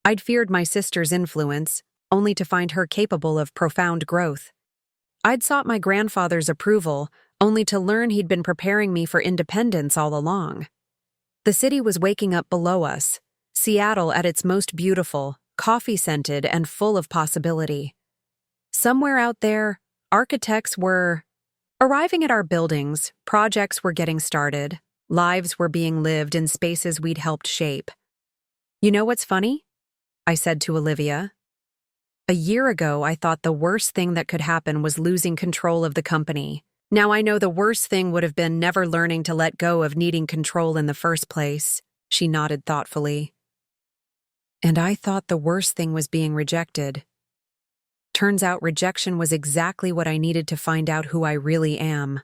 I'd feared my sister's influence, only to find her capable of profound growth. I'd sought my grandfather's approval, only to learn he'd been preparing me for independence all along. The city was waking up below us, Seattle at its most beautiful, coffee-scented, and full of possibility. Somewhere out there, architects were arriving at our buildings, projects were getting started, lives were being lived in spaces we'd helped shape. "You know what's funny?" I said to Olivia. "A year ago, I thought the worst thing that could happen was losing control of the company. Now I know the worst thing would have been never learning to let go of needing control in the first place." She nodded thoughtfully. "And I thought the worst thing was being rejected. Turns out rejection was exactly what I needed to find out who I really am."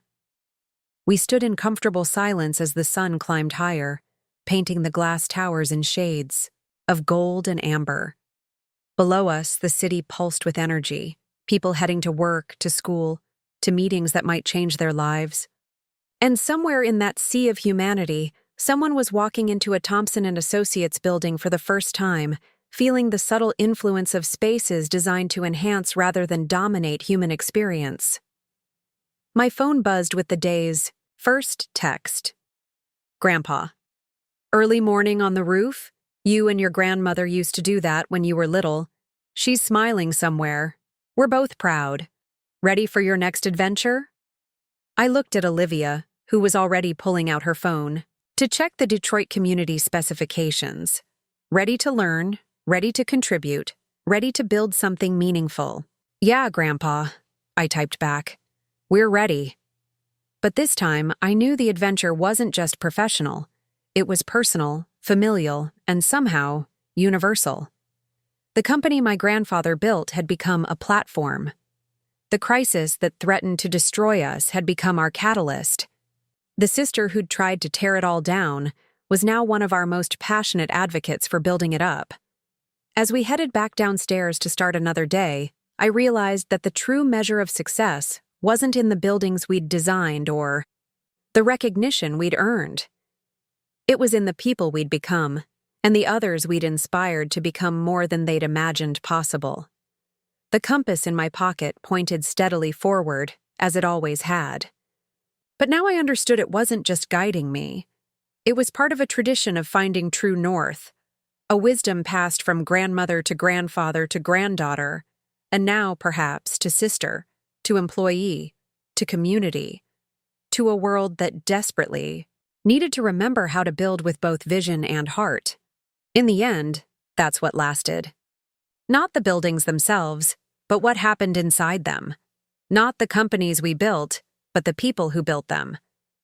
We stood in comfortable silence as the sun climbed higher, painting the glass towers in shades of gold and amber. Below us, the city pulsed with energy, people heading to work, to school, to meetings that might change their lives. And somewhere in that sea of humanity, someone was walking into a Thompson & Associates building for the first time, feeling the subtle influence of spaces designed to enhance rather than dominate human experience. My phone buzzed with the day's first text. "Grandpa. Early morning on the roof? You and your grandmother used to do that when you were little. She's smiling somewhere. We're both proud. Ready for your next adventure?" I looked at Olivia, who was already pulling out her phone, to check the Detroit community specifications. Ready to learn, ready to contribute, ready to build something meaningful. "Yeah, Grandpa," I typed back. "We're ready." But this time, I knew the adventure wasn't just professional. It was personal, familial, and somehow universal. The company my grandfather built had become a platform. The crisis that threatened to destroy us had become our catalyst. The sister who'd tried to tear it all down was now one of our most passionate advocates for building it up. As we headed back downstairs to start another day, I realized that the true measure of success wasn't in the buildings we'd designed or the recognition we'd earned. It was in the people we'd become, and the others we'd inspired to become more than they'd imagined possible. The compass in my pocket pointed steadily forward, as it always had. But now I understood it wasn't just guiding me. It was part of a tradition of finding true north, a wisdom passed from grandmother to grandfather to granddaughter, and now, perhaps, to sister, to employee, to community, to a world that desperately needed to remember how to build with both vision and heart. In the end, that's what lasted. Not the buildings themselves, but what happened inside them. Not the companies we built, but the people who built them.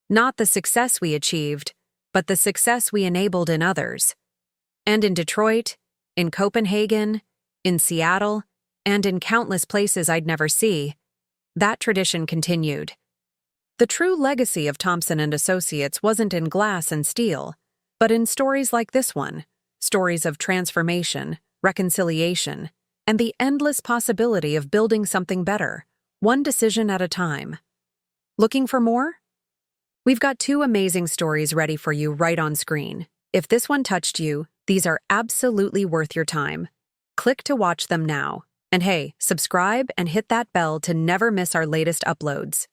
Not the success we achieved, but the success we enabled in others. And in Detroit, in Copenhagen, in Seattle, and in countless places I'd never see, that tradition continued. The true legacy of Thompson & Associates wasn't in glass and steel, but in stories like this one, stories of transformation, reconciliation, and the endless possibility of building something better, one decision at a time. Looking for more? We've got 2 amazing stories ready for you right on screen. If this one touched you, these are absolutely worth your time. Click to watch them now. And hey, subscribe and hit that bell to never miss our latest uploads.